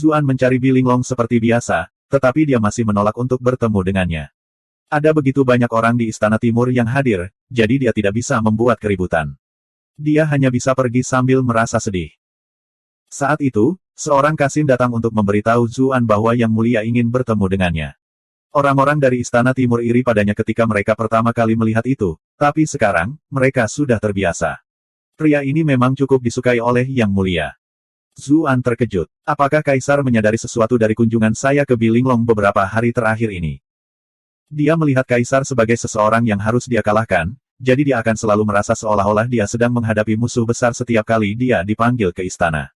Zuan mencari Bilinglong seperti biasa, tetapi dia masih menolak untuk bertemu dengannya. Ada begitu banyak orang di Istana Timur yang hadir, jadi dia tidak bisa membuat keributan. Dia hanya bisa pergi sambil merasa sedih. Saat itu, seorang kasim datang untuk memberitahu Zuan bahwa Yang Mulia ingin bertemu dengannya. Orang-orang dari Istana Timur iri padanya ketika mereka pertama kali melihat itu, tapi sekarang, mereka sudah terbiasa. Pria ini memang cukup disukai oleh Yang Mulia. Zuan terkejut. Apakah Kaisar menyadari sesuatu dari kunjungan saya ke Bilinglong beberapa hari terakhir ini? Dia melihat Kaisar sebagai seseorang yang harus dia kalahkan, jadi dia akan selalu merasa seolah-olah dia sedang menghadapi musuh besar setiap kali dia dipanggil ke istana.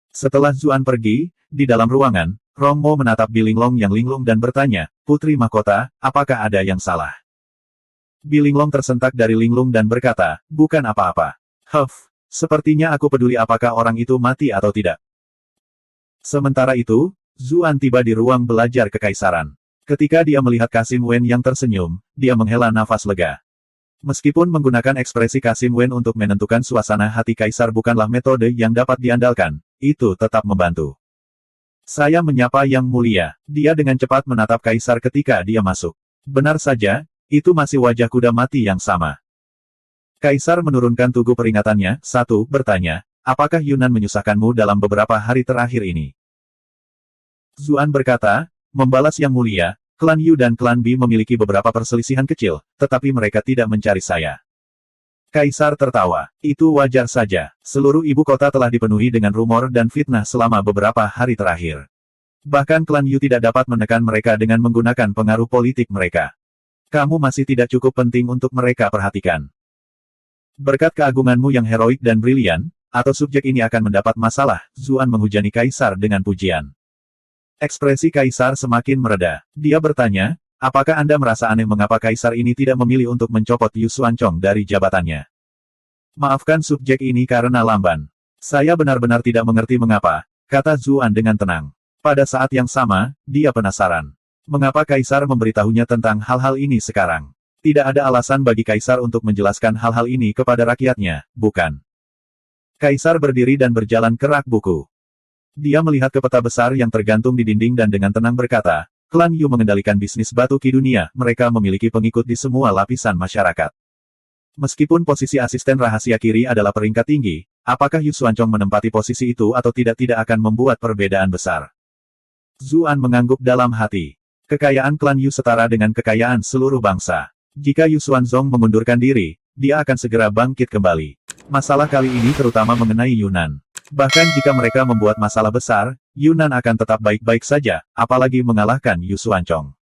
Setelah Zuan pergi, di dalam ruangan, Rongmo menatap Bilinglong yang linglung dan bertanya, "Putri Mahkota, apakah ada yang salah?" Bilinglong tersentak dari linglung dan berkata, "Bukan apa-apa. Sepertinya aku peduli apakah orang itu mati atau tidak." Sementara itu, Zuan tiba di ruang belajar kekaisaran. Ketika dia melihat Kasim Wen yang tersenyum, dia menghela nafas lega. Meskipun menggunakan ekspresi Kasim Wen untuk menentukan suasana hati Kaisar bukanlah metode yang dapat diandalkan, itu tetap membantu. "Saya menyapa Yang Mulia." Dia dengan cepat menatap Kaisar ketika dia masuk. Benar saja, itu masih wajah kuda mati yang sama. Kaisar menurunkan tugu peringatannya, bertanya, "Apakah Yunan menyusahkanmu dalam beberapa hari terakhir ini?" Zuan berkata, "Membalas Yang Mulia, klan Yu dan klan Bi memiliki beberapa perselisihan kecil, tetapi mereka tidak mencari saya." Kaisar tertawa. "Itu wajar saja. Seluruh ibu kota telah dipenuhi dengan rumor dan fitnah selama beberapa hari terakhir. Bahkan klan Yu tidak dapat menekan mereka dengan menggunakan pengaruh politik mereka. Kamu masih tidak cukup penting untuk mereka perhatikan. Berkat keagunganmu yang heroik dan brilian, atau subjek ini akan mendapat masalah." Zuan menghujani Kaisar dengan pujian. Ekspresi Kaisar semakin mereda. Dia bertanya, "Apakah Anda merasa aneh mengapa Kaisar ini tidak memilih untuk mencopot Yu Xuanchong dari jabatannya?" "Maafkan subjek ini karena lamban. Saya benar-benar tidak mengerti mengapa," kata Zuan dengan tenang. Pada saat yang sama, dia penasaran. Mengapa Kaisar memberitahunya tentang hal-hal ini sekarang? Tidak ada alasan bagi Kaisar untuk menjelaskan hal-hal ini kepada rakyatnya, bukan? Kaisar berdiri dan berjalan ke rak buku. Dia melihat ke peta besar yang tergantung di dinding dan dengan tenang berkata, "Klan Yu mengendalikan bisnis batu ki dunia, mereka memiliki pengikut di semua lapisan masyarakat. Meskipun posisi asisten rahasia kiri adalah peringkat tinggi, apakah Yu Xuanchong menempati posisi itu atau tidak akan membuat perbedaan besar." Zuan mengangguk dalam hati. Kekayaan klan Yu setara dengan kekayaan seluruh bangsa. Jika Yu Xuanzong mengundurkan diri, dia akan segera bangkit kembali. Masalah kali ini terutama mengenai Yunan. Bahkan jika mereka membuat masalah besar, Yunan akan tetap baik-baik saja, apalagi mengalahkan Yu Xuanchong.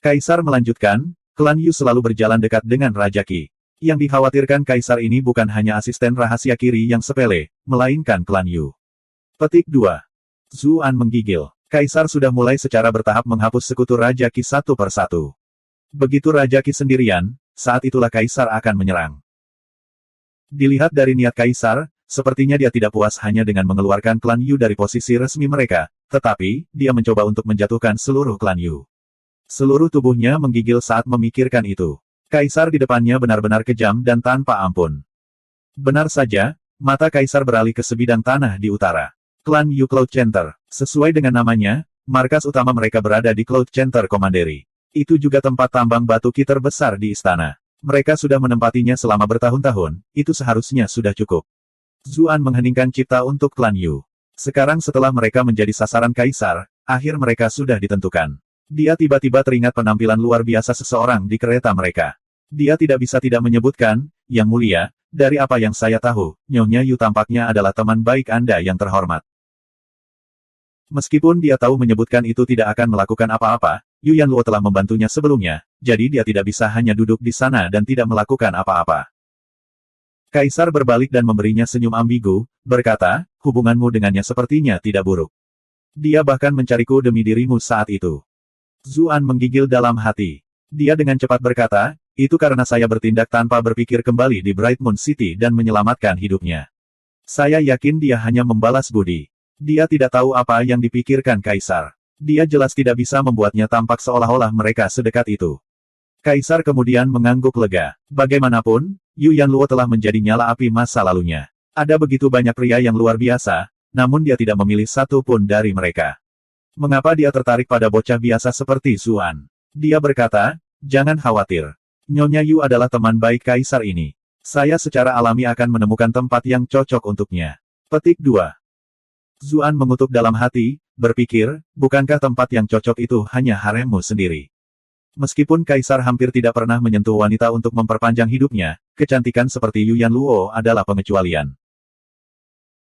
Kaisar melanjutkan, klan Yu selalu berjalan dekat dengan Raja Qi. Yang dikhawatirkan Kaisar ini bukan hanya asisten rahasia kiri yang sepele, melainkan klan Yu. Petik 2. Zuan menggigil. Kaisar sudah mulai secara bertahap menghapus sekutu Raja Qi satu persatu. Begitu Raja Qi sendirian, saat itulah Kaisar akan menyerang. Dilihat dari niat Kaisar, sepertinya dia tidak puas hanya dengan mengeluarkan klan Yu dari posisi resmi mereka, tetapi, dia mencoba untuk menjatuhkan seluruh klan Yu. Seluruh tubuhnya menggigil saat memikirkan itu. Kaisar di depannya benar-benar kejam dan tanpa ampun. Benar saja, mata Kaisar beralih ke sebidang tanah di utara. Klan Yu Cloud Center. Sesuai dengan namanya, markas utama mereka berada di Cloud Center Commandery. Itu juga tempat tambang batu ki terbesar di istana. Mereka sudah menempatinya selama bertahun-tahun, itu seharusnya sudah cukup. Zuan mengheningkan cipta untuk klan Yu. Sekarang setelah mereka menjadi sasaran Kaisar, akhir mereka sudah ditentukan. Dia tiba-tiba teringat penampilan luar biasa seseorang di kereta mereka. Dia tidak bisa tidak menyebutkan, "Yang Mulia, dari apa yang saya tahu, Nyonya Yu tampaknya adalah teman baik Anda yang terhormat." Meskipun dia tahu menyebutkan itu tidak akan melakukan apa-apa, Yu Yanluo telah membantunya sebelumnya, jadi dia tidak bisa hanya duduk di sana dan tidak melakukan apa-apa. Kaisar berbalik dan memberinya senyum ambigu, berkata, "Hubunganmu dengannya sepertinya tidak buruk. Dia bahkan mencariku demi dirimu saat itu." Zuan menggigil dalam hati. Dia dengan cepat berkata, "Itu karena saya bertindak tanpa berpikir kembali di Bright Moon City dan menyelamatkan hidupnya. Saya yakin dia hanya membalas budi." Dia tidak tahu apa yang dipikirkan Kaisar. Dia jelas tidak bisa membuatnya tampak seolah-olah mereka sedekat itu. Kaisar kemudian mengangguk lega. Bagaimanapun, Yu Yanluo telah menjadi nyala api masa lalunya. Ada begitu banyak pria yang luar biasa, namun dia tidak memilih satu pun dari mereka. Mengapa dia tertarik pada bocah biasa seperti Zuan? Dia berkata, jangan khawatir. Nyonya Yu adalah teman baik kaisar ini. Saya secara alami akan menemukan tempat yang cocok untuknya. Petik 2. Zuan mengutuk dalam hati, berpikir, bukankah tempat yang cocok itu hanya haremmu sendiri? Meskipun kaisar hampir tidak pernah menyentuh wanita untuk memperpanjang hidupnya, kecantikan seperti Yu Yanluo adalah pengecualian.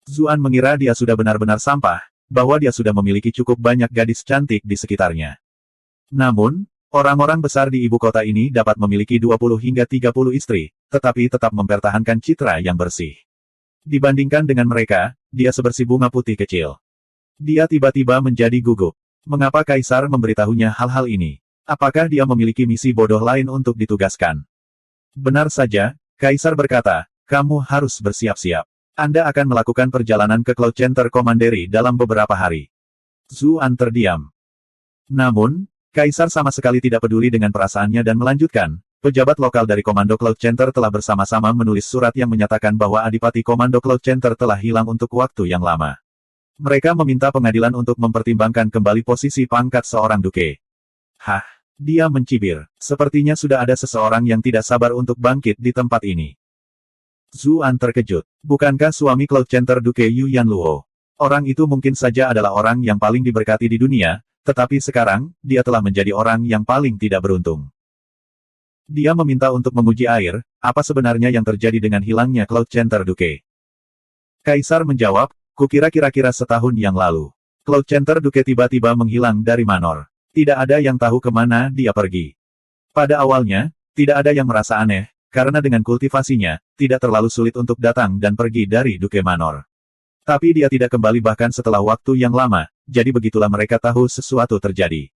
Zuan mengira dia sudah benar-benar sampah, bahwa dia sudah memiliki cukup banyak gadis cantik di sekitarnya. Namun, orang-orang besar di ibu kota ini dapat memiliki 20 hingga 30 istri, tetapi tetap mempertahankan citra yang bersih. Dibandingkan dengan mereka, dia sebersih bunga putih kecil. Dia tiba-tiba menjadi gugup. Mengapa kaisar memberitahunya hal-hal ini? Apakah dia memiliki misi bodoh lain untuk ditugaskan? Benar saja, kaisar berkata, kamu harus bersiap-siap. Anda akan melakukan perjalanan ke Cloud Center Commandery dalam beberapa hari. Zuan terdiam. Namun, kaisar sama sekali tidak peduli dengan perasaannya dan melanjutkan, pejabat lokal dari Komando Cloud Center telah bersama-sama menulis surat yang menyatakan bahwa Adipati Komando Cloud Center telah hilang untuk waktu yang lama. Mereka meminta pengadilan untuk mempertimbangkan kembali posisi pangkat seorang duke. Hah? Dia mencibir. Sepertinya sudah ada seseorang yang tidak sabar untuk bangkit di tempat ini. Zuan terkejut. Bukankah suami Cloud Center Duke Yu Yanluo? Orang itu mungkin saja adalah orang yang paling diberkati di dunia, tetapi sekarang, dia telah menjadi orang yang paling tidak beruntung. Dia meminta untuk menguji air, apa sebenarnya yang terjadi dengan hilangnya Cloud Center Duke. Kaisar menjawab, kukira kira-kira setahun yang lalu. Cloud Center Duke tiba-tiba menghilang dari Manor. Tidak ada yang tahu kemana dia pergi. Pada awalnya, tidak ada yang merasa aneh, karena dengan kultivasinya, tidak terlalu sulit untuk datang dan pergi dari Duke Manor. Tapi dia tidak kembali bahkan setelah waktu yang lama, jadi begitulah mereka tahu sesuatu terjadi.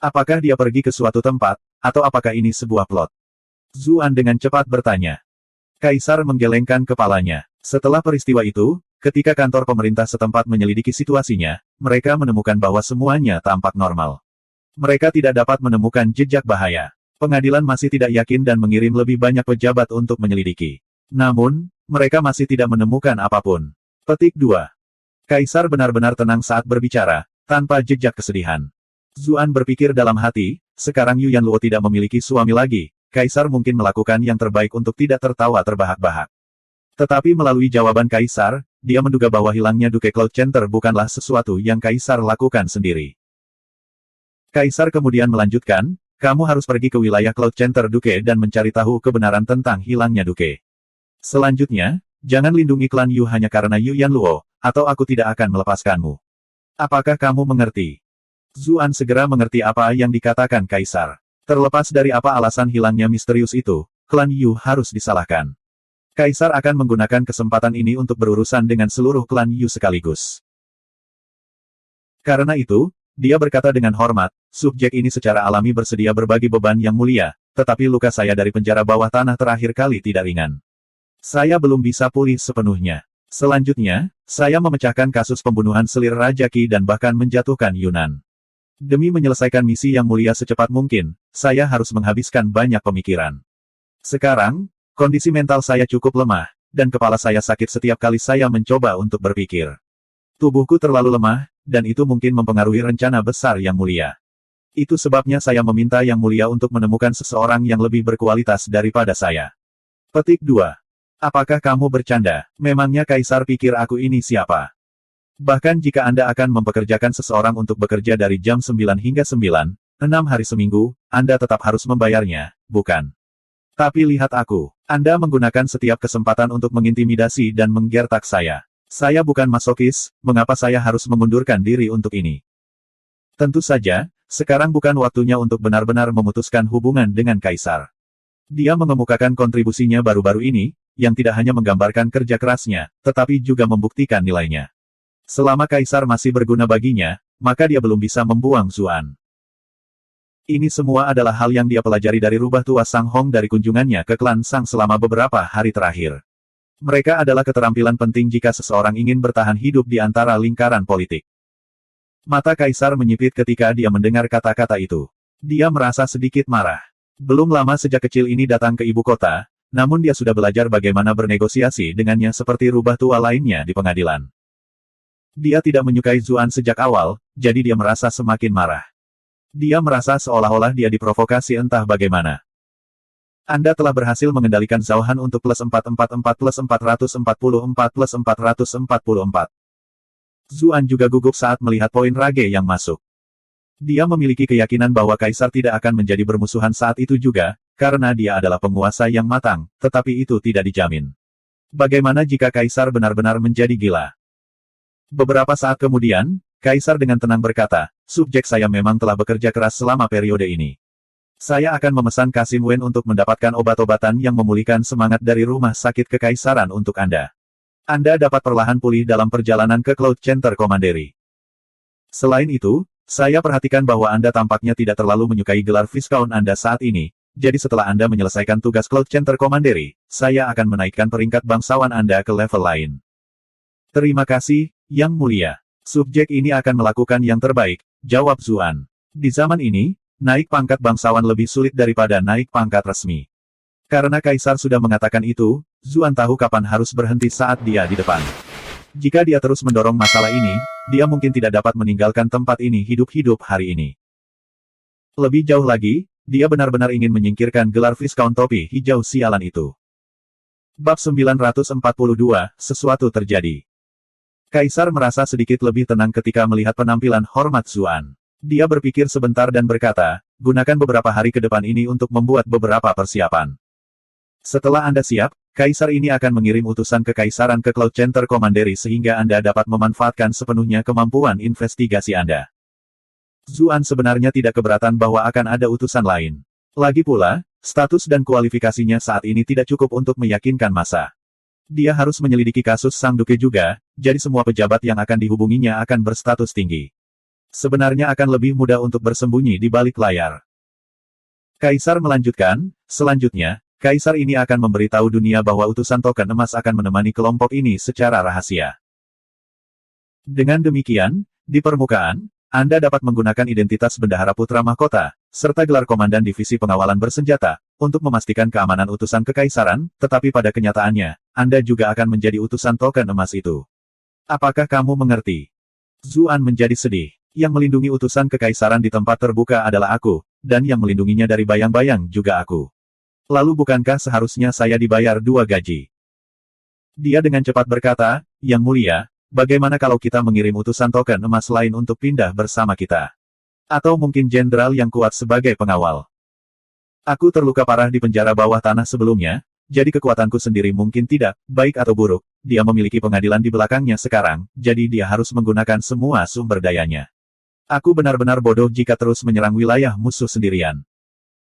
Apakah dia pergi ke suatu tempat, atau apakah ini sebuah plot? Zuan dengan cepat bertanya. Kaisar menggelengkan kepalanya. Setelah peristiwa itu, ketika kantor pemerintah setempat menyelidiki situasinya, mereka menemukan bahwa semuanya tampak normal. Mereka tidak dapat menemukan jejak bahaya. Pengadilan masih tidak yakin dan mengirim lebih banyak pejabat untuk menyelidiki. Namun, mereka masih tidak menemukan apapun. Petik 2. Kaisar benar-benar tenang saat berbicara, tanpa jejak kesedihan. Zuan berpikir dalam hati, sekarang Yu Yanluo tidak memiliki suami lagi, kaisar mungkin melakukan yang terbaik untuk tidak tertawa terbahak-bahak. Tetapi melalui jawaban kaisar, dia menduga bahwa hilangnya Duke Cloud Center bukanlah sesuatu yang kaisar lakukan sendiri. Kaisar kemudian melanjutkan, kamu harus pergi ke wilayah Cloud Center Duke dan mencari tahu kebenaran tentang hilangnya Duke. Selanjutnya, jangan lindungi klan Yu hanya karena Yu Yanluo, atau aku tidak akan melepaskanmu. Apakah kamu mengerti? Zuan segera mengerti apa yang dikatakan kaisar. Terlepas dari apa alasan hilangnya misterius itu, klan Yu harus disalahkan. Kaisar akan menggunakan kesempatan ini untuk berurusan dengan seluruh klan Yu sekaligus. Karena itu, dia berkata dengan hormat, subjek ini secara alami bersedia berbagi beban yang mulia, tetapi luka saya dari penjara bawah tanah terakhir kali tidak ringan. Saya belum bisa pulih sepenuhnya. Selanjutnya, saya memecahkan kasus pembunuhan selir Raja Qi dan bahkan menjatuhkan Yunan. Demi menyelesaikan misi yang mulia secepat mungkin, saya harus menghabiskan banyak pemikiran. Sekarang, kondisi mental saya cukup lemah, dan kepala saya sakit setiap kali saya mencoba untuk berpikir. Tubuhku terlalu lemah, dan itu mungkin mempengaruhi rencana besar yang mulia. Itu sebabnya saya meminta yang mulia untuk menemukan seseorang yang lebih berkualitas daripada saya. Petik 2. Apakah kamu bercanda? Memangnya kaisar pikir aku ini siapa? Bahkan jika Anda akan mempekerjakan seseorang untuk bekerja dari jam 9 hingga 9, 6 hari seminggu, Anda tetap harus membayarnya, bukan? Tapi lihat aku. Anda menggunakan setiap kesempatan untuk mengintimidasi dan menggertak saya. Saya bukan masokis, mengapa saya harus mengundurkan diri untuk ini? Tentu saja, sekarang bukan waktunya untuk benar-benar memutuskan hubungan dengan kaisar. Dia mengemukakan kontribusinya baru-baru ini, yang tidak hanya menggambarkan kerja kerasnya, tetapi juga membuktikan nilainya. Selama kaisar masih berguna baginya, maka dia belum bisa membuang Zuan. Ini semua adalah hal yang dia pelajari dari rubah tua Sang Hong dari kunjungannya ke klan Sang selama beberapa hari terakhir. Mereka adalah keterampilan penting jika seseorang ingin bertahan hidup di antara lingkaran politik. Mata kaisar menyipit ketika dia mendengar kata-kata itu. Dia merasa sedikit marah. Belum lama sejak kecil ini datang ke ibu kota, namun dia sudah belajar bagaimana bernegosiasi dengannya seperti rubah tua lainnya di pengadilan. Dia tidak menyukai Zuan sejak awal, jadi dia merasa semakin marah. Dia merasa seolah-olah dia diprovokasi entah bagaimana. Anda telah berhasil mengendalikan Zhao Han untuk plus 444 plus 444 plus 444. Zuan juga gugup saat melihat poin rage yang masuk. Dia memiliki keyakinan bahwa Kaisar tidak akan menjadi bermusuhan saat itu juga, karena dia adalah penguasa yang matang, tetapi itu tidak dijamin. Bagaimana jika Kaisar benar-benar menjadi gila? Beberapa saat kemudian, Kaisar dengan tenang berkata, subjek saya memang telah bekerja keras selama periode ini. Saya akan memesan Kasim Wen untuk mendapatkan obat-obatan yang memulihkan semangat dari rumah sakit kekaisaran untuk Anda. Anda dapat perlahan pulih dalam perjalanan ke Cloud Center Commandery. Selain itu, saya perhatikan bahwa Anda tampaknya tidak terlalu menyukai gelar Viscount Anda saat ini, jadi setelah Anda menyelesaikan tugas Cloud Center Commandery, saya akan menaikkan peringkat bangsawan Anda ke level lain. Terima kasih, Yang Mulia. Subjek ini akan melakukan yang terbaik, jawab Zuan. Di zaman ini, naik pangkat bangsawan lebih sulit daripada naik pangkat resmi. Karena Kaisar sudah mengatakan itu, Zuan tahu kapan harus berhenti saat dia di depan. Jika dia terus mendorong masalah ini, dia mungkin tidak dapat meninggalkan tempat ini hidup-hidup hari ini. Lebih jauh lagi, dia benar-benar ingin menyingkirkan gelar Viscount topi hijau sialan itu. Bab 942, sesuatu terjadi. Kaisar merasa sedikit lebih tenang ketika melihat penampilan hormat Zuan. Dia berpikir sebentar dan berkata, gunakan beberapa hari ke depan ini untuk membuat beberapa persiapan. Setelah Anda siap, Kaisar ini akan mengirim utusan kekaisaran ke Cloud Center Commandery sehingga Anda dapat memanfaatkan sepenuhnya kemampuan investigasi Anda. Zuan sebenarnya tidak keberatan bahwa akan ada utusan lain. Lagi pula, status dan kualifikasinya saat ini tidak cukup untuk meyakinkan massa. Dia harus menyelidiki kasus Sang Duke juga, jadi semua pejabat yang akan dihubunginya akan berstatus tinggi. Sebenarnya akan lebih mudah untuk bersembunyi di balik layar. Kaisar melanjutkan, selanjutnya, Kaisar ini akan memberitahu dunia bahwa utusan token emas akan menemani kelompok ini secara rahasia. Dengan demikian, di permukaan, Anda dapat menggunakan identitas Bendahara Putra Mahkota, serta gelar Komandan Divisi Pengawalan Bersenjata, untuk memastikan keamanan utusan kekaisaran, tetapi pada kenyataannya, Anda juga akan menjadi utusan token emas itu. Apakah kamu mengerti? Zuan menjadi sedih. Yang melindungi utusan kekaisaran di tempat terbuka adalah aku, dan yang melindunginya dari bayang-bayang juga aku. Lalu bukankah seharusnya saya dibayar 2 gaji? Dia dengan cepat berkata, Yang Mulia, bagaimana kalau kita mengirim utusan token emas lain untuk pindah bersama kita? Atau mungkin jenderal yang kuat sebagai pengawal? Aku terluka parah di penjara bawah tanah sebelumnya, jadi kekuatanku sendiri mungkin tidak, baik atau buruk, dia memiliki pengadilan di belakangnya sekarang, jadi dia harus menggunakan semua sumber dayanya. Aku benar-benar bodoh jika terus menyerang wilayah musuh sendirian.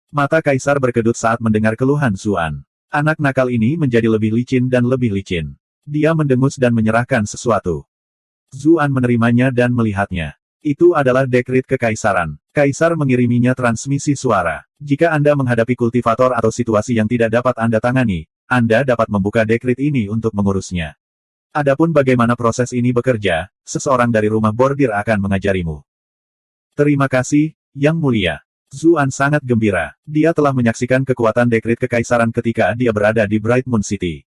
Mata Kaisar berkedut saat mendengar keluhan Zuan. Anak nakal ini menjadi lebih licin dan lebih licin. Dia mendengus dan menyerahkan sesuatu. Zuan menerimanya dan melihatnya. Itu adalah dekrit kekaisaran. Kaisar mengiriminya transmisi suara. Jika Anda menghadapi kultivator atau situasi yang tidak dapat Anda tangani, Anda dapat membuka dekrit ini untuk mengurusnya. Adapun bagaimana proses ini bekerja, seseorang dari rumah bordir akan mengajarimu. Terima kasih, Yang Mulia. Zuan sangat gembira. Dia telah menyaksikan kekuatan dekrit kekaisaran ketika dia berada di Bright Moon City.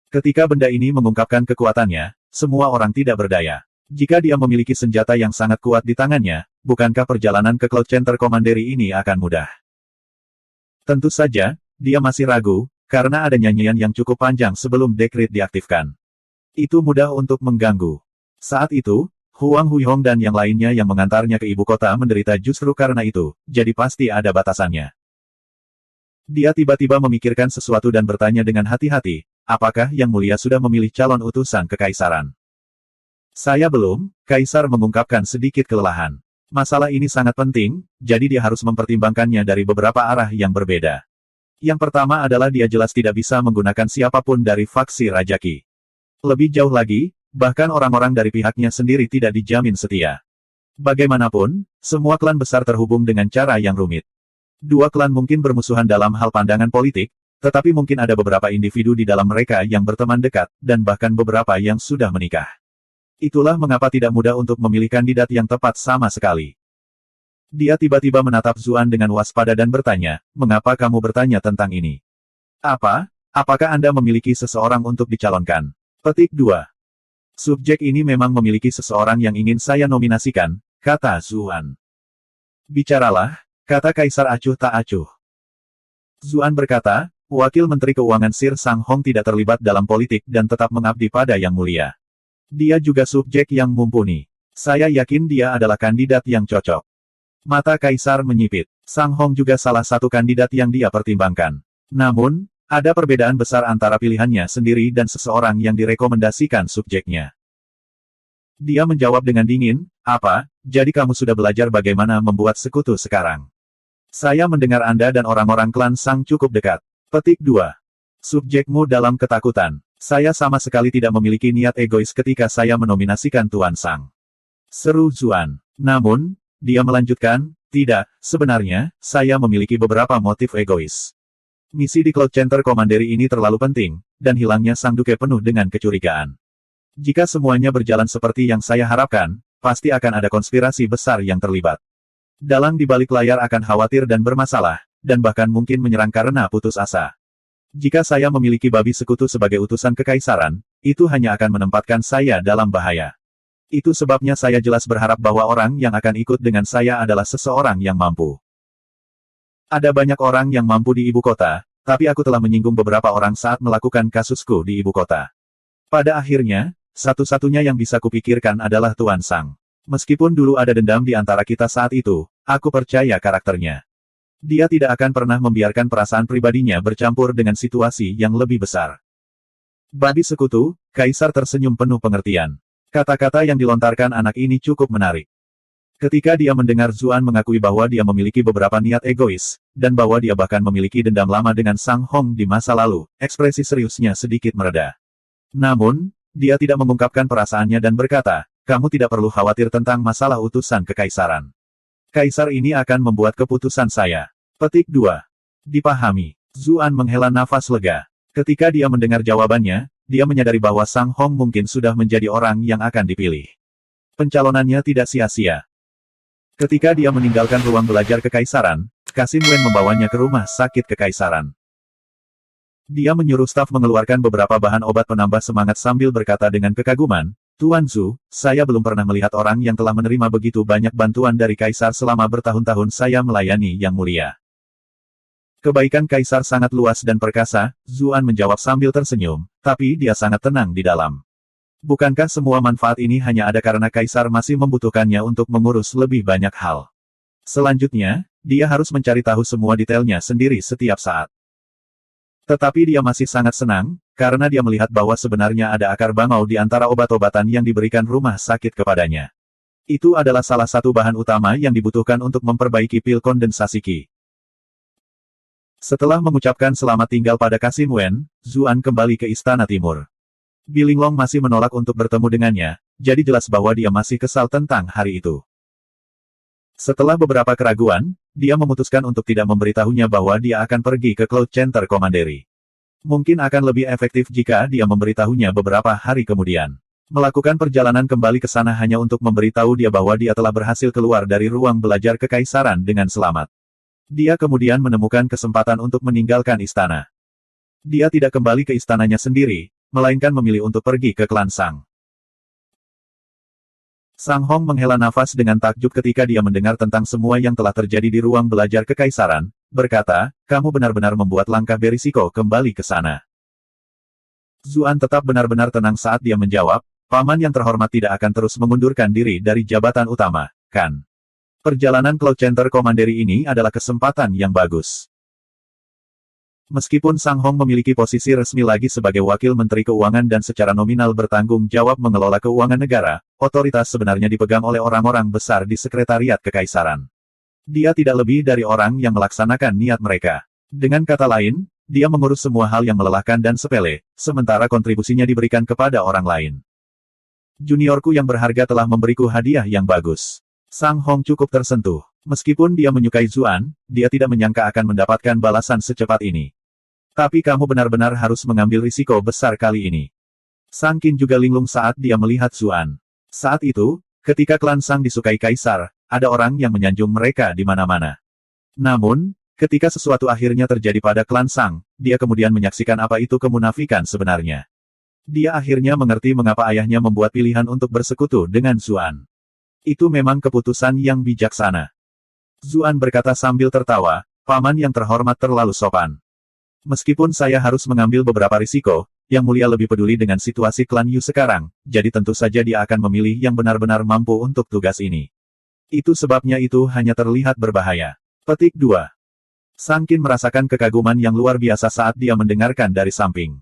Ketika benda ini mengungkapkan kekuatannya, semua orang tidak berdaya. Jika dia memiliki senjata yang sangat kuat di tangannya, bukankah perjalanan ke Cloud Center Commandery ini akan mudah? Tentu saja, dia masih ragu, karena ada nyanyian yang cukup panjang sebelum dekrit diaktifkan. Itu mudah untuk mengganggu. Saat itu, Huang Huihong dan yang lainnya yang mengantarnya ke ibu kota menderita justru karena itu, jadi pasti ada batasannya. Dia tiba-tiba memikirkan sesuatu dan bertanya dengan hati-hati, apakah Yang Mulia sudah memilih calon utusan kekaisaran? Saya belum, Kaisar mengungkapkan sedikit kelelahan. Masalah ini sangat penting, jadi dia harus mempertimbangkannya dari beberapa arah yang berbeda. Yang pertama adalah dia jelas tidak bisa menggunakan siapapun dari faksi Raja Qi. Lebih jauh lagi, bahkan orang-orang dari pihaknya sendiri tidak dijamin setia. Bagaimanapun, semua klan besar terhubung dengan cara yang rumit. Dua klan mungkin bermusuhan dalam hal pandangan politik, tetapi mungkin ada beberapa individu di dalam mereka yang berteman dekat, dan bahkan beberapa yang sudah menikah. Itulah mengapa tidak mudah untuk memilih kandidat yang tepat sama sekali. Dia tiba-tiba menatap Zuan dengan waspada dan bertanya, mengapa kamu bertanya tentang ini? Apakah Anda memiliki seseorang untuk dicalonkan? Petik 2. Subjek ini memang memiliki seseorang yang ingin saya nominasikan, kata Zuan. Bicaralah, kata Kaisar acuh tak acuh. Zuan berkata, Wakil Menteri Keuangan Sir Sang Hong tidak terlibat dalam politik dan tetap mengabdi pada Yang Mulia. Dia juga subjek yang mumpuni. Saya yakin dia adalah kandidat yang cocok. Mata Kaisar menyipit. Sang Hong juga salah satu kandidat yang dia pertimbangkan. Namun, ada perbedaan besar antara pilihannya sendiri dan seseorang yang direkomendasikan subjeknya. Dia menjawab dengan dingin, apa, jadi kamu sudah belajar bagaimana membuat sekutu sekarang? Saya mendengar Anda dan orang-orang klan Sang cukup dekat. Petik 2. Subjekmu dalam ketakutan. Saya sama sekali tidak memiliki niat egois ketika saya menominasikan Tuan Sang. Seru Zuan. Namun, dia melanjutkan, tidak, sebenarnya, saya memiliki beberapa motif egois. Misi di Cloud Center Commandery ini terlalu penting, dan hilangnya Sang Duke penuh dengan kecurigaan. Jika semuanya berjalan seperti yang saya harapkan, pasti akan ada konspirasi besar yang terlibat. Dalang di balik layar akan khawatir dan bermasalah, dan bahkan mungkin menyerang karena putus asa. Jika saya memiliki babi sekutu sebagai utusan kekaisaran, itu hanya akan menempatkan saya dalam bahaya. Itu sebabnya saya jelas berharap bahwa orang yang akan ikut dengan saya adalah seseorang yang mampu. Ada banyak orang yang mampu di ibu kota, tapi aku telah menyinggung beberapa orang saat melakukan kasusku di ibu kota. Pada akhirnya, satu-satunya yang bisa kupikirkan adalah Tuan Sang. Meskipun dulu ada dendam di antara kita saat itu, aku percaya karakternya. Dia tidak akan pernah membiarkan perasaan pribadinya bercampur dengan situasi yang lebih besar. Babi sekutu, Kaisar tersenyum penuh pengertian. Kata-kata yang dilontarkan anak ini cukup menarik. Ketika dia mendengar Zuan mengakui bahwa dia memiliki beberapa niat egois, dan bahwa dia bahkan memiliki dendam lama dengan Sang Hong di masa lalu, ekspresi seriusnya sedikit mereda. Namun, dia tidak mengungkapkan perasaannya dan berkata, kamu tidak perlu khawatir tentang masalah utusan kekaisaran. Kaisar ini akan membuat keputusan saya. Petik 2. Dipahami. Zuan menghela nafas lega. Ketika dia mendengar jawabannya, dia menyadari bahwa Sang Hong mungkin sudah menjadi orang yang akan dipilih. Pencalonannya tidak sia-sia. Ketika dia meninggalkan ruang belajar kekaisaran, Kasim Wen membawanya ke rumah sakit kekaisaran. Dia menyuruh staf mengeluarkan beberapa bahan obat penambah semangat sambil berkata dengan kekaguman, Tuan Zhu, saya belum pernah melihat orang yang telah menerima begitu banyak bantuan dari Kaisar selama bertahun-tahun saya melayani Yang Mulia. Kebaikan Kaisar sangat luas dan perkasa, Zuan menjawab sambil tersenyum, tapi dia sangat tenang di dalam. Bukankah semua manfaat ini hanya ada karena Kaisar masih membutuhkannya untuk mengurus lebih banyak hal? Selanjutnya, dia harus mencari tahu semua detailnya sendiri setiap saat. Tetapi dia masih sangat senang, karena dia melihat bahwa sebenarnya ada akar bangau di antara obat-obatan yang diberikan rumah sakit kepadanya. Itu adalah salah satu bahan utama yang dibutuhkan untuk memperbaiki pil kondensasi Qi. Setelah mengucapkan selamat tinggal pada Kasim Wen, Zuan kembali ke Istana Timur. Bilinglong masih menolak untuk bertemu dengannya, jadi jelas bahwa dia masih kesal tentang hari itu. Setelah beberapa keraguan, dia memutuskan untuk tidak memberitahunya bahwa dia akan pergi ke Cloud Center Commandery. Mungkin akan lebih efektif jika dia memberitahunya beberapa hari kemudian. Melakukan perjalanan kembali ke sana hanya untuk memberitahu dia bahwa dia telah berhasil keluar dari ruang belajar kekaisaran dengan selamat. Dia kemudian menemukan kesempatan untuk meninggalkan istana. Dia tidak kembali ke istananya sendiri, melainkan memilih untuk pergi ke klan Sang. Sang Hong menghela nafas dengan takjub ketika dia mendengar tentang semua yang telah terjadi di ruang belajar kekaisaran, berkata, kamu benar-benar membuat langkah berisiko kembali ke sana. Zuan tetap benar-benar tenang saat dia menjawab, paman yang terhormat tidak akan terus mengundurkan diri dari jabatan utama, kan? Perjalanan Cloud Center Commandery ini adalah kesempatan yang bagus. Meskipun Sang Hong memiliki posisi resmi lagi sebagai Wakil Menteri Keuangan dan secara nominal bertanggung jawab mengelola keuangan negara, otoritas sebenarnya dipegang oleh orang-orang besar di Sekretariat Kekaisaran. Dia tidak lebih dari orang yang melaksanakan niat mereka. Dengan kata lain, dia mengurus semua hal yang melelahkan dan sepele, sementara kontribusinya diberikan kepada orang lain. Juniorku yang berharga telah memberiku hadiah yang bagus. Sang Hong cukup tersentuh. Meskipun dia menyukai Zuan, dia tidak menyangka akan mendapatkan balasan secepat ini. Tapi kamu benar-benar harus mengambil risiko besar kali ini. Sang Qin juga linglung saat dia melihat Zuan. Saat itu, ketika klan Sang disukai Kaisar, ada orang yang menyanjung mereka di mana-mana. Namun, ketika sesuatu akhirnya terjadi pada klan Sang, dia kemudian menyaksikan apa itu kemunafikan sebenarnya. Dia akhirnya mengerti mengapa ayahnya membuat pilihan untuk bersekutu dengan Zuan. Itu memang keputusan yang bijaksana. Zuan berkata sambil tertawa, paman yang terhormat terlalu sopan. Meskipun saya harus mengambil beberapa risiko, Yang Mulia lebih peduli dengan situasi klan Yu sekarang, jadi tentu saja dia akan memilih yang benar-benar mampu untuk tugas ini. Itu sebabnya itu hanya terlihat berbahaya. Petik 2. Sang Qin merasakan kekaguman yang luar biasa saat dia mendengarkan dari samping.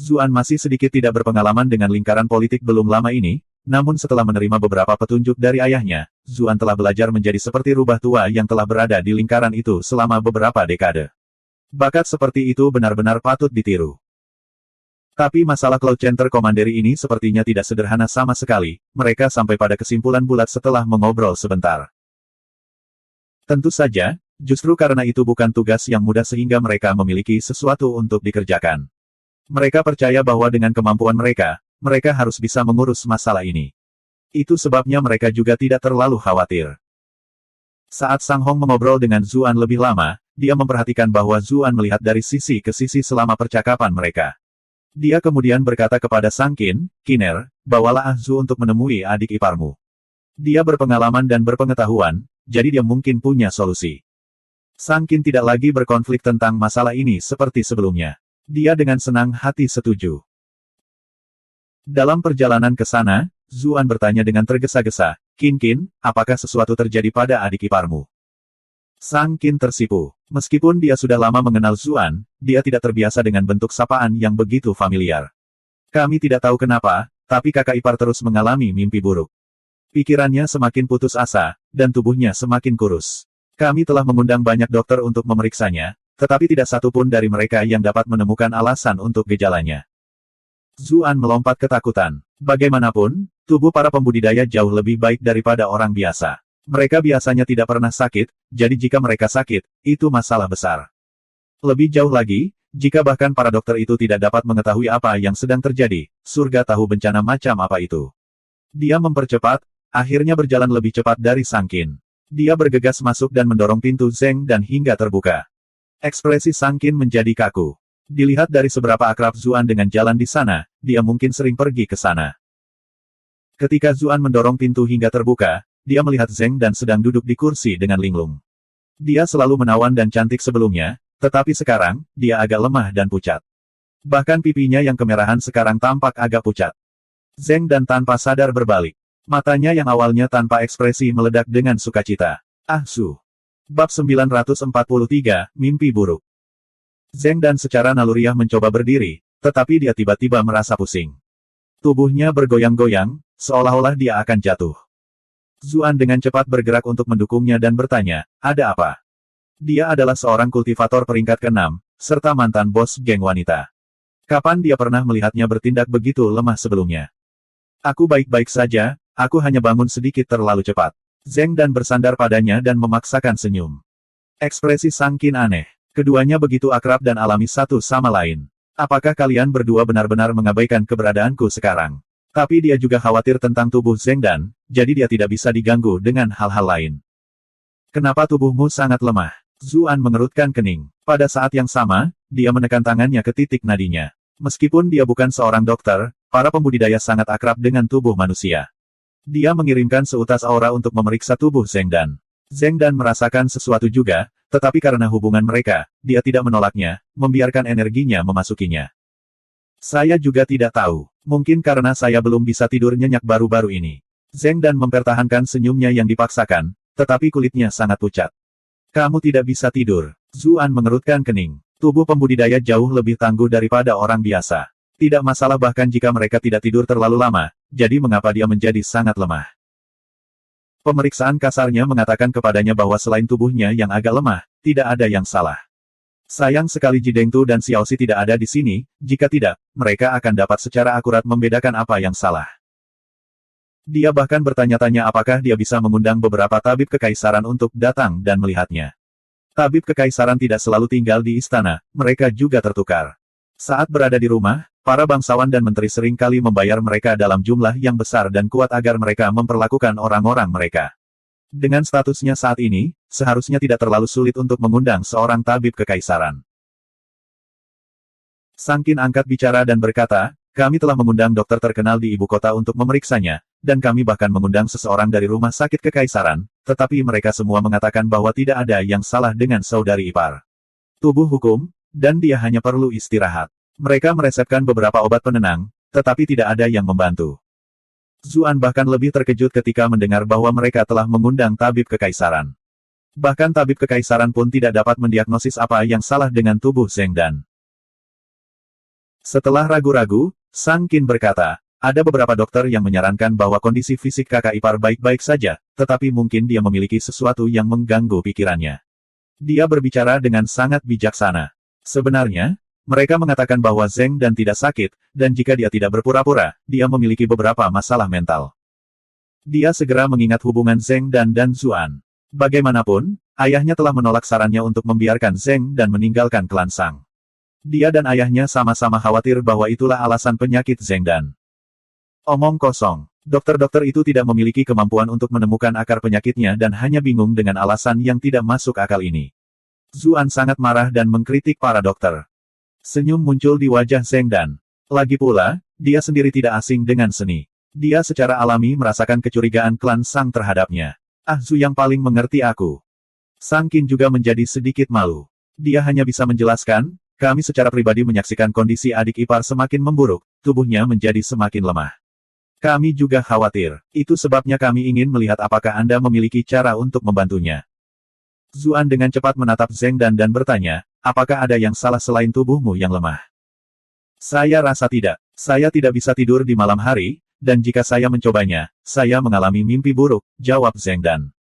Zuan masih sedikit tidak berpengalaman dengan lingkaran politik belum lama ini, namun setelah menerima beberapa petunjuk dari ayahnya, Zuan telah belajar menjadi seperti rubah tua yang telah berada di lingkaran itu selama beberapa dekade. Bakat seperti itu benar-benar patut ditiru. Tapi masalah Cloud Center Commandery ini sepertinya tidak sederhana sama sekali, mereka sampai pada kesimpulan bulat setelah mengobrol sebentar. Tentu saja, justru karena itu bukan tugas yang mudah sehingga mereka memiliki sesuatu untuk dikerjakan. Mereka percaya bahwa dengan kemampuan mereka, mereka harus bisa mengurus masalah ini. Itu sebabnya mereka juga tidak terlalu khawatir. Saat Sang Hong mengobrol dengan Zuan lebih lama, dia memperhatikan bahwa Zuan melihat dari sisi ke sisi selama percakapan mereka. Dia kemudian berkata kepada Sang Qin, "Qiner, bawalah Ah Zu untuk menemui adik iparmu. Dia berpengalaman dan berpengetahuan, jadi dia mungkin punya solusi." Sang Qin tidak lagi berkonflik tentang masalah ini seperti sebelumnya. Dia dengan senang hati setuju. Dalam perjalanan ke sana, Zuan bertanya dengan tergesa-gesa, Qin, apakah sesuatu terjadi pada adik iparmu?" Sang Qin tersipu. Meskipun dia sudah lama mengenal Zuan, dia tidak terbiasa dengan bentuk sapaan yang begitu familiar. "Kami tidak tahu kenapa, tapi kakak ipar terus mengalami mimpi buruk. Pikirannya semakin putus asa, dan tubuhnya semakin kurus. Kami telah mengundang banyak dokter untuk memeriksanya, tetapi tidak satu pun dari mereka yang dapat menemukan alasan untuk gejalanya." Zuan melompat ketakutan. Bagaimanapun, tubuh para pembudidaya jauh lebih baik daripada orang biasa. Mereka biasanya tidak pernah sakit, jadi jika mereka sakit, itu masalah besar. Lebih jauh lagi, jika bahkan para dokter itu tidak dapat mengetahui apa yang sedang terjadi, surga tahu bencana macam apa itu. Dia mempercepat, akhirnya berjalan lebih cepat dari Sang Qin. Dia bergegas masuk dan mendorong pintu Zeng dan hingga terbuka. Ekspresi Sang Qin menjadi kaku. Dilihat dari seberapa akrab Zuan dengan jalan di sana, dia mungkin sering pergi ke sana. Ketika Zuan mendorong pintu hingga terbuka, dia melihat Zeng dan sedang duduk di kursi dengan linglung. Dia selalu menawan dan cantik sebelumnya, tetapi sekarang, dia agak lemah dan pucat. Bahkan pipinya yang kemerahan sekarang tampak agak pucat. Zeng dan tanpa sadar berbalik. Matanya yang awalnya tanpa ekspresi meledak dengan sukacita. Ah Su. Bab 943, Mimpi Buruk. Zeng dan secara naluriah mencoba berdiri, tetapi dia tiba-tiba merasa pusing. Tubuhnya bergoyang-goyang, seolah-olah dia akan jatuh. Zuan dengan cepat bergerak untuk mendukungnya dan bertanya, "Ada apa?" Dia adalah seorang kultivator peringkat ke-6, serta mantan bos geng wanita. Kapan dia pernah melihatnya bertindak begitu lemah sebelumnya? "Aku baik-baik saja, aku hanya bangun sedikit terlalu cepat." Zeng dan bersandar padanya dan memaksakan senyum. Ekspresi Sang Qin aneh. Keduanya begitu akrab dan alami satu sama lain. "Apakah kalian berdua benar-benar mengabaikan keberadaanku sekarang?" Tapi dia juga khawatir tentang tubuh Zeng dan, jadi dia tidak bisa diganggu dengan hal-hal lain. "Kenapa tubuhmu sangat lemah?" Zuan mengerutkan kening. Pada saat yang sama, dia menekan tangannya ke titik nadinya. Meskipun dia bukan seorang dokter, para pembudidaya sangat akrab dengan tubuh manusia. Dia mengirimkan seutas aura untuk memeriksa tubuh Zeng Dan. Zeng Dan merasakan sesuatu juga, tetapi karena hubungan mereka, dia tidak menolaknya, membiarkan energinya memasukinya. "Saya juga tidak tahu. Mungkin karena saya belum bisa tidur nyenyak baru-baru ini." Zeng Dan mempertahankan senyumnya yang dipaksakan, tetapi kulitnya sangat pucat. "Kamu tidak bisa tidur." Zuan mengerutkan kening. Tubuh pembudidaya jauh lebih tangguh daripada orang biasa. Tidak masalah bahkan jika mereka tidak tidur terlalu lama, jadi mengapa dia menjadi sangat lemah? Pemeriksaan kasarnya mengatakan kepadanya bahwa selain tubuhnya yang agak lemah, tidak ada yang salah. Sayang sekali Ji Dengtu dan Xiaoxi tidak ada di sini, jika tidak, mereka akan dapat secara akurat membedakan apa yang salah. Dia bahkan bertanya-tanya apakah dia bisa mengundang beberapa tabib kekaisaran untuk datang dan melihatnya. Tabib kekaisaran tidak selalu tinggal di istana, mereka juga tertukar. Saat berada di rumah, para bangsawan dan menteri sering kali membayar mereka dalam jumlah yang besar dan kuat agar mereka memperlakukan orang-orang mereka. Dengan statusnya saat ini, seharusnya tidak terlalu sulit untuk mengundang seorang tabib kekaisaran. Sang Qin angkat bicara dan berkata, kami telah mengundang dokter terkenal di ibu kota untuk memeriksanya, dan kami bahkan mengundang seseorang dari rumah sakit kekaisaran, tetapi mereka semua mengatakan bahwa tidak ada yang salah dengan saudari ipar. Tubuh hukum, dan dia hanya perlu istirahat. Mereka meresepkan beberapa obat penenang, tetapi tidak ada yang membantu. Zuan bahkan lebih terkejut ketika mendengar bahwa mereka telah mengundang tabib kekaisaran. Bahkan tabib kekaisaran pun tidak dapat mendiagnosis apa yang salah dengan tubuh Zheng Dan. Setelah ragu-ragu, Sang Qin berkata, ada beberapa dokter yang menyarankan bahwa kondisi fisik kakak ipar baik-baik saja, tetapi mungkin dia memiliki sesuatu yang mengganggu pikirannya. Dia berbicara dengan sangat bijaksana. Sebenarnya, mereka mengatakan bahwa Zheng Dan tidak sakit, dan jika dia tidak berpura-pura, dia memiliki beberapa masalah mental. Dia segera mengingat hubungan Zheng Dan Zuan. Bagaimanapun, ayahnya telah menolak sarannya untuk membiarkan Zheng Dan meninggalkan klan Sang. Dia dan ayahnya sama-sama khawatir bahwa itulah alasan penyakit Zheng Dan. Omong kosong. Dokter-dokter itu tidak memiliki kemampuan untuk menemukan akar penyakitnya dan hanya bingung dengan alasan yang tidak masuk akal ini. Zuan sangat marah dan mengkritik para dokter. Senyum muncul di wajah Zheng Dan. Lagi pula, dia sendiri tidak asing dengan seni. Dia secara alami merasakan kecurigaan klan Sang terhadapnya. Ah Zu yang paling mengerti aku. Sang Qin juga menjadi sedikit malu. Dia hanya bisa menjelaskan, kami secara pribadi menyaksikan kondisi adik ipar semakin memburuk, tubuhnya menjadi semakin lemah. Kami juga khawatir. Itu sebabnya kami ingin melihat apakah Anda memiliki cara untuk membantunya. Zuan dengan cepat menatap Zheng Dan bertanya, apakah ada yang salah selain tubuhmu yang lemah? Saya rasa tidak. Saya tidak bisa tidur di malam hari, dan jika saya mencobanya, saya mengalami mimpi buruk, jawab Zheng Dan.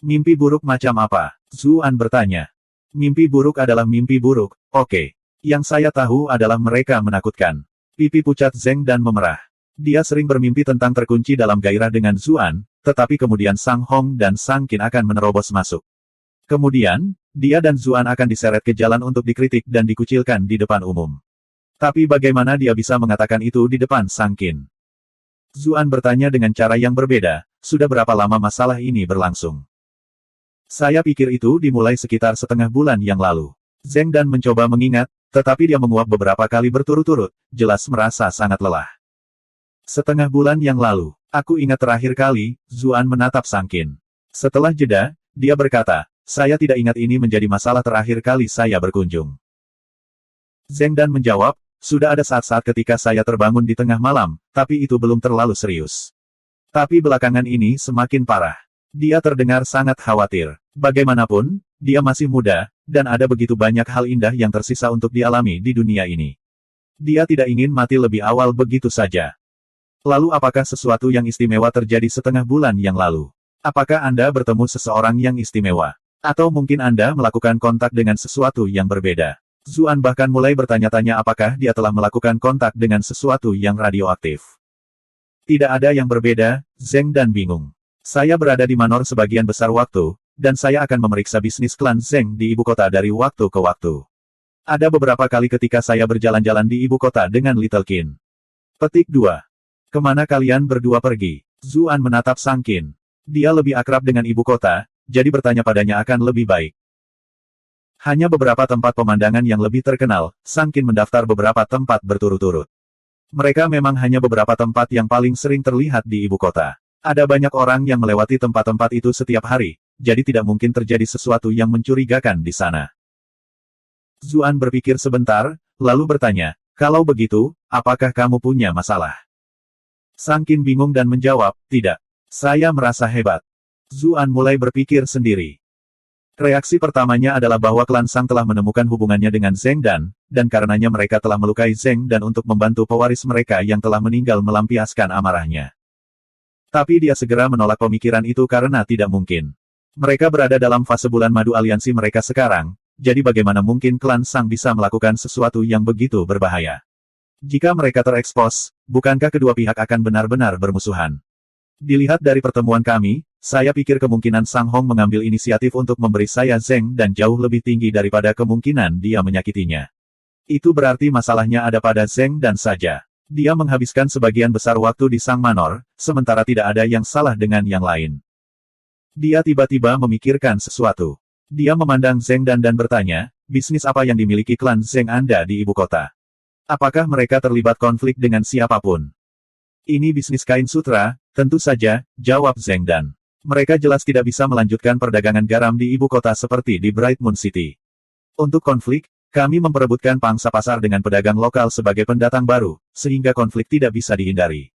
Mimpi buruk macam apa? Zuan bertanya. Mimpi buruk adalah mimpi buruk, oke. Yang saya tahu adalah mereka menakutkan. Pipi pucat Zheng Dan memerah. Dia sering bermimpi tentang terkunci dalam gairah dengan Zuan, tetapi kemudian Sang Hong dan Sang Qin akan menerobos masuk. Kemudian, dia dan Zuan akan diseret ke jalan untuk dikritik dan dikucilkan di depan umum. Tapi bagaimana dia bisa mengatakan itu di depan Sang Qin? Zuan bertanya dengan cara yang berbeda, sudah berapa lama masalah ini berlangsung? Saya pikir itu dimulai sekitar setengah bulan yang lalu. Zheng Dan mencoba mengingat, tetapi dia menguap beberapa kali berturut-turut, jelas merasa sangat lelah. Setengah bulan yang lalu, aku ingat terakhir kali, Zuan menatap Sang Qin. Setelah jeda, dia berkata, saya tidak ingat ini menjadi masalah terakhir kali saya berkunjung. Zheng Dan menjawab, sudah ada saat-saat ketika saya terbangun di tengah malam, tapi itu belum terlalu serius. Tapi belakangan ini semakin parah. Dia terdengar sangat khawatir. Bagaimanapun, dia masih muda, dan ada begitu banyak hal indah yang tersisa untuk dialami di dunia ini. Dia tidak ingin mati lebih awal begitu saja. Lalu apakah sesuatu yang istimewa terjadi setengah bulan yang lalu? Apakah Anda bertemu seseorang yang istimewa? Atau mungkin Anda melakukan kontak dengan sesuatu yang berbeda? Zuan bahkan mulai bertanya-tanya apakah dia telah melakukan kontak dengan sesuatu yang radioaktif. Tidak ada yang berbeda, Zheng Dan bingung. Saya berada di Manor sebagian besar waktu, dan saya akan memeriksa bisnis klan Zheng di ibu kota dari waktu ke waktu. Ada beberapa kali ketika saya berjalan-jalan di ibu kota dengan Little Qin. Petik 2. Kemana kalian berdua pergi? Zuan menatap Sang Qin. Dia lebih akrab dengan ibu kota, jadi bertanya padanya akan lebih baik. Hanya beberapa tempat pemandangan yang lebih terkenal, Sang Qin mendaftar beberapa tempat berturut-turut. Mereka memang hanya beberapa tempat yang paling sering terlihat di ibu kota. Ada banyak orang yang melewati tempat-tempat itu setiap hari, jadi tidak mungkin terjadi sesuatu yang mencurigakan di sana. Zuan berpikir sebentar, lalu bertanya, kalau begitu, apakah kamu punya masalah? Sang Qin bingung dan menjawab, tidak. Saya merasa hebat. Zuan mulai berpikir sendiri. Reaksi pertamanya adalah bahwa klan Sang telah menemukan hubungannya dengan Zheng Dan karenanya mereka telah melukai Zheng Dan untuk membantu pewaris mereka yang telah meninggal melampiaskan amarahnya. Tapi dia segera menolak pemikiran itu karena tidak mungkin. Mereka berada dalam fase bulan madu aliansi mereka sekarang, jadi bagaimana mungkin klan Sang bisa melakukan sesuatu yang begitu berbahaya? Jika mereka terekspos, bukankah kedua pihak akan benar-benar bermusuhan? Dilihat dari pertemuan kami, saya pikir kemungkinan Sang Hong mengambil inisiatif untuk memberi saya Zheng Dan jauh lebih tinggi daripada kemungkinan dia menyakitinya. Itu berarti masalahnya ada pada Zheng Dan saja. Dia menghabiskan sebagian besar waktu di Sang Manor, sementara tidak ada yang salah dengan yang lain. Dia tiba-tiba memikirkan sesuatu. Dia memandang Zheng Dan bertanya, bisnis apa yang dimiliki klan Zheng Anda di ibu kota? Apakah mereka terlibat konflik dengan siapapun? Ini bisnis kain sutra, tentu saja, jawab Zheng Dan. Mereka jelas tidak bisa melanjutkan perdagangan garam di ibu kota seperti di Bright Moon City. Untuk konflik, kami memperebutkan pangsa pasar dengan pedagang lokal sebagai pendatang baru, sehingga konflik tidak bisa dihindari.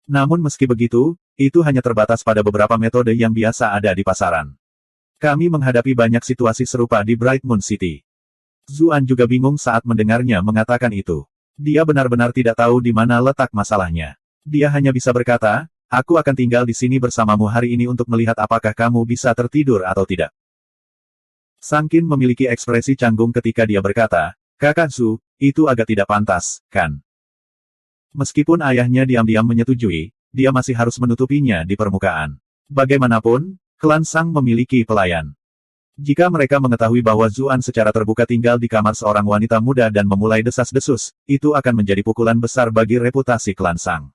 Namun meski begitu, itu hanya terbatas pada beberapa metode yang biasa ada di pasaran. Kami menghadapi banyak situasi serupa di Bright Moon City. Zuan juga bingung saat mendengarnya mengatakan itu. Dia benar-benar tidak tahu di mana letak masalahnya. Dia hanya bisa berkata, aku akan tinggal di sini bersamamu hari ini untuk melihat apakah kamu bisa tertidur atau tidak. Sang Qin memiliki ekspresi canggung ketika dia berkata, Kakak Zhu, itu agak tidak pantas, kan? Meskipun ayahnya diam-diam menyetujui, dia masih harus menutupinya di permukaan. Bagaimanapun, klan Sang memiliki pelayan. Jika mereka mengetahui bahwa Zuan secara terbuka tinggal di kamar seorang wanita muda dan memulai desas-desus, itu akan menjadi pukulan besar bagi reputasi klan Sang.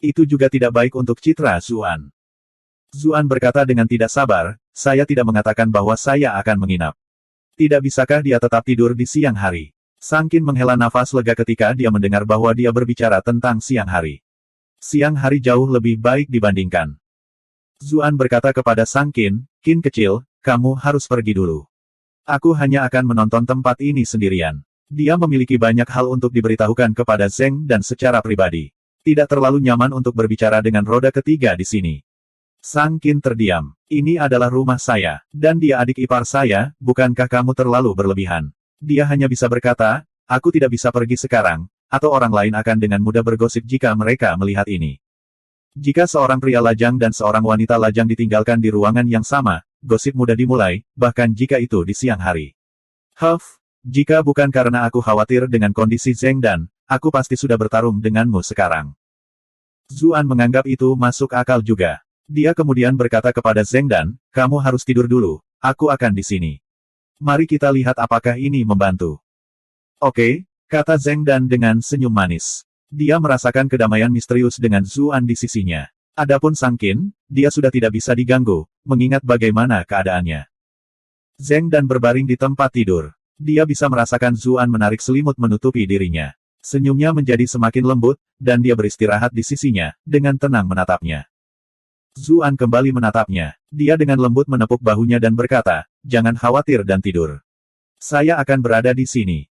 Itu juga tidak baik untuk citra Zuan. Zuan berkata dengan tidak sabar, saya tidak mengatakan bahwa saya akan menginap. Tidak bisakah dia tetap tidur di siang hari? Sang Qin menghela nafas lega ketika dia mendengar bahwa dia berbicara tentang siang hari. Siang hari jauh lebih baik dibandingkan. Zuan berkata kepada Sang Qin, Qin kecil, kamu harus pergi dulu. Aku hanya akan menonton tempat ini sendirian. Dia memiliki banyak hal untuk diberitahukan kepada Zheng dan secara pribadi. Tidak terlalu nyaman untuk berbicara dengan roda ketiga di sini. Sang Qin terdiam. Ini adalah rumah saya, dan dia adik ipar saya, bukankah kamu terlalu berlebihan? Dia hanya bisa berkata, aku tidak bisa pergi sekarang, atau orang lain akan dengan mudah bergosip jika mereka melihat ini. Jika seorang pria lajang dan seorang wanita lajang ditinggalkan di ruangan yang sama, gosip mudah dimulai, bahkan jika itu di siang hari. Jika bukan karena aku khawatir dengan kondisi Zheng Dan, aku pasti sudah bertarung denganmu sekarang. Zuan menganggap itu masuk akal juga. Dia kemudian berkata kepada Zheng Dan, kamu harus tidur dulu, aku akan di sini. Mari kita lihat apakah ini membantu. Oke, kata Zheng Dan dengan senyum manis. Dia merasakan kedamaian misterius dengan Zuan di sisinya. Adapun Sang Qin, dia sudah tidak bisa diganggu, mengingat bagaimana keadaannya. Zheng Dan berbaring di tempat tidur. Dia bisa merasakan Zuan menarik selimut menutupi dirinya. Senyumnya menjadi semakin lembut, dan dia beristirahat di sisinya, dengan tenang menatapnya. Zuan kembali menatapnya. Dia dengan lembut menepuk bahunya dan berkata, jangan khawatir dan tidur. Saya akan berada di sini.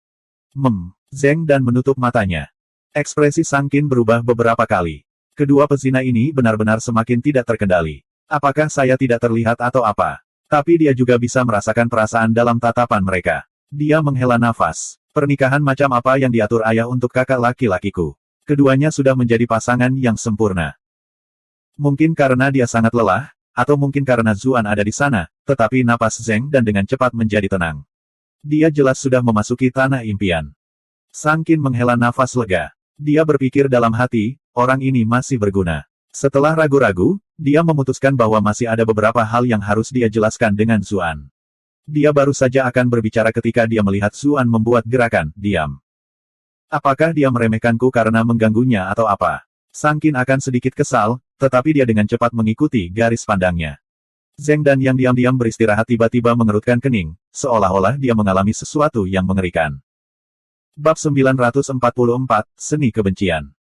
Zheng Dan menutup matanya. Ekspresi Sang Qin berubah beberapa kali. Kedua pezina ini benar-benar semakin tidak terkendali. Apakah saya tidak terlihat atau apa? Tapi dia juga bisa merasakan perasaan dalam tatapan mereka. Dia menghela nafas. Pernikahan macam apa yang diatur ayah untuk kakak laki-lakiku? Keduanya sudah menjadi pasangan yang sempurna. Mungkin karena dia sangat lelah, atau mungkin karena Zuan ada di sana, tetapi napas Zheng Dan dengan cepat menjadi tenang. Dia jelas sudah memasuki tanah impian. Sang Qin menghela nafas lega. Dia berpikir dalam hati, orang ini masih berguna. Setelah ragu-ragu, dia memutuskan bahwa masih ada beberapa hal yang harus dia jelaskan dengan Zuan. Dia baru saja akan berbicara ketika dia melihat Zuan membuat gerakan, diam. Apakah dia meremehkanku karena mengganggunya atau apa? Sang Qin akan sedikit kesal, tetapi dia dengan cepat mengikuti garis pandangnya. Zheng Dan yang diam-diam beristirahat tiba-tiba mengerutkan kening, seolah-olah dia mengalami sesuatu yang mengerikan. Bab 944, Seni Kebencian.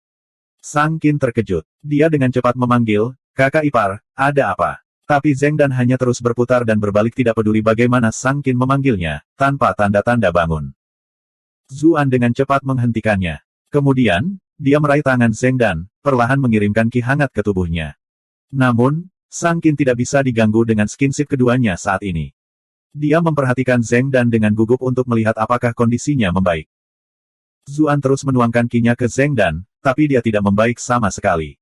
Sang Qin terkejut. Dia dengan cepat memanggil, kakak ipar, ada apa? Tapi Zheng Dan hanya terus berputar dan berbalik tidak peduli bagaimana Sang Qin memanggilnya, tanpa tanda-tanda bangun. Zuan dengan cepat menghentikannya. Kemudian, dia meraih tangan Zheng Dan, perlahan mengirimkan ki hangat ke tubuhnya. Namun, Sang Qin tidak bisa diganggu dengan skinship keduanya saat ini. Dia memperhatikan Zheng Dan dengan gugup untuk melihat apakah kondisinya membaik. Zuan terus menuangkan ki-nya ke Zheng Dan, tapi dia tidak membaik sama sekali.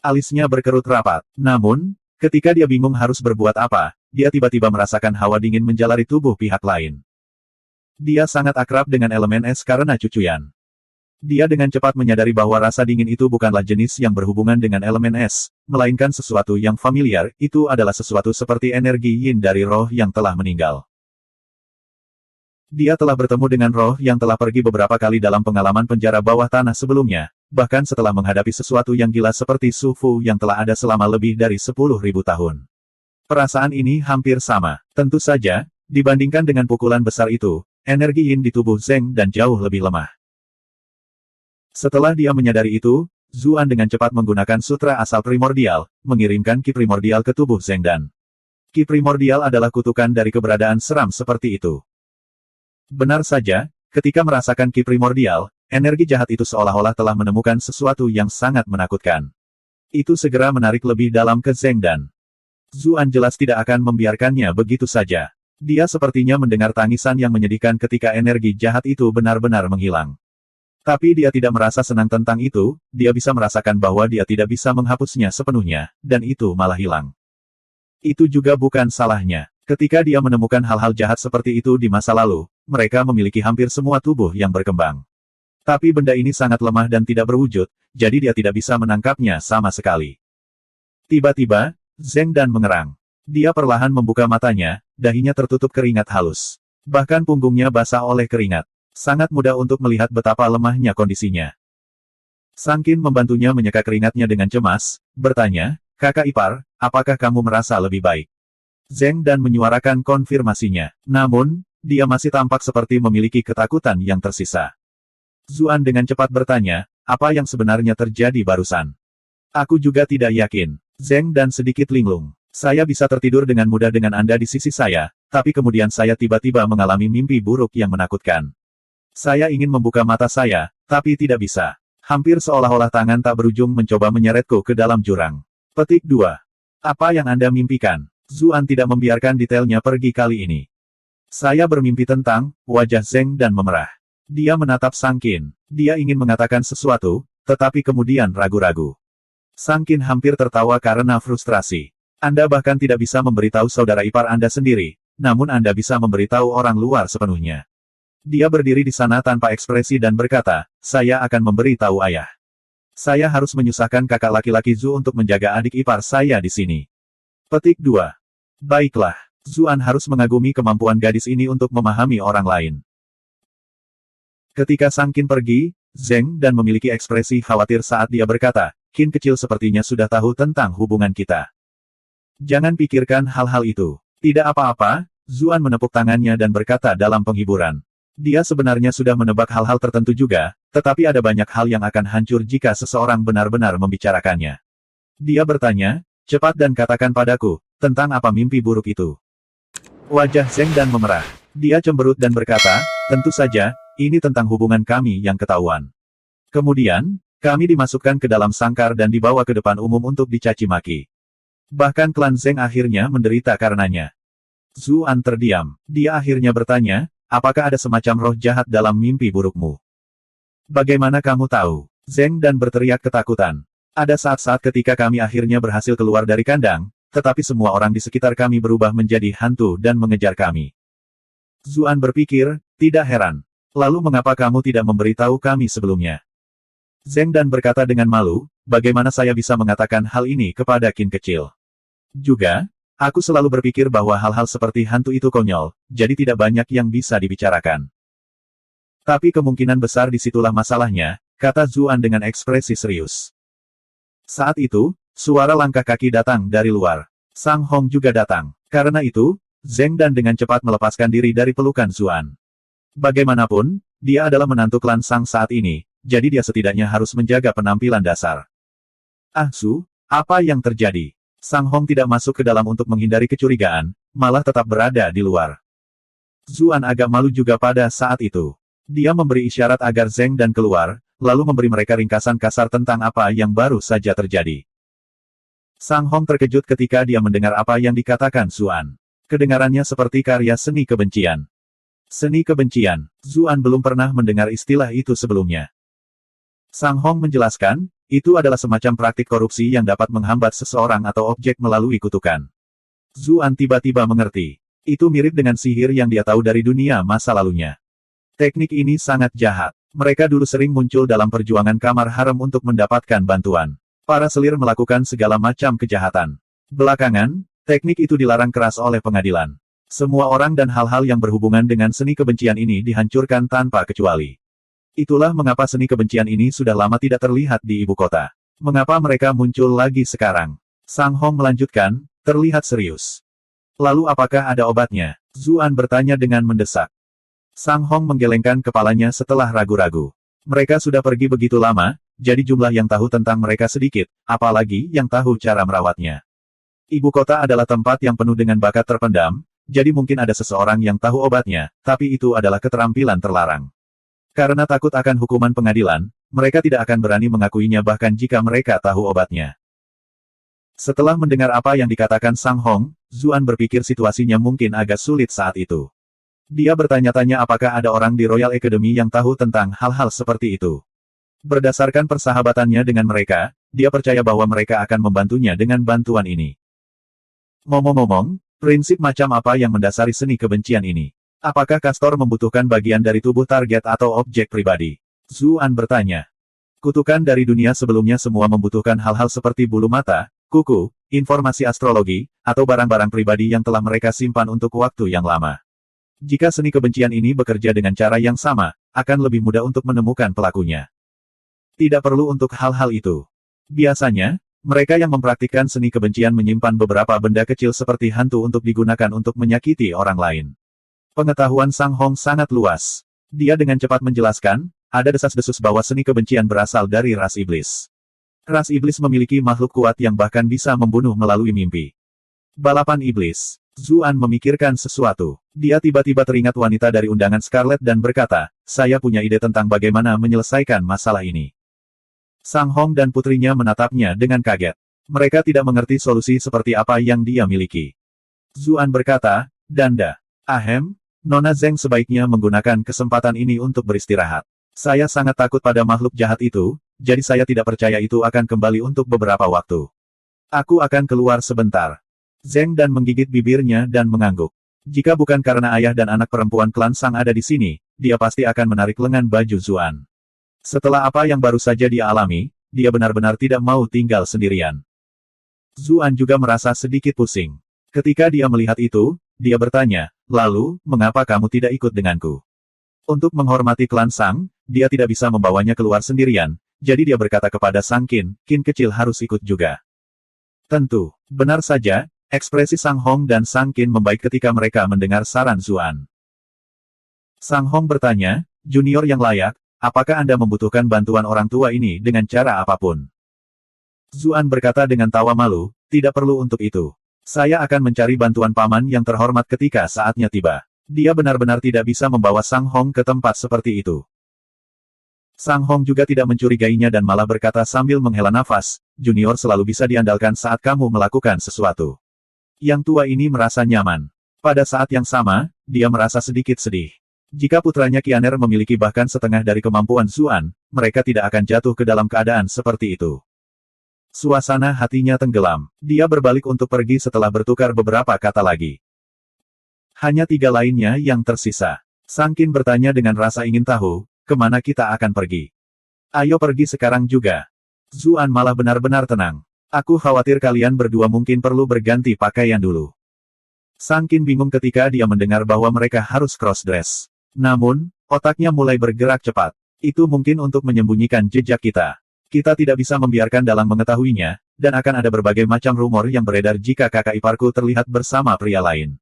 Alisnya berkerut rapat. Namun, ketika dia bingung harus berbuat apa, dia tiba-tiba merasakan hawa dingin menjalari tubuh pihak lain. Dia sangat akrab dengan elemen es karena cucuyan. Dia dengan cepat menyadari bahwa rasa dingin itu bukanlah jenis yang berhubungan dengan elemen es, melainkan sesuatu yang familiar, itu adalah sesuatu seperti energi yin dari roh yang telah meninggal. Dia telah bertemu dengan roh yang telah pergi beberapa kali dalam pengalaman penjara bawah tanah sebelumnya, bahkan setelah menghadapi sesuatu yang gila seperti Su Fu yang telah ada selama lebih dari 10.000 tahun. Perasaan ini hampir sama. Tentu saja, dibandingkan dengan pukulan besar itu, energi yin di tubuh Zheng Dan jauh lebih lemah. Setelah dia menyadari itu, Zuan dengan cepat menggunakan sutra asal primordial, mengirimkan ki primordial ke tubuh Zheng Dan. Ki primordial adalah kutukan dari keberadaan seram seperti itu. Benar saja, ketika merasakan ki primordial, energi jahat itu seolah-olah telah menemukan sesuatu yang sangat menakutkan. Itu segera menarik lebih dalam ke Zheng Dan. Zuan jelas tidak akan membiarkannya begitu saja. Dia sepertinya mendengar tangisan yang menyedihkan ketika energi jahat itu benar-benar menghilang. Tapi dia tidak merasa senang tentang itu, dia bisa merasakan bahwa dia tidak bisa menghapusnya sepenuhnya, dan itu malah hilang. Itu juga bukan salahnya. Ketika dia menemukan hal-hal jahat seperti itu di masa lalu, mereka memiliki hampir semua tubuh yang berkembang. Tapi benda ini sangat lemah dan tidak berwujud, jadi dia tidak bisa menangkapnya sama sekali. Tiba-tiba, Zheng Dan mengerang. Dia perlahan membuka matanya, dahinya tertutup keringat halus. Bahkan punggungnya basah oleh keringat. Sangat mudah untuk melihat betapa lemahnya kondisinya. Sang Qin membantunya menyeka keringatnya dengan cemas, bertanya, "Kakak ipar, apakah kamu merasa lebih baik?" Zheng Dan menyuarakan konfirmasinya. Namun, dia masih tampak seperti memiliki ketakutan yang tersisa. Zuan dengan cepat bertanya, "Apa yang sebenarnya terjadi barusan?" "Aku juga tidak yakin." Zheng Dan sedikit linglung. "Saya bisa tertidur dengan mudah dengan Anda di sisi saya, tapi kemudian saya tiba-tiba mengalami mimpi buruk yang menakutkan. Saya ingin membuka mata saya, tapi tidak bisa. Hampir seolah-olah tangan tak berujung mencoba menyeretku ke dalam jurang." Petik 2. Apa yang Anda mimpikan? Zuan tidak membiarkan detailnya pergi kali ini. "Saya bermimpi tentang," wajah Zheng Dan memerah. Dia menatap Sang Qin. Dia ingin mengatakan sesuatu, tetapi kemudian ragu-ragu. Sang Qin hampir tertawa karena frustrasi. "Anda bahkan tidak bisa memberitahu saudara ipar Anda sendiri, namun Anda bisa memberitahu orang luar sepenuhnya." Dia berdiri di sana tanpa ekspresi dan berkata, "Saya akan memberi tahu ayah. Saya harus menyusahkan kakak laki-laki Zhu untuk menjaga adik ipar saya di sini." Petik 2. Baiklah, Zuan harus mengagumi kemampuan gadis ini untuk memahami orang lain. Ketika Sang Qin pergi, Zheng Dan memiliki ekspresi khawatir saat dia berkata, "Qin kecil sepertinya sudah tahu tentang hubungan kita. Jangan pikirkan hal-hal itu." "Tidak apa-apa," Zuan menepuk tangannya dan berkata dalam penghiburan. Dia sebenarnya sudah menebak hal-hal tertentu juga, tetapi ada banyak hal yang akan hancur jika seseorang benar-benar membicarakannya. Dia bertanya, "Cepat dan katakan padaku, tentang apa mimpi buruk itu?" Wajah Zheng Dan memerah. Dia cemberut dan berkata, "Tentu saja, ini tentang hubungan kami yang ketahuan. Kemudian, kami dimasukkan ke dalam sangkar dan dibawa ke depan umum untuk dicaci maki. Bahkan klan Zheng akhirnya menderita karenanya." Zuan terdiam. Dia akhirnya bertanya, "Apakah ada semacam roh jahat dalam mimpi burukmu?" "Bagaimana kamu tahu?" Zheng Dan berteriak ketakutan. "Ada saat-saat ketika kami akhirnya berhasil keluar dari kandang, tetapi semua orang di sekitar kami berubah menjadi hantu dan mengejar kami." Zuan berpikir, tidak heran. "Lalu mengapa kamu tidak memberitahu kami sebelumnya?" Zheng Dan berkata dengan malu, "Bagaimana saya bisa mengatakan hal ini kepada Qin kecil? Juga, aku selalu berpikir bahwa hal-hal seperti hantu itu konyol, jadi tidak banyak yang bisa dibicarakan." "Tapi kemungkinan besar disitulah masalahnya," kata Zuan dengan ekspresi serius. Saat itu, suara langkah kaki datang dari luar. Sang Hong juga datang. Karena itu, Zheng Dan dengan cepat melepaskan diri dari pelukan Zuan. Bagaimanapun, dia adalah menantu klan Sang saat ini, jadi dia setidaknya harus menjaga penampilan dasar. "Ah Su, apa yang terjadi?" Sang Hong tidak masuk ke dalam untuk menghindari kecurigaan, malah tetap berada di luar. Zuan agak malu juga pada saat itu. Dia memberi isyarat agar Zheng Dan keluar, lalu memberi mereka ringkasan kasar tentang apa yang baru saja terjadi. Sang Hong terkejut ketika dia mendengar apa yang dikatakan Zuan. Kedengarannya seperti karya seni kebencian. Seni kebencian. Zuan belum pernah mendengar istilah itu sebelumnya. Sang Hong menjelaskan, itu adalah semacam praktik korupsi yang dapat menghambat seseorang atau objek melalui kutukan. Zuan tiba-tiba mengerti. Itu mirip dengan sihir yang dia tahu dari dunia masa lalunya. Teknik ini sangat jahat. Mereka dulu sering muncul dalam perjuangan kamar harem untuk mendapatkan bantuan. Para selir melakukan segala macam kejahatan. Belakangan, teknik itu dilarang keras oleh pengadilan. Semua orang dan hal-hal yang berhubungan dengan seni kebencian ini dihancurkan tanpa kecuali. Itulah mengapa seni kebencian ini sudah lama tidak terlihat di ibu kota. Mengapa mereka muncul lagi sekarang? Sang Hong melanjutkan, terlihat serius. "Lalu apakah ada obatnya?" Zuan bertanya dengan mendesak. Sang Hong menggelengkan kepalanya setelah ragu-ragu. Mereka sudah pergi begitu lama, jadi jumlah yang tahu tentang mereka sedikit, apalagi yang tahu cara merawatnya. Ibu kota adalah tempat yang penuh dengan bakat terpendam, jadi mungkin ada seseorang yang tahu obatnya, tapi itu adalah keterampilan terlarang. Karena takut akan hukuman pengadilan, mereka tidak akan berani mengakuinya bahkan jika mereka tahu obatnya. Setelah mendengar apa yang dikatakan Sang Hong, Zuan berpikir situasinya mungkin agak sulit saat itu. Dia bertanya-tanya apakah ada orang di Royal Academy yang tahu tentang hal-hal seperti itu. Berdasarkan persahabatannya dengan mereka, dia percaya bahwa mereka akan membantunya dengan bantuan ini. Ngomong-ngomong, prinsip macam apa yang mendasari seni kebencian ini? Apakah Castor membutuhkan bagian dari tubuh target atau objek pribadi? Zuan bertanya. Kutukan dari dunia sebelumnya semua membutuhkan hal-hal seperti bulu mata, kuku, informasi astrologi, atau barang-barang pribadi yang telah mereka simpan untuk waktu yang lama. Jika seni kebencian ini bekerja dengan cara yang sama, akan lebih mudah untuk menemukan pelakunya. Tidak perlu untuk hal-hal itu. Biasanya, mereka yang mempraktikkan seni kebencian menyimpan beberapa benda kecil seperti hantu untuk digunakan untuk menyakiti orang lain. Pengetahuan Sang Hong sangat luas. Dia dengan cepat menjelaskan, ada desas-desus bahwa seni kebencian berasal dari ras iblis. Ras iblis memiliki makhluk kuat yang bahkan bisa membunuh melalui mimpi. Balapan iblis. Zuan memikirkan sesuatu. Dia tiba-tiba teringat wanita dari undangan Scarlet dan berkata, saya punya ide tentang bagaimana menyelesaikan masalah ini. Sang Hong dan putrinya menatapnya dengan kaget. Mereka tidak mengerti solusi seperti apa yang dia miliki. Zuan berkata, Danda. Ahem, Nona Zeng sebaiknya menggunakan kesempatan ini untuk beristirahat. Saya sangat takut pada makhluk jahat itu, jadi saya tidak percaya itu akan kembali untuk beberapa waktu. Aku akan keluar sebentar. Zeng dan menggigit bibirnya dan mengangguk. Jika bukan karena ayah dan anak perempuan klan Sang ada di sini, dia pasti akan menarik lengan baju Zuan. Setelah apa yang baru saja dia alami, dia benar-benar tidak mau tinggal sendirian. Zuan juga merasa sedikit pusing. Ketika dia melihat itu, dia bertanya, lalu, mengapa kamu tidak ikut denganku? Untuk menghormati klan Sang, dia tidak bisa membawanya keluar sendirian, jadi dia berkata kepada Sang Qin, Qin kecil harus ikut juga. Tentu, benar saja, ekspresi Sang Hong dan Sang Qin membaik ketika mereka mendengar saran Zuan. Sang Hong bertanya, junior yang layak, apakah Anda membutuhkan bantuan orang tua ini dengan cara apapun? Zuan berkata dengan tawa malu, tidak perlu untuk itu. Saya akan mencari bantuan paman yang terhormat ketika saatnya tiba. Dia benar-benar tidak bisa membawa Sang Hong ke tempat seperti itu. Sang Hong juga tidak mencurigainya dan malah berkata sambil menghela nafas, junior selalu bisa diandalkan saat kamu melakukan sesuatu. Yang tua ini merasa nyaman. Pada saat yang sama, dia merasa sedikit sedih. Jika putranya Qianer memiliki bahkan setengah dari kemampuan Zuan, mereka tidak akan jatuh ke dalam keadaan seperti itu. Suasana hatinya tenggelam. Dia berbalik untuk pergi setelah bertukar beberapa kata lagi. Hanya 3 lainnya yang tersisa. Sang Qin bertanya dengan rasa ingin tahu, kemana kita akan pergi? Ayo pergi sekarang juga. Zuan malah benar-benar tenang. Aku khawatir kalian berdua mungkin perlu berganti pakaian dulu. Sang Qin bingung ketika dia mendengar bahwa mereka harus cross-dress. Namun, otaknya mulai bergerak cepat. Itu mungkin untuk menyembunyikan jejak kita. Kita tidak bisa membiarkan Dalang mengetahuinya, dan akan ada berbagai macam rumor yang beredar jika kakak iparku terlihat bersama pria lain.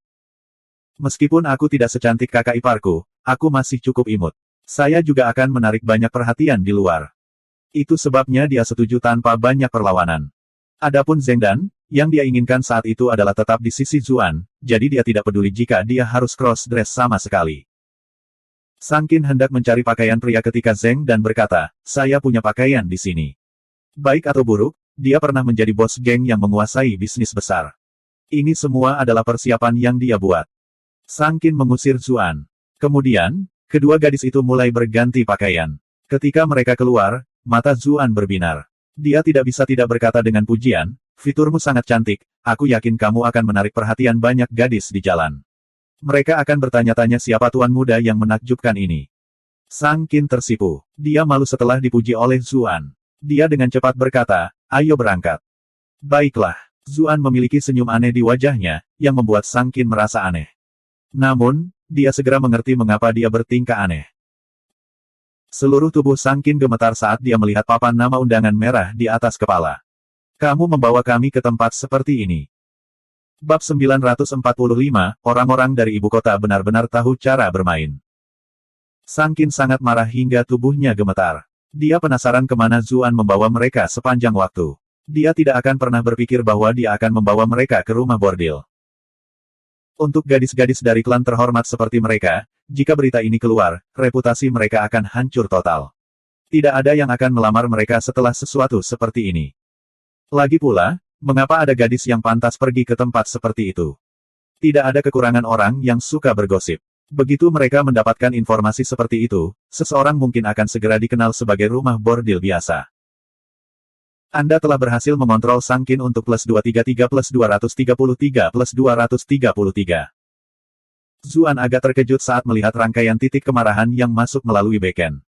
Meskipun aku tidak secantik kakak iparku, aku masih cukup imut. Saya juga akan menarik banyak perhatian di luar. Itu sebabnya dia setuju tanpa banyak perlawanan. Adapun Zeng Dan, yang dia inginkan saat itu adalah tetap di sisi Zuan, jadi dia tidak peduli jika dia harus cross-dress sama sekali. Sang Qin hendak mencari pakaian pria ketika Zeng Dan berkata, saya punya pakaian di sini. Baik atau buruk, dia pernah menjadi bos geng yang menguasai bisnis besar. Ini semua adalah persiapan yang dia buat. Sang Qin mengusir Zuan. Kemudian, kedua gadis itu mulai berganti pakaian. Ketika mereka keluar, mata Zuan berbinar. Dia tidak bisa tidak berkata dengan pujian, fiturmu sangat cantik, aku yakin kamu akan menarik perhatian banyak gadis di jalan. Mereka akan bertanya-tanya siapa tuan muda yang menakjubkan ini. Sang Qin tersipu. Dia malu setelah dipuji oleh Zuan. Dia dengan cepat berkata, ayo berangkat. Baiklah. Zuan memiliki senyum aneh di wajahnya, yang membuat Sang Qin merasa aneh. Namun, dia segera mengerti mengapa dia bertingkah aneh. Seluruh tubuh Sang Qin gemetar saat dia melihat papan nama undangan merah di atas kepala. Kamu membawa kami ke tempat seperti ini. Bab 945, orang-orang dari ibu kota benar-benar tahu cara bermain. Sang Qin sangat marah hingga tubuhnya gemetar. Dia penasaran kemana Zuan membawa mereka sepanjang waktu. Dia tidak akan pernah berpikir bahwa dia akan membawa mereka ke rumah bordil. Untuk gadis-gadis dari klan terhormat seperti mereka, jika berita ini keluar, reputasi mereka akan hancur total. Tidak ada yang akan melamar mereka setelah sesuatu seperti ini. Lagi pula, mengapa ada gadis yang pantas pergi ke tempat seperti itu? Tidak ada kekurangan orang yang suka bergosip. Begitu mereka mendapatkan informasi seperti itu, seseorang mungkin akan segera dikenal sebagai rumah bordil biasa. Anda telah berhasil mengontrol Sang Qin untuk +233 +233 +233. Zuan agak terkejut saat melihat rangkaian titik kemarahan yang masuk melalui beken.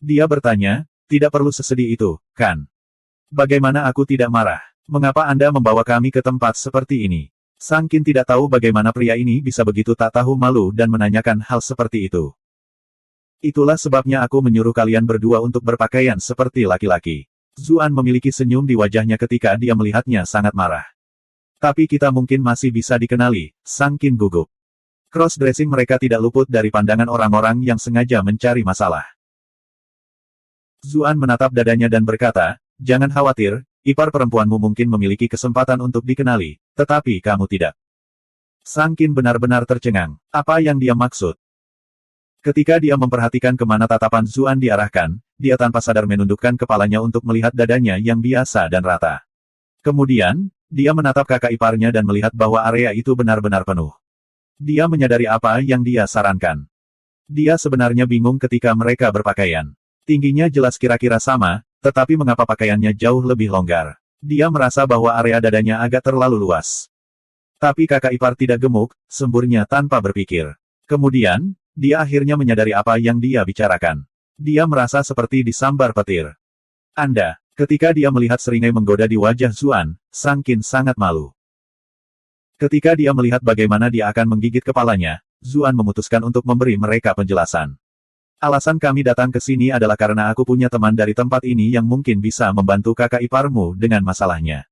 Dia bertanya, tidak perlu sesedih itu, kan? Bagaimana aku tidak marah? Mengapa Anda membawa kami ke tempat seperti ini? Sang Qin tidak tahu bagaimana pria ini bisa begitu tak tahu malu dan menanyakan hal seperti itu. Itulah sebabnya aku menyuruh kalian berdua untuk berpakaian seperti laki-laki. Zuan memiliki senyum di wajahnya ketika dia melihatnya sangat marah. Tapi kita mungkin masih bisa dikenali, Sang Qin gugup. Cross-dressing mereka tidak luput dari pandangan orang-orang yang sengaja mencari masalah. Zuan menatap dadanya dan berkata, jangan khawatir, ipar perempuanmu mungkin memiliki kesempatan untuk dikenali, tetapi kamu tidak. Sang Qin benar-benar tercengang. Apa yang dia maksud? Ketika dia memperhatikan kemana tatapan Zuan diarahkan, dia tanpa sadar menundukkan kepalanya untuk melihat dadanya yang biasa dan rata. Kemudian, dia menatap kakak iparnya dan melihat bahwa area itu benar-benar penuh. Dia menyadari apa yang dia sarankan. Dia sebenarnya bingung ketika mereka berpakaian. Tingginya jelas kira-kira sama, tetapi mengapa pakaiannya jauh lebih longgar? Dia merasa bahwa area dadanya agak terlalu luas. Tapi kakak ipar tidak gemuk, semburnya tanpa berpikir. Kemudian, dia akhirnya menyadari apa yang dia bicarakan. Dia merasa seperti disambar petir. Ketika dia melihat seringai menggoda di wajah Zuan, Sang Qin sangat malu. Ketika dia melihat bagaimana dia akan menggigit kepalanya, Zuan memutuskan untuk memberi mereka penjelasan. Alasan kami datang ke sini adalah karena aku punya teman dari tempat ini yang mungkin bisa membantu kakak iparmu dengan masalahnya.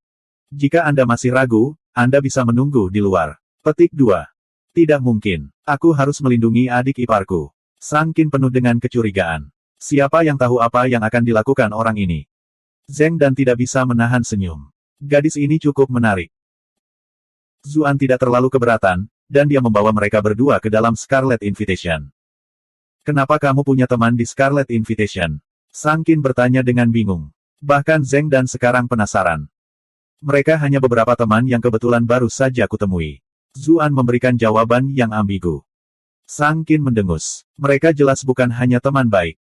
Jika Anda masih ragu, Anda bisa menunggu di luar. Petik 2. Tidak mungkin. Aku harus melindungi adik iparku. Sang Qin penuh dengan kecurigaan. Siapa yang tahu apa yang akan dilakukan orang ini? Zeng dan tidak bisa menahan senyum. Gadis ini cukup menarik. Zuan tidak terlalu keberatan, dan dia membawa mereka berdua ke dalam Scarlet Invitation. Kenapa kamu punya teman di Scarlet Invitation? Sang Qin bertanya dengan bingung. Bahkan Zeng dan sekarang penasaran. Mereka hanya beberapa teman yang kebetulan baru saja kutemui. Zuan memberikan jawaban yang ambigu. Sang Qin mendengus. Mereka jelas bukan hanya teman baik.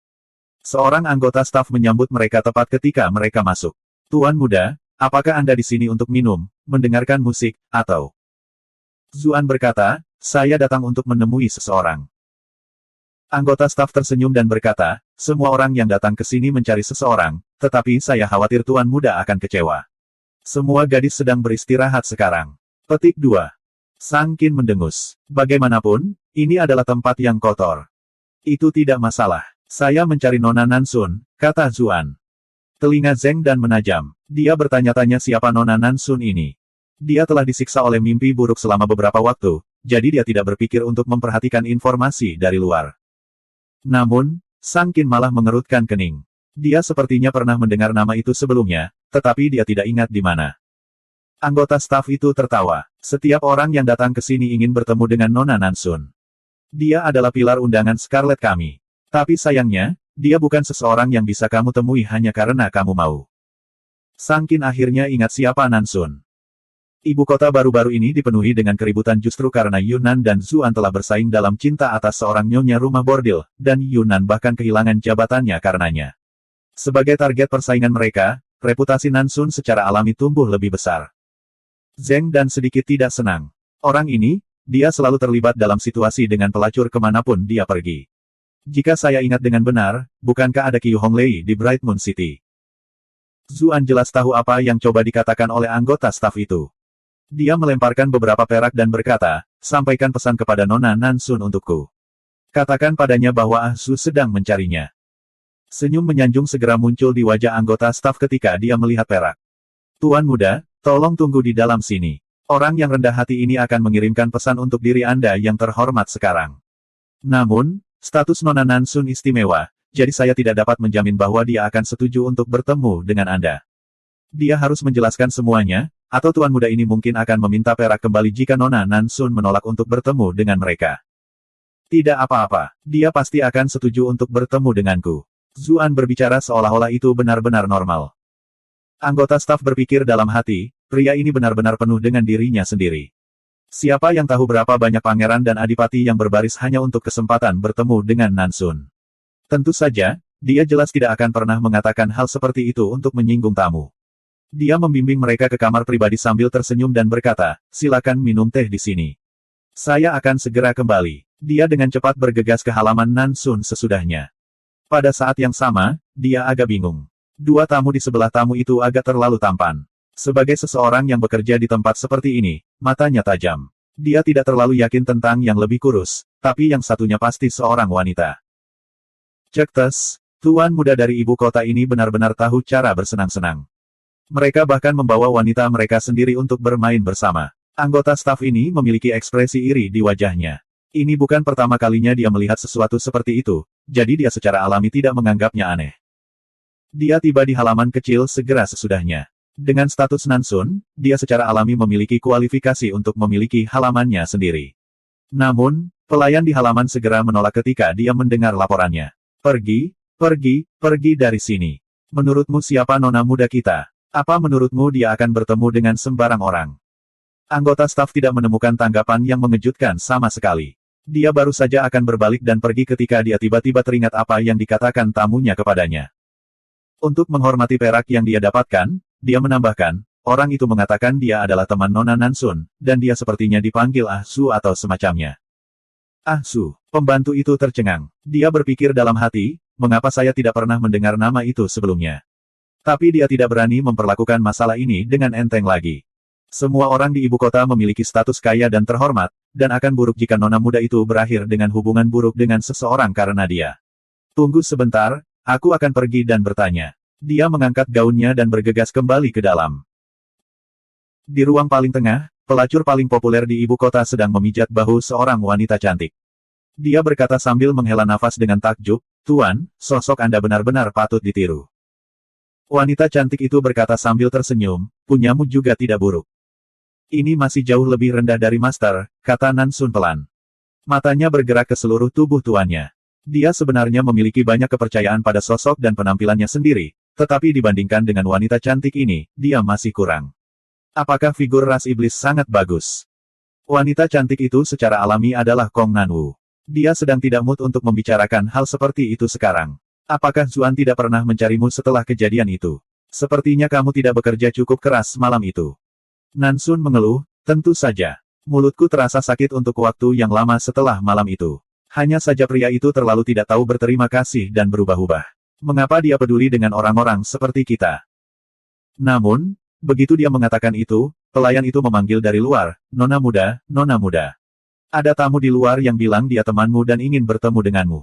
Seorang anggota staf menyambut mereka tepat ketika mereka masuk. Tuan muda, apakah Anda di sini untuk minum, mendengarkan musik, atau? Zuan berkata, saya datang untuk menemui seseorang. Anggota staf tersenyum dan berkata, semua orang yang datang ke sini mencari seseorang, tetapi saya khawatir tuan muda akan kecewa. Semua gadis sedang beristirahat sekarang. Petik 2. Sang Qin mendengus. Bagaimanapun, ini adalah tempat yang kotor. Itu tidak masalah. Saya mencari Nona Nansun, kata Zuan. Telinga Zeng dan menajam. Dia bertanya-tanya siapa Nona Nansun ini. Dia telah disiksa oleh mimpi buruk selama beberapa waktu, jadi dia tidak berpikir untuk memperhatikan informasi dari luar. Namun, Sang Qin malah mengerutkan kening. Dia sepertinya pernah mendengar nama itu sebelumnya, tetapi dia tidak ingat di mana. Anggota staf itu tertawa. Setiap orang yang datang ke sini ingin bertemu dengan Nona Nansun. Dia adalah pilar undangan Scarlet kami. Tapi sayangnya, dia bukan seseorang yang bisa kamu temui hanya karena kamu mau. Sang Qin akhirnya ingat siapa Nansun. Ibu kota baru-baru ini dipenuhi dengan keributan justru karena Yunnan dan Zuan telah bersaing dalam cinta atas seorang nyonya rumah bordil, dan Yunnan bahkan kehilangan jabatannya karenanya. Sebagai target persaingan mereka, reputasi Nansun secara alami tumbuh lebih besar. Zeng dan sedikit tidak senang. Orang ini, dia selalu terlibat dalam situasi dengan pelacur kemanapun dia pergi. Jika saya ingat dengan benar, bukankah ada Qiu Honglei di Bright Moon City? Zuan jelas tahu apa yang coba dikatakan oleh anggota staf itu. Dia melemparkan beberapa perak dan berkata, sampaikan pesan kepada Nona Nansun untukku. Katakan padanya bahwa Ah Su sedang mencarinya. Senyum menyanjung segera muncul di wajah anggota staf ketika dia melihat perak. Tuan muda, tolong tunggu di dalam sini. Orang yang rendah hati ini akan mengirimkan pesan untuk diri Anda yang terhormat sekarang. Namun, Status Nona Nansun istimewa, jadi saya tidak dapat menjamin bahwa dia akan setuju untuk bertemu dengan Anda. Dia harus menjelaskan semuanya, atau tuan muda ini mungkin akan meminta perak kembali jika Nona Nansun menolak untuk bertemu dengan mereka. Tidak apa-apa, dia pasti akan setuju untuk bertemu denganku. Zuan berbicara seolah-olah itu benar-benar normal. Anggota staf berpikir dalam hati, pria ini benar-benar penuh dengan dirinya sendiri. Siapa yang tahu berapa banyak pangeran dan adipati yang berbaris hanya untuk kesempatan bertemu dengan Nansun. Tentu saja, dia jelas tidak akan pernah mengatakan hal seperti itu untuk menyinggung tamu. Dia membimbing mereka ke kamar pribadi sambil tersenyum dan berkata, silakan minum teh di sini. Saya akan segera kembali. Dia dengan cepat bergegas ke halaman Nansun sesudahnya. Pada saat yang sama, dia agak bingung. Dua tamu di sebelah tamu itu agak terlalu tampan. Sebagai seseorang yang bekerja di tempat seperti ini, matanya tajam. Dia tidak terlalu yakin tentang yang lebih kurus, tapi yang satunya pasti seorang wanita. Cek tes, tuan muda dari ibu kota ini benar-benar tahu cara bersenang-senang. Mereka bahkan membawa wanita mereka sendiri untuk bermain bersama. Anggota staf ini memiliki ekspresi iri di wajahnya. Ini bukan pertama kalinya dia melihat sesuatu seperti itu, jadi dia secara alami tidak menganggapnya aneh. Dia tiba di halaman kecil segera sesudahnya. Dengan status Nansun, dia secara alami memiliki kualifikasi untuk memiliki halamannya sendiri. Namun, pelayan di halaman segera menolak ketika dia mendengar laporannya. Pergi, pergi, pergi dari sini. Menurutmu siapa nona muda kita? Apa menurutmu dia akan bertemu dengan sembarang orang? Anggota staf tidak menemukan tanggapan yang mengejutkan sama sekali. Dia baru saja akan berbalik dan pergi ketika dia tiba-tiba teringat apa yang dikatakan tamunya kepadanya. Untuk menghormati perak yang dia dapatkan, dia menambahkan, orang itu mengatakan dia adalah teman Nona Nansun, dan dia sepertinya dipanggil Ah Su atau semacamnya. Ah Su, pembantu itu tercengang. Dia berpikir dalam hati, mengapa saya tidak pernah mendengar nama itu sebelumnya. Tapi dia tidak berani memperlakukan masalah ini dengan enteng lagi. Semua orang di ibu kota memiliki status kaya dan terhormat, dan akan buruk jika nona muda itu berakhir dengan hubungan buruk dengan seseorang karena dia. Tunggu sebentar, aku akan pergi dan bertanya. Dia mengangkat gaunnya dan bergegas kembali ke dalam. Di ruang paling tengah, pelacur paling populer di ibu kota sedang memijat bahu seorang wanita cantik. Dia berkata sambil menghela nafas dengan takjub, Tuan, sosok Anda benar-benar patut ditiru. Wanita cantik itu berkata sambil tersenyum, punyamu juga tidak buruk. Ini masih jauh lebih rendah dari Master, kata Nansun pelan. Matanya bergerak ke seluruh tubuh tuannya. Dia sebenarnya memiliki banyak kepercayaan pada sosok dan penampilannya sendiri, tetapi dibandingkan dengan wanita cantik ini, dia masih kurang. Apakah figur ras iblis sangat bagus? Wanita cantik itu secara alami adalah Kong Nanwu. Dia sedang tidak mood untuk membicarakan hal seperti itu sekarang. Apakah Zuan tidak pernah mencarimu setelah kejadian itu? Sepertinya kamu tidak bekerja cukup keras malam itu. Nansun mengeluh, tentu saja. Mulutku terasa sakit untuk waktu yang lama setelah malam itu. Hanya saja pria itu terlalu tidak tahu berterima kasih dan berubah-ubah. Mengapa dia peduli dengan orang-orang seperti kita? Namun, begitu dia mengatakan itu, pelayan itu memanggil dari luar, Nona muda, Nona muda. Ada tamu di luar yang bilang dia temanmu dan ingin bertemu denganmu.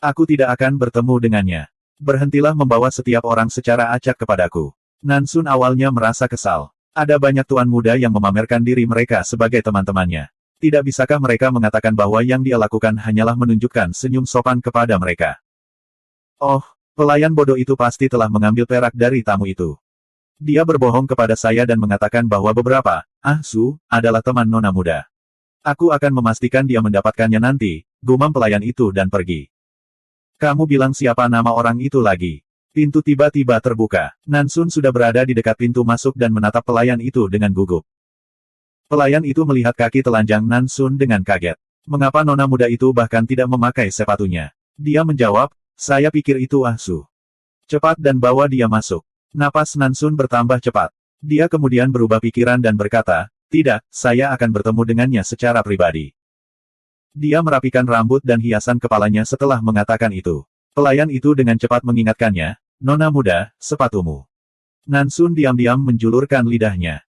Aku tidak akan bertemu dengannya. Berhentilah membawa setiap orang secara acak kepadaku. Nansun awalnya merasa kesal. Ada banyak tuan muda yang memamerkan diri mereka sebagai teman-temannya. Tidak bisakah mereka mengatakan bahwa yang dia lakukan hanyalah menunjukkan senyum sopan kepada mereka? Oh, pelayan bodoh itu pasti telah mengambil perak dari tamu itu. Dia berbohong kepada saya dan mengatakan bahwa beberapa, Ah Su, adalah teman nona muda. Aku akan memastikan dia mendapatkannya nanti, gumam pelayan itu dan pergi. Kamu bilang siapa nama orang itu lagi? Pintu tiba-tiba terbuka. Nansun sudah berada di dekat pintu masuk dan menatap pelayan itu dengan gugup. Pelayan itu melihat kaki telanjang Nansun dengan kaget. Mengapa nona muda itu bahkan tidak memakai sepatunya? Dia menjawab, saya pikir itu Ah Su. Cepat dan bawa dia masuk. Napas Nansun bertambah cepat. Dia kemudian berubah pikiran dan berkata, tidak, saya akan bertemu dengannya secara pribadi. Dia merapikan rambut dan hiasan kepalanya setelah mengatakan itu. Pelayan itu dengan cepat mengingatkannya, Nona muda, sepatumu. Nansun diam-diam menjulurkan lidahnya.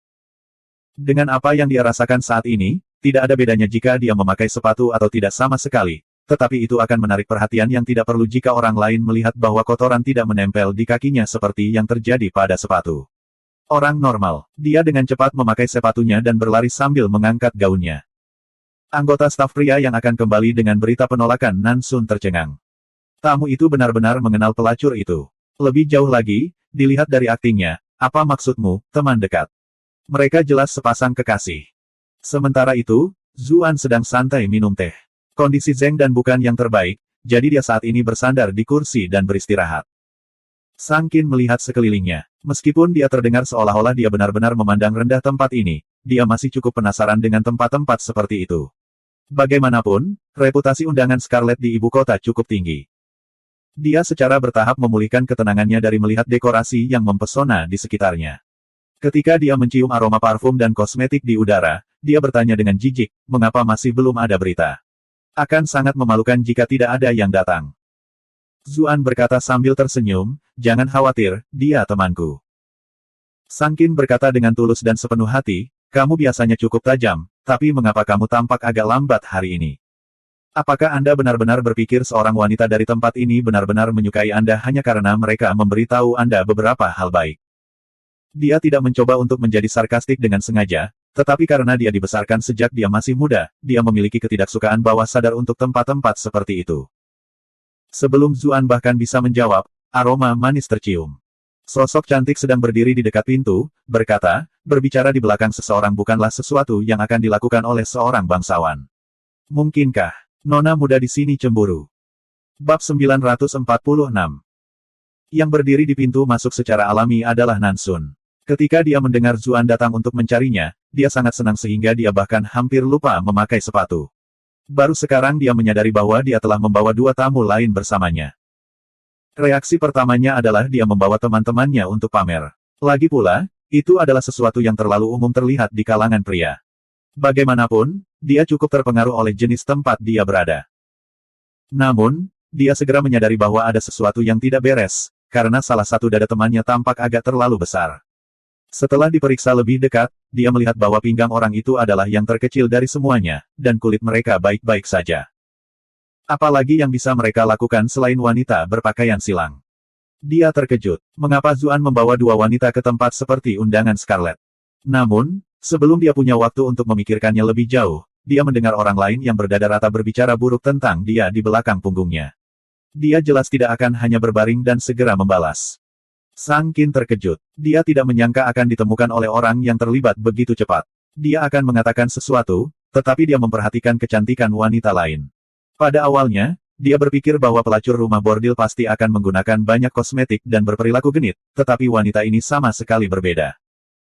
Dengan apa yang dia rasakan saat ini, tidak ada bedanya jika dia memakai sepatu atau tidak sama sekali. Tetapi itu akan menarik perhatian yang tidak perlu jika orang lain melihat bahwa kotoran tidak menempel di kakinya seperti yang terjadi pada sepatu. Orang normal, dia dengan cepat memakai sepatunya dan berlari sambil mengangkat gaunnya. Anggota staf pria yang akan kembali dengan berita penolakan Nansun tercengang. Tamu itu benar-benar mengenal pelacur itu. Lebih jauh lagi, dilihat dari aktingnya, apa maksudmu, teman dekat? Mereka jelas sepasang kekasih. Sementara itu, Zuan sedang santai minum teh. Kondisi Zeng dan bukan yang terbaik, jadi dia saat ini bersandar di kursi dan beristirahat. Sang Qin melihat sekelilingnya. Meskipun dia terdengar seolah-olah dia benar-benar memandang rendah tempat ini, dia masih cukup penasaran dengan tempat-tempat seperti itu. Bagaimanapun, reputasi undangan Scarlet di ibu kota cukup tinggi. Dia secara bertahap memulihkan ketenangannya dari melihat dekorasi yang mempesona di sekitarnya. Ketika dia mencium aroma parfum dan kosmetik di udara, dia bertanya dengan jijik, mengapa masih belum ada berita? Akan sangat memalukan jika tidak ada yang datang. Zuan berkata sambil tersenyum, jangan khawatir, dia temanku. Sang Qin berkata dengan tulus dan sepenuh hati, kamu biasanya cukup tajam, tapi mengapa kamu tampak agak lambat hari ini? Apakah Anda benar-benar berpikir seorang wanita dari tempat ini benar-benar menyukai Anda hanya karena mereka memberitahu Anda beberapa hal baik? Dia tidak mencoba untuk menjadi sarkastik dengan sengaja, tetapi karena dia dibesarkan sejak dia masih muda, dia memiliki ketidaksukaan bawah sadar untuk tempat-tempat seperti itu. Sebelum Zuan bahkan bisa menjawab, aroma manis tercium. Sosok cantik sedang berdiri di dekat pintu, berkata, berbicara di belakang seseorang bukanlah sesuatu yang akan dilakukan oleh seorang bangsawan. Mungkinkah Nona muda di sini cemburu? Bab 946. Yang berdiri di pintu masuk secara alami adalah Nansun. Ketika dia mendengar Zuan datang untuk mencarinya, dia sangat senang sehingga dia bahkan hampir lupa memakai sepatu. Baru sekarang dia menyadari bahwa dia telah membawa dua tamu lain bersamanya. Reaksi pertamanya adalah dia membawa teman-temannya untuk pamer. Lagi pula, itu adalah sesuatu yang terlalu umum terlihat di kalangan pria. Bagaimanapun, dia cukup terpengaruh oleh jenis tempat dia berada. Namun, dia segera menyadari bahwa ada sesuatu yang tidak beres, karena salah satu dada temannya tampak agak terlalu besar. Setelah diperiksa lebih dekat, dia melihat bahwa pinggang orang itu adalah yang terkecil dari semuanya, dan kulit mereka baik-baik saja. Apalagi yang bisa mereka lakukan selain wanita berpakaian silang? Dia terkejut, mengapa Zuan membawa dua wanita ke tempat seperti undangan Scarlet. Namun, sebelum dia punya waktu untuk memikirkannya lebih jauh, dia mendengar orang lain yang berdada rata berbicara buruk tentang dia di belakang punggungnya. Dia jelas tidak akan hanya berbaring dan segera membalas. Sang Qin terkejut. Dia tidak menyangka akan ditemukan oleh orang yang terlibat begitu cepat. Dia akan mengatakan sesuatu, tetapi dia memperhatikan kecantikan wanita lain. Pada awalnya, dia berpikir bahwa pelacur rumah bordil pasti akan menggunakan banyak kosmetik dan berperilaku genit, tetapi wanita ini sama sekali berbeda.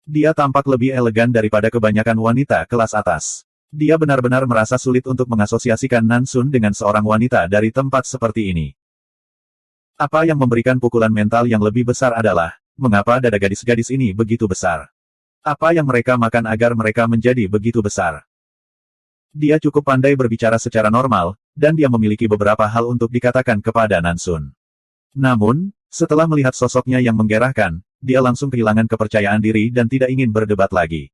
Dia tampak lebih elegan daripada kebanyakan wanita kelas atas. Dia benar-benar merasa sulit untuk mengasosiasikan Nansun dengan seorang wanita dari tempat seperti ini. Apa yang memberikan pukulan mental yang lebih besar adalah, mengapa dada gadis-gadis ini begitu besar? Apa yang mereka makan agar mereka menjadi begitu besar? Dia cukup pandai berbicara secara normal, dan dia memiliki beberapa hal untuk dikatakan kepada Nansun. Namun, setelah melihat sosoknya yang menggerahkan, dia langsung kehilangan kepercayaan diri dan tidak ingin berdebat lagi.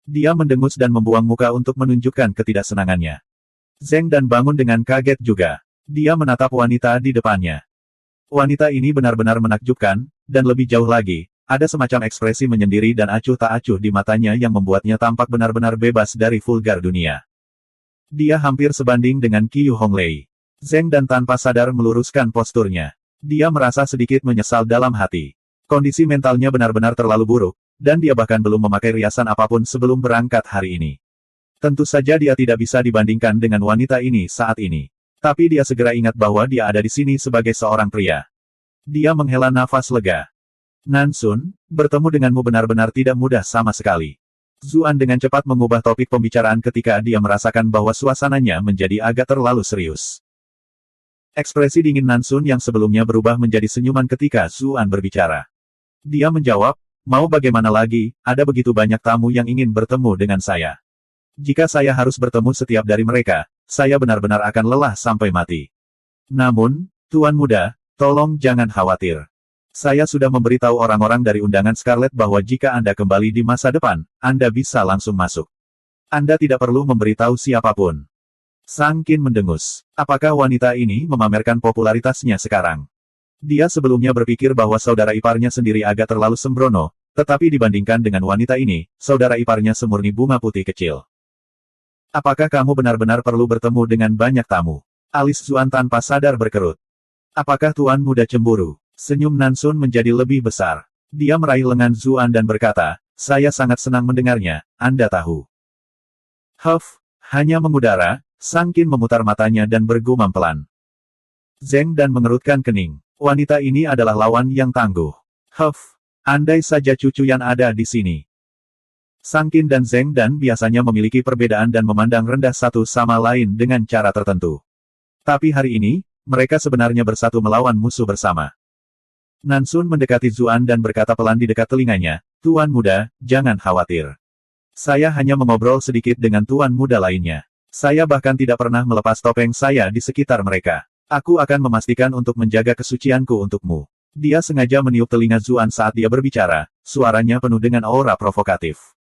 Dia mendengus dan membuang muka untuk menunjukkan ketidaksenangannya. Zeng dan bangun dengan kaget juga. Dia menatap wanita di depannya. Wanita ini benar-benar menakjubkan, dan lebih jauh lagi, ada semacam ekspresi menyendiri dan acuh tak acuh di matanya yang membuatnya tampak benar-benar bebas dari vulgar dunia. Dia hampir sebanding dengan Qiu Honglei. Zeng dan tanpa sadar meluruskan posturnya. Dia merasa sedikit menyesal dalam hati. Kondisi mentalnya benar-benar terlalu buruk, dan dia bahkan belum memakai riasan apapun sebelum berangkat hari ini. Tentu saja dia tidak bisa dibandingkan dengan wanita ini saat ini. Tapi dia segera ingat bahwa dia ada di sini sebagai seorang pria. Dia menghela nafas lega. Nansun, bertemu denganmu benar-benar tidak mudah sama sekali. Zuan dengan cepat mengubah topik pembicaraan ketika dia merasakan bahwa suasananya menjadi agak terlalu serius. Ekspresi dingin Nansun yang sebelumnya berubah menjadi senyuman ketika Zuan berbicara. Dia menjawab, mau bagaimana lagi, ada begitu banyak tamu yang ingin bertemu dengan saya. Jika saya harus bertemu setiap dari mereka, saya benar-benar akan lelah sampai mati. Namun, Tuan Muda, tolong jangan khawatir. Saya sudah memberitahu orang-orang dari undangan Scarlet bahwa jika Anda kembali di masa depan, Anda bisa langsung masuk. Anda tidak perlu memberitahu siapapun. Sang Qin mendengus. Apakah wanita ini memamerkan popularitasnya sekarang? Dia sebelumnya berpikir bahwa saudara iparnya sendiri agak terlalu sembrono, tetapi dibandingkan dengan wanita ini, saudara iparnya semurni bunga putih kecil. Apakah kamu benar-benar perlu bertemu dengan banyak tamu? Alis Zuan tanpa sadar berkerut. Apakah Tuan Muda cemburu? Senyum Nansun menjadi lebih besar. Dia meraih lengan Zuan dan berkata, saya sangat senang mendengarnya, Anda tahu. Huff, hanya mengudara, Sang Qin memutar matanya dan bergumam pelan. Zeng Dan mengerutkan kening. Wanita ini adalah lawan yang tangguh. Huff, andai saja cucu yang ada di sini. Sang Qin dan Zeng Dan biasanya memiliki perbedaan dan memandang rendah satu sama lain dengan cara tertentu. Tapi hari ini, mereka sebenarnya bersatu melawan musuh bersama. Nansun mendekati Zuan dan berkata pelan di dekat telinganya, Tuan Muda, jangan khawatir. Saya hanya mengobrol sedikit dengan Tuan Muda lainnya. Saya bahkan tidak pernah melepas topeng saya di sekitar mereka. Aku akan memastikan untuk menjaga kesucianku untukmu. Dia sengaja meniup telinga Zuan saat dia berbicara, suaranya penuh dengan aura provokatif.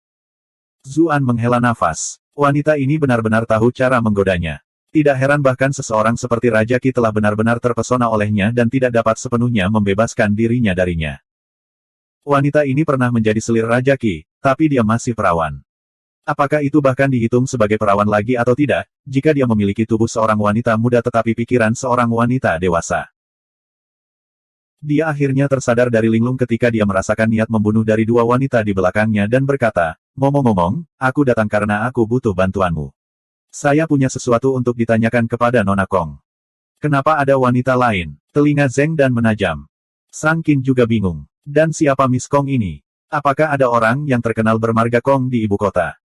Zuan menghela nafas. Wanita ini benar-benar tahu cara menggodanya. Tidak heran bahkan seseorang seperti Raja Qi telah benar-benar terpesona olehnya dan tidak dapat sepenuhnya membebaskan dirinya darinya. Wanita ini pernah menjadi selir Raja Qi, tapi dia masih perawan. Apakah itu bahkan dihitung sebagai perawan lagi atau tidak, jika dia memiliki tubuh seorang wanita muda tetapi pikiran seorang wanita dewasa? Dia akhirnya tersadar dari linglung ketika dia merasakan niat membunuh dari dua wanita di belakangnya dan berkata, ngomong-ngomong, aku datang karena aku butuh bantuanmu. Saya punya sesuatu untuk ditanyakan kepada Nona Kong. Kenapa ada wanita lain? Telinga Zeng Dan menajam. Sang Qin juga bingung. Dan siapa Miss Kong ini? Apakah ada orang yang terkenal bermarga Kong di ibu kota?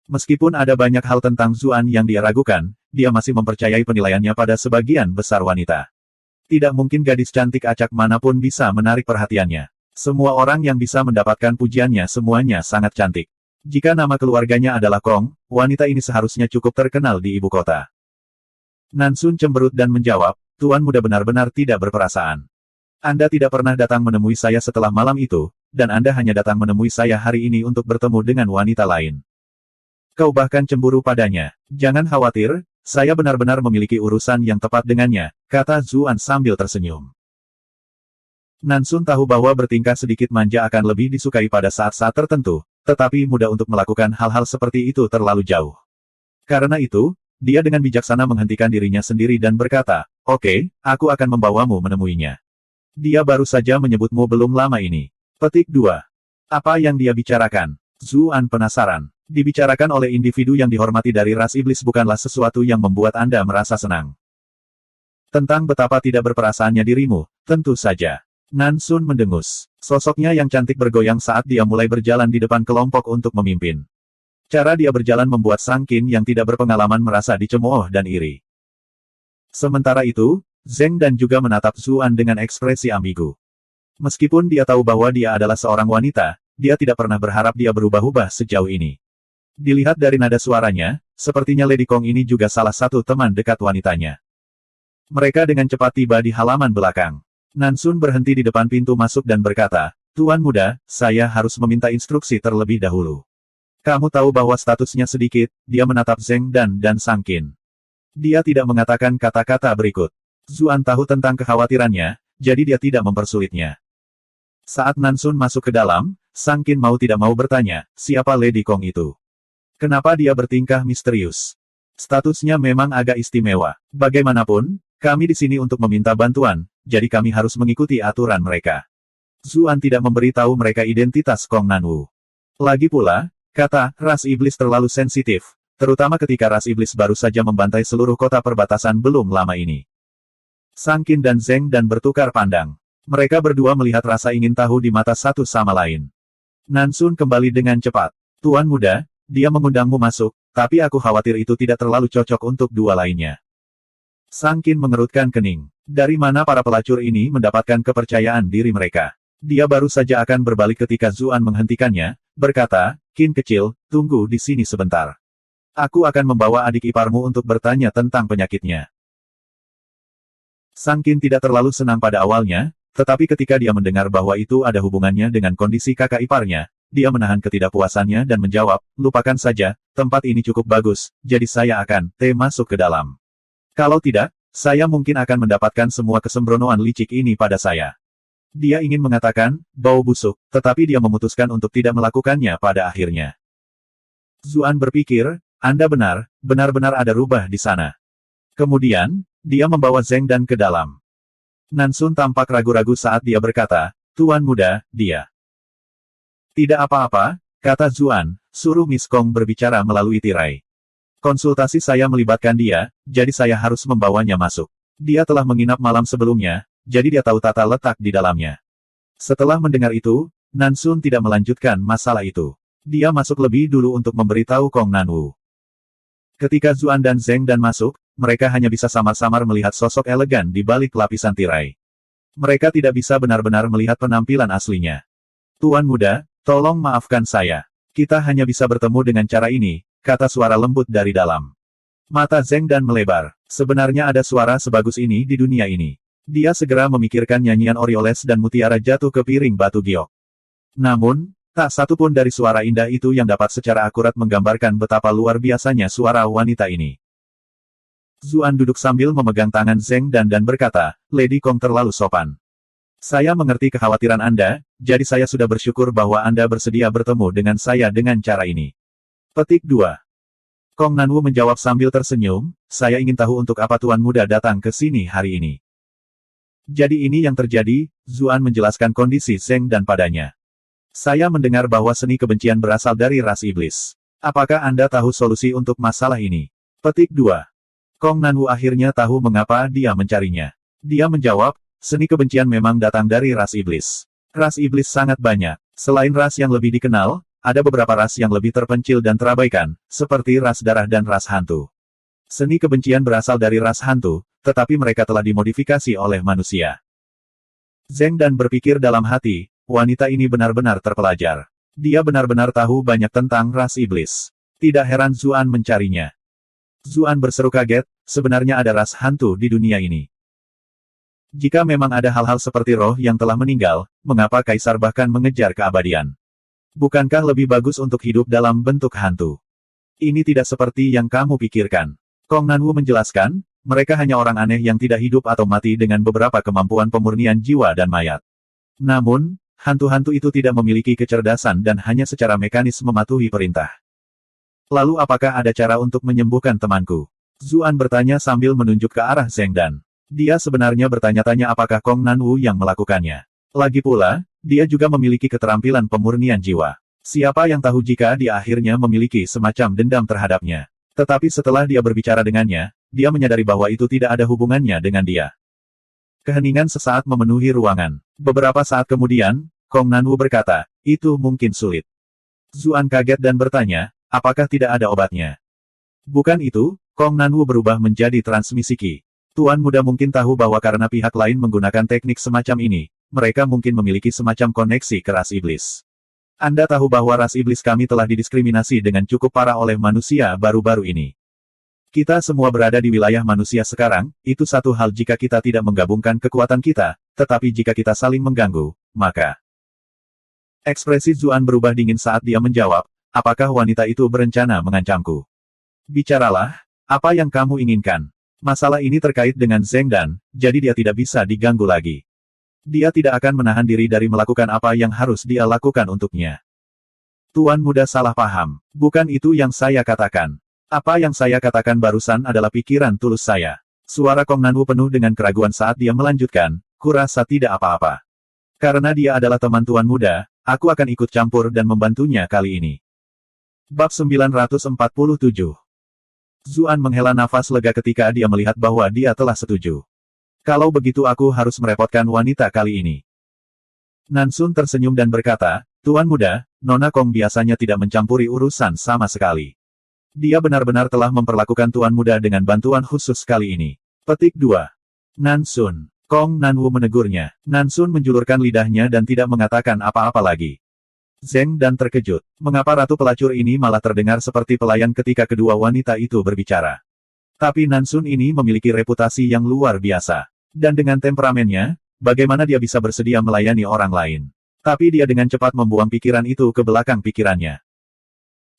Meskipun ada banyak hal tentang Zuan yang dia ragukan, dia masih mempercayai penilaiannya pada sebagian besar wanita. Tidak mungkin gadis cantik acak manapun bisa menarik perhatiannya. Semua orang yang bisa mendapatkan pujiannya semuanya sangat cantik. Jika nama keluarganya adalah Kong, wanita ini seharusnya cukup terkenal di ibu kota. Nansun cemberut dan menjawab, Tuan Muda benar-benar tidak berperasaan. Anda tidak pernah datang menemui saya setelah malam itu, dan Anda hanya datang menemui saya hari ini untuk bertemu dengan wanita lain. Kau bahkan cemburu padanya. Jangan khawatir, saya benar-benar memiliki urusan yang tepat dengannya, kata Zuan sambil tersenyum. Nansun tahu bahwa bertingkah sedikit manja akan lebih disukai pada saat-saat tertentu, tetapi mudah untuk melakukan hal-hal seperti itu terlalu jauh. Karena itu, dia dengan bijaksana menghentikan dirinya sendiri dan berkata, oke, aku akan membawamu menemuinya. Dia baru saja menyebutmu belum lama ini. Petik 2. Apa yang dia bicarakan? Zuan penasaran. Dibicarakan oleh individu yang dihormati dari ras iblis bukanlah sesuatu yang membuat Anda merasa senang. Tentang betapa tidak berperasaannya dirimu, tentu saja. Nansun mendengus. Sosoknya yang cantik bergoyang saat dia mulai berjalan di depan kelompok untuk memimpin. Cara dia berjalan membuat Sang Qin yang tidak berpengalaman merasa dicemooh dan iri. Sementara itu, Zeng Dan juga menatap Zuan dengan ekspresi ambigu. Meskipun dia tahu bahwa dia adalah seorang wanita, dia tidak pernah berharap dia berubah-ubah sejauh ini. Dilihat dari nada suaranya, sepertinya Lady Kong ini juga salah satu teman dekat wanitanya. Mereka dengan cepat tiba di halaman belakang. Nansun berhenti di depan pintu masuk dan berkata, Tuan Muda, saya harus meminta instruksi terlebih dahulu. Kamu tahu bahwa statusnya sedikit, dia menatap Zeng Dan Sang Qin. Dia tidak mengatakan kata-kata berikut. Zuan tahu tentang kekhawatirannya, jadi dia tidak mempersulitnya. Saat Nansun masuk ke dalam, Sang Qin mau tidak mau bertanya, siapa Lady Kong itu? Kenapa dia bertingkah misterius? Statusnya memang agak istimewa. Bagaimanapun, kami di sini untuk meminta bantuan, jadi kami harus mengikuti aturan mereka. Zuan tidak memberitahu mereka identitas Kong Nanwu. Lagi pula, kata, ras iblis terlalu sensitif, terutama ketika ras iblis baru saja membantai seluruh kota perbatasan belum lama ini. Sang Qin dan Zeng Dan bertukar pandang. Mereka berdua melihat rasa ingin tahu di mata satu sama lain. Nansun kembali dengan cepat. Tuan Muda, dia mengundangmu masuk, tapi aku khawatir itu tidak terlalu cocok untuk dua lainnya. Sang Qin mengerutkan kening. Dari mana para pelacur ini mendapatkan kepercayaan diri mereka? Dia baru saja akan berbalik ketika Zuan menghentikannya, berkata, Qin kecil, tunggu di sini sebentar. Aku akan membawa adik iparmu untuk bertanya tentang penyakitnya. Sang Qin tidak terlalu senang pada awalnya, tetapi ketika dia mendengar bahwa itu ada hubungannya dengan kondisi kakak iparnya, dia menahan ketidakpuasannya dan menjawab, lupakan saja, tempat ini cukup bagus, jadi saya akan masuk ke dalam. Kalau tidak, saya mungkin akan mendapatkan semua kesembronoan licik ini pada saya. Dia ingin mengatakan, bau busuk, tetapi dia memutuskan untuk tidak melakukannya pada akhirnya. Zuan berpikir, Anda benar, benar-benar ada rubah di sana. Kemudian, dia membawa Zeng Dan ke dalam. Nansun tampak ragu-ragu saat dia berkata, Tuan muda, dia. Tidak apa-apa, kata Zuan, suruh Miss Kong berbicara melalui tirai. Konsultasi saya melibatkan dia, jadi saya harus membawanya masuk. Dia telah menginap malam sebelumnya, jadi dia tahu tata letak di dalamnya. Setelah mendengar itu, Nansun tidak melanjutkan masalah itu. Dia masuk lebih dulu untuk memberitahu Kong Nanwu. Ketika Zuan dan Zeng Dan masuk, mereka hanya bisa samar-samar melihat sosok elegan di balik lapisan tirai. Mereka tidak bisa benar-benar melihat penampilan aslinya. Tuan muda, tolong maafkan saya. Kita hanya bisa bertemu dengan cara ini, kata suara lembut dari dalam. Mata Zeng Dan melebar. Sebenarnya ada suara sebagus ini di dunia ini. Dia segera memikirkan nyanyian Orioles dan mutiara jatuh ke piring batu giok. Namun, tak satu pun dari suara indah itu yang dapat secara akurat menggambarkan betapa luar biasanya suara wanita ini. Zuan duduk sambil memegang tangan Zeng Dan berkata, Lady Kong terlalu sopan. Saya mengerti kekhawatiran Anda, jadi saya sudah bersyukur bahwa Anda bersedia bertemu dengan saya dengan cara ini. Petik 2. Kong Nanwu menjawab sambil tersenyum, saya ingin tahu untuk apa Tuan muda datang ke sini hari ini. Jadi ini yang terjadi, Zuan menjelaskan kondisi Zeng Dan padanya. Saya mendengar bahwa seni kebencian berasal dari ras iblis. Apakah Anda tahu solusi untuk masalah ini? Petik 2. Kong Nanwu akhirnya tahu mengapa dia mencarinya. Dia menjawab, seni kebencian memang datang dari ras iblis. Ras iblis sangat banyak. Selain ras yang lebih dikenal, ada beberapa ras yang lebih terpencil dan terabaikan, seperti ras darah dan ras hantu. Seni kebencian berasal dari ras hantu, tetapi mereka telah dimodifikasi oleh manusia. Zeng Dan berpikir dalam hati, wanita ini benar-benar terpelajar. Dia benar-benar tahu banyak tentang ras iblis. Tidak heran Zuan mencarinya. Zuan berseru kaget, sebenarnya ada ras hantu di dunia ini. Jika memang ada hal-hal seperti roh yang telah meninggal, mengapa Kaisar bahkan mengejar keabadian? Bukankah lebih bagus untuk hidup dalam bentuk hantu? Ini tidak seperti yang kamu pikirkan. Kong Nanwu menjelaskan, mereka hanya orang aneh yang tidak hidup atau mati dengan beberapa kemampuan pemurnian jiwa dan mayat. Namun, hantu-hantu itu tidak memiliki kecerdasan dan hanya secara mekanis mematuhi perintah. Lalu apakah ada cara untuk menyembuhkan temanku? Zuan bertanya sambil menunjuk ke arah Zeng Dan. Dia sebenarnya bertanya-tanya apakah Kong Nanwu yang melakukannya. Lagi pula, dia juga memiliki keterampilan pemurnian jiwa. Siapa yang tahu jika dia akhirnya memiliki semacam dendam terhadapnya. Tetapi setelah dia berbicara dengannya, dia menyadari bahwa itu tidak ada hubungannya dengan dia. Keheningan sesaat memenuhi ruangan. Beberapa saat kemudian, Kong Nanwu berkata, itu mungkin sulit. Zuan kaget dan bertanya, apakah tidak ada obatnya? Bukan itu, Kong Nanwu berubah menjadi transmisi Qi. Tuan muda mungkin tahu bahwa karena pihak lain menggunakan teknik semacam ini, mereka mungkin memiliki semacam koneksi ke ras iblis. Anda tahu bahwa ras iblis kami telah didiskriminasi dengan cukup parah oleh manusia baru-baru ini. Kita semua berada di wilayah manusia sekarang, itu satu hal jika kita tidak menggabungkan kekuatan kita, tetapi jika kita saling mengganggu, maka... Ekspresi Zuan berubah dingin saat dia menjawab, apakah wanita itu berencana mengancamku? Bicaralah, apa yang kamu inginkan? Masalah ini terkait dengan Zeng Dan, jadi dia tidak bisa diganggu lagi. Dia tidak akan menahan diri dari melakukan apa yang harus dia lakukan untuknya. Tuan muda salah paham. Bukan itu yang saya katakan. Apa yang saya katakan barusan adalah pikiran tulus saya. Suara Kong Nanwu penuh dengan keraguan saat dia melanjutkan, kurasa tidak apa-apa. Karena dia adalah teman tuan muda, aku akan ikut campur dan membantunya kali ini. Bab 947. Zuan menghela nafas lega ketika dia melihat bahwa dia telah setuju. Kalau begitu aku harus merepotkan wanita kali ini. Nansun tersenyum dan berkata, Tuan muda, Nona Kong biasanya tidak mencampuri urusan sama sekali. Dia benar-benar telah memperlakukan Tuan muda dengan bantuan khusus kali ini. Petik 2. Nansun. Kong Nanwu menegurnya. Nansun menjulurkan lidahnya dan tidak mengatakan apa-apa lagi. Zeng Dan terkejut. Mengapa ratu pelacur ini malah terdengar seperti pelayan ketika kedua wanita itu berbicara? Tapi Nansun ini memiliki reputasi yang luar biasa. Dan dengan temperamennya, bagaimana dia bisa bersedia melayani orang lain? Tapi dia dengan cepat membuang pikiran itu ke belakang pikirannya.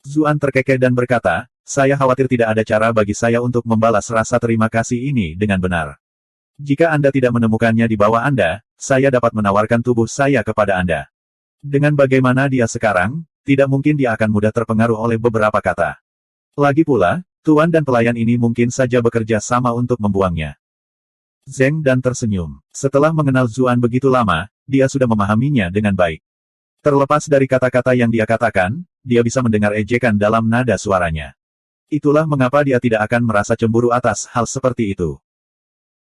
Zuan terkekeh dan berkata, saya khawatir tidak ada cara bagi saya untuk membalas rasa terima kasih ini dengan benar. Jika Anda tidak menemukannya di bawah Anda, saya dapat menawarkan tubuh saya kepada Anda. Dengan bagaimana dia sekarang, tidak mungkin dia akan mudah terpengaruh oleh beberapa kata. Lagi pula, tuan dan pelayan ini mungkin saja bekerja sama untuk membuangnya. Zheng Dan tersenyum. Setelah mengenal Zuan begitu lama, dia sudah memahaminya dengan baik. Terlepas dari kata-kata yang dia katakan, dia bisa mendengar ejekan dalam nada suaranya. Itulah mengapa dia tidak akan merasa cemburu atas hal seperti itu.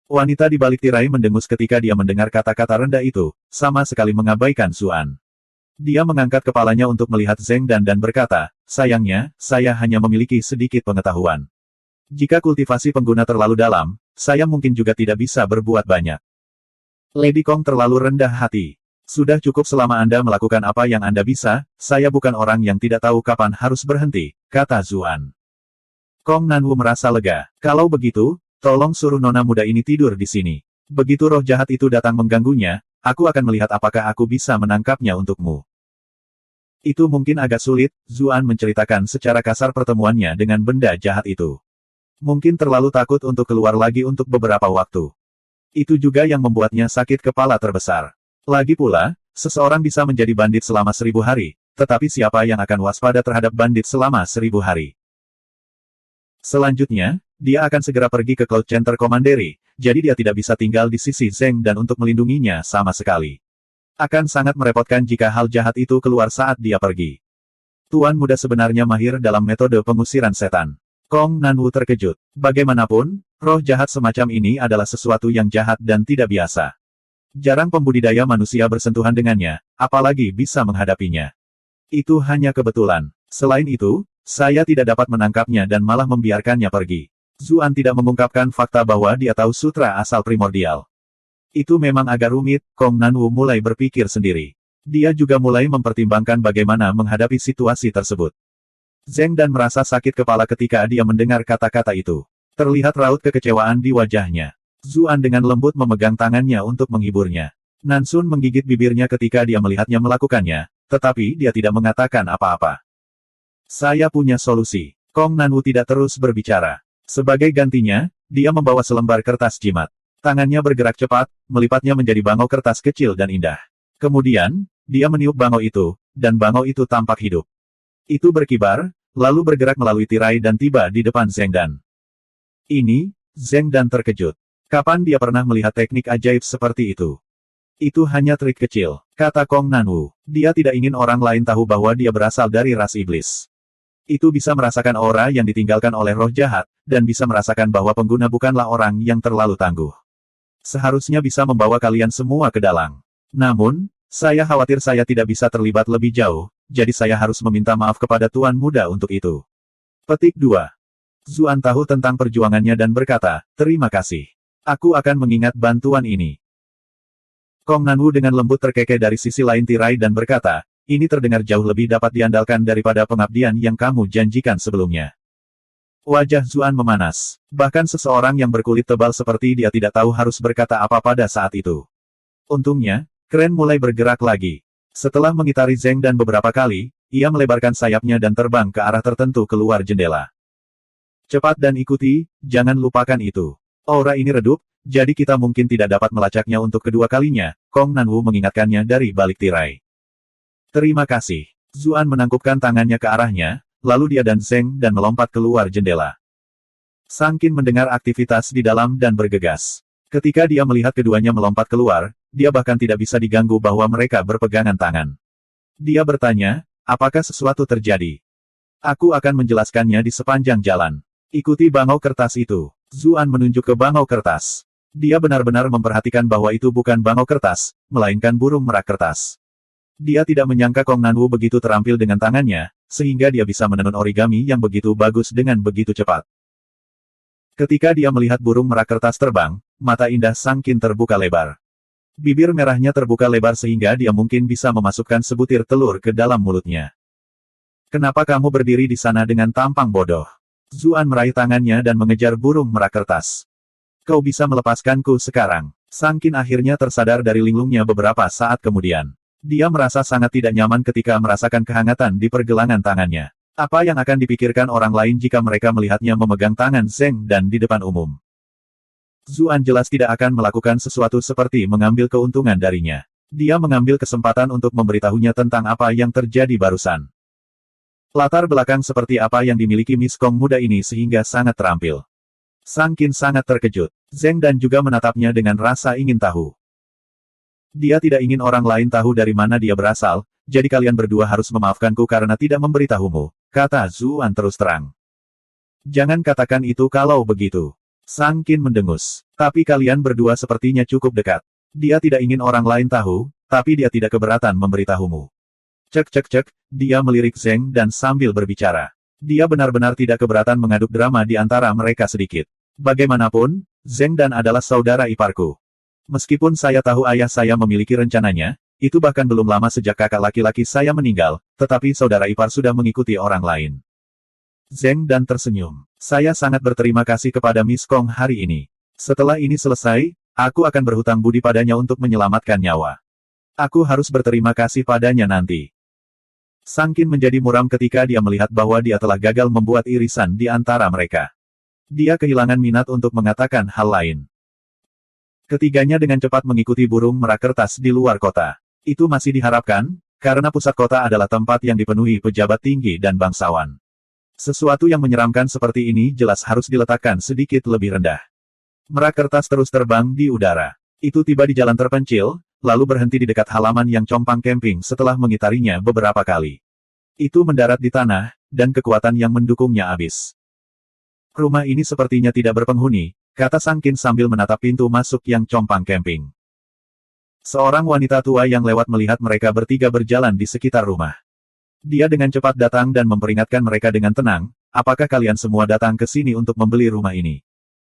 Wanita di balik tirai mendengus ketika dia mendengar kata-kata rendah itu, sama sekali mengabaikan Zuan. Dia mengangkat kepalanya untuk melihat Zheng Dan berkata, sayangnya, saya hanya memiliki sedikit pengetahuan. Jika kultivasi pengguna terlalu dalam, saya mungkin juga tidak bisa berbuat banyak. Lady Kong terlalu rendah hati. Sudah cukup selama Anda melakukan apa yang Anda bisa, saya bukan orang yang tidak tahu kapan harus berhenti, kata Zuan. Kong Nanwu merasa lega. Kalau begitu, tolong suruh nona muda ini tidur di sini. Begitu roh jahat itu datang mengganggunya, aku akan melihat apakah aku bisa menangkapnya untukmu. Itu mungkin agak sulit, Zuan menceritakan secara kasar pertemuannya dengan benda jahat itu. Mungkin terlalu takut untuk keluar lagi untuk beberapa waktu. Itu juga yang membuatnya sakit kepala terbesar. Lagi pula, seseorang bisa menjadi bandit selama 1000 hari, tetapi siapa yang akan waspada terhadap bandit selama 1000 hari? Selanjutnya, dia akan segera pergi ke Cloud Center Commandery, jadi dia tidak bisa tinggal di sisi Zheng Dan untuk melindunginya sama sekali. Akan sangat merepotkan jika hal jahat itu keluar saat dia pergi. Tuan muda sebenarnya mahir dalam metode pengusiran setan. Kong Nanwu terkejut. Bagaimanapun, roh jahat semacam ini adalah sesuatu yang jahat dan tidak biasa. Jarang pembudidaya manusia bersentuhan dengannya, apalagi bisa menghadapinya. Itu hanya kebetulan. Selain itu, saya tidak dapat menangkapnya dan malah membiarkannya pergi. Zuan tidak mengungkapkan fakta bahwa dia tahu sutra asal primordial. Itu memang agak rumit, Kong Nanwu mulai berpikir sendiri. Dia juga mulai mempertimbangkan bagaimana menghadapi situasi tersebut. Zheng Dan merasa sakit kepala ketika dia mendengar kata-kata itu. Terlihat raut kekecewaan di wajahnya. Zuan dengan lembut memegang tangannya untuk menghiburnya. Nansun menggigit bibirnya ketika dia melihatnya melakukannya, tetapi dia tidak mengatakan apa-apa. Saya punya solusi. Kong Nanwu tidak terus berbicara. Sebagai gantinya, dia membawa selembar kertas jimat. Tangannya bergerak cepat, melipatnya menjadi bangau kertas kecil dan indah. Kemudian, dia meniup bangau itu, dan bangau itu tampak hidup. Itu berkibar, lalu bergerak melalui tirai dan tiba di depan Zheng Dan. Ini, Zheng Dan terkejut. Kapan dia pernah melihat teknik ajaib seperti itu? Itu hanya trik kecil, kata Kong Nanwu. Dia tidak ingin orang lain tahu bahwa dia berasal dari ras iblis. Itu bisa merasakan aura yang ditinggalkan oleh roh jahat, dan bisa merasakan bahwa pengguna bukanlah orang yang terlalu tangguh. Seharusnya bisa membawa kalian semua ke dalang. Namun, saya khawatir saya tidak bisa terlibat lebih jauh, jadi saya harus meminta maaf kepada tuan muda untuk itu. Petik 2. Zuan tahu tentang perjuangannya dan berkata, terima kasih. Aku akan mengingat bantuan ini. Kong Nanwu dengan lembut terkekeh dari sisi lain tirai dan berkata, ini terdengar jauh lebih dapat diandalkan daripada pengabdian yang kamu janjikan sebelumnya. Wajah Zuan memanas. Bahkan seseorang yang berkulit tebal seperti dia tidak tahu harus berkata apa pada saat itu. Untungnya, kren mulai bergerak lagi. Setelah mengitari Zheng Dan beberapa kali, ia melebarkan sayapnya dan terbang ke arah tertentu keluar jendela. Cepat dan ikuti, jangan lupakan itu. Aura ini redup, jadi kita mungkin tidak dapat melacaknya untuk kedua kalinya, Kong Nanwu mengingatkannya dari balik tirai. Terima kasih. Zuan menangkupkan tangannya ke arahnya, lalu dia dan Zheng Dan melompat keluar jendela. Sang Qin mendengar aktivitas di dalam dan bergegas. Ketika dia melihat keduanya melompat keluar, dia bahkan tidak bisa diganggu bahwa mereka berpegangan tangan. Dia bertanya, apakah sesuatu terjadi? Aku akan menjelaskannya di sepanjang jalan. Ikuti bangau kertas itu. Zuan menunjuk ke bangau kertas. Dia benar-benar memperhatikan bahwa itu bukan bangau kertas, melainkan burung merak kertas. Dia tidak menyangka Kong Nanwu begitu terampil dengan tangannya, sehingga dia bisa menenun origami yang begitu bagus dengan begitu cepat. Ketika dia melihat burung merak kertas terbang, mata indah Sang Qin terbuka lebar. Bibir merahnya terbuka lebar sehingga dia mungkin bisa memasukkan sebutir telur ke dalam mulutnya. Kenapa kamu berdiri di sana dengan tampang bodoh? Zuan meraih tangannya dan mengejar burung merak kertas. Kau bisa melepaskanku sekarang. Sang Qin akhirnya tersadar dari linglungnya beberapa saat kemudian. Dia merasa sangat tidak nyaman ketika merasakan kehangatan di pergelangan tangannya. Apa yang akan dipikirkan orang lain jika mereka melihatnya memegang tangan Zheng Dan di depan umum? Zuan jelas tidak akan melakukan sesuatu seperti mengambil keuntungan darinya. Dia mengambil kesempatan untuk memberitahunya tentang apa yang terjadi barusan. Latar belakang seperti apa yang dimiliki Miss Kong muda ini sehingga sangat terampil. Sang Qin sangat terkejut. Zheng Dan juga menatapnya dengan rasa ingin tahu. Dia tidak ingin orang lain tahu dari mana dia berasal, jadi kalian berdua harus memaafkanku karena tidak memberitahumu, kata Zuan terus terang. Jangan katakan itu kalau begitu. Sang Qin mendengus. Tapi kalian berdua sepertinya cukup dekat. Dia tidak ingin orang lain tahu, tapi dia tidak keberatan memberitahumu. Cek cek cek, dia melirik Zheng Dan sambil berbicara. Dia benar-benar tidak keberatan mengaduk drama di antara mereka sedikit. Bagaimanapun, Zheng Dan adalah saudara iparku. Meskipun saya tahu ayah saya memiliki rencananya, itu bahkan belum lama sejak kakak laki-laki saya meninggal, tetapi saudara ipar sudah mengikuti orang lain. Zheng Dan tersenyum. Saya sangat berterima kasih kepada Miss Kong hari ini. Setelah ini selesai, aku akan berhutang budi padanya untuk menyelamatkan nyawa. Aku harus berterima kasih padanya nanti. Sang Qin menjadi muram ketika dia melihat bahwa dia telah gagal membuat irisan di antara mereka. Dia kehilangan minat untuk mengatakan hal lain. Ketiganya dengan cepat mengikuti burung merak kertas di luar kota. Itu masih diharapkan, karena pusat kota adalah tempat yang dipenuhi pejabat tinggi dan bangsawan. Sesuatu yang menyeramkan seperti ini jelas harus diletakkan sedikit lebih rendah. Merak kertas terus terbang di udara. Itu tiba di jalan terpencil, lalu berhenti di dekat halaman yang compang camping setelah mengitarinya beberapa kali. Itu mendarat di tanah, dan kekuatan yang mendukungnya habis. Rumah ini sepertinya tidak berpenghuni, kata Sang Qin sambil menatap pintu masuk yang compang camping. Seorang wanita tua yang lewat melihat mereka bertiga berjalan di sekitar rumah. Dia dengan cepat datang dan memperingatkan mereka dengan tenang, apakah kalian semua datang ke sini untuk membeli rumah ini?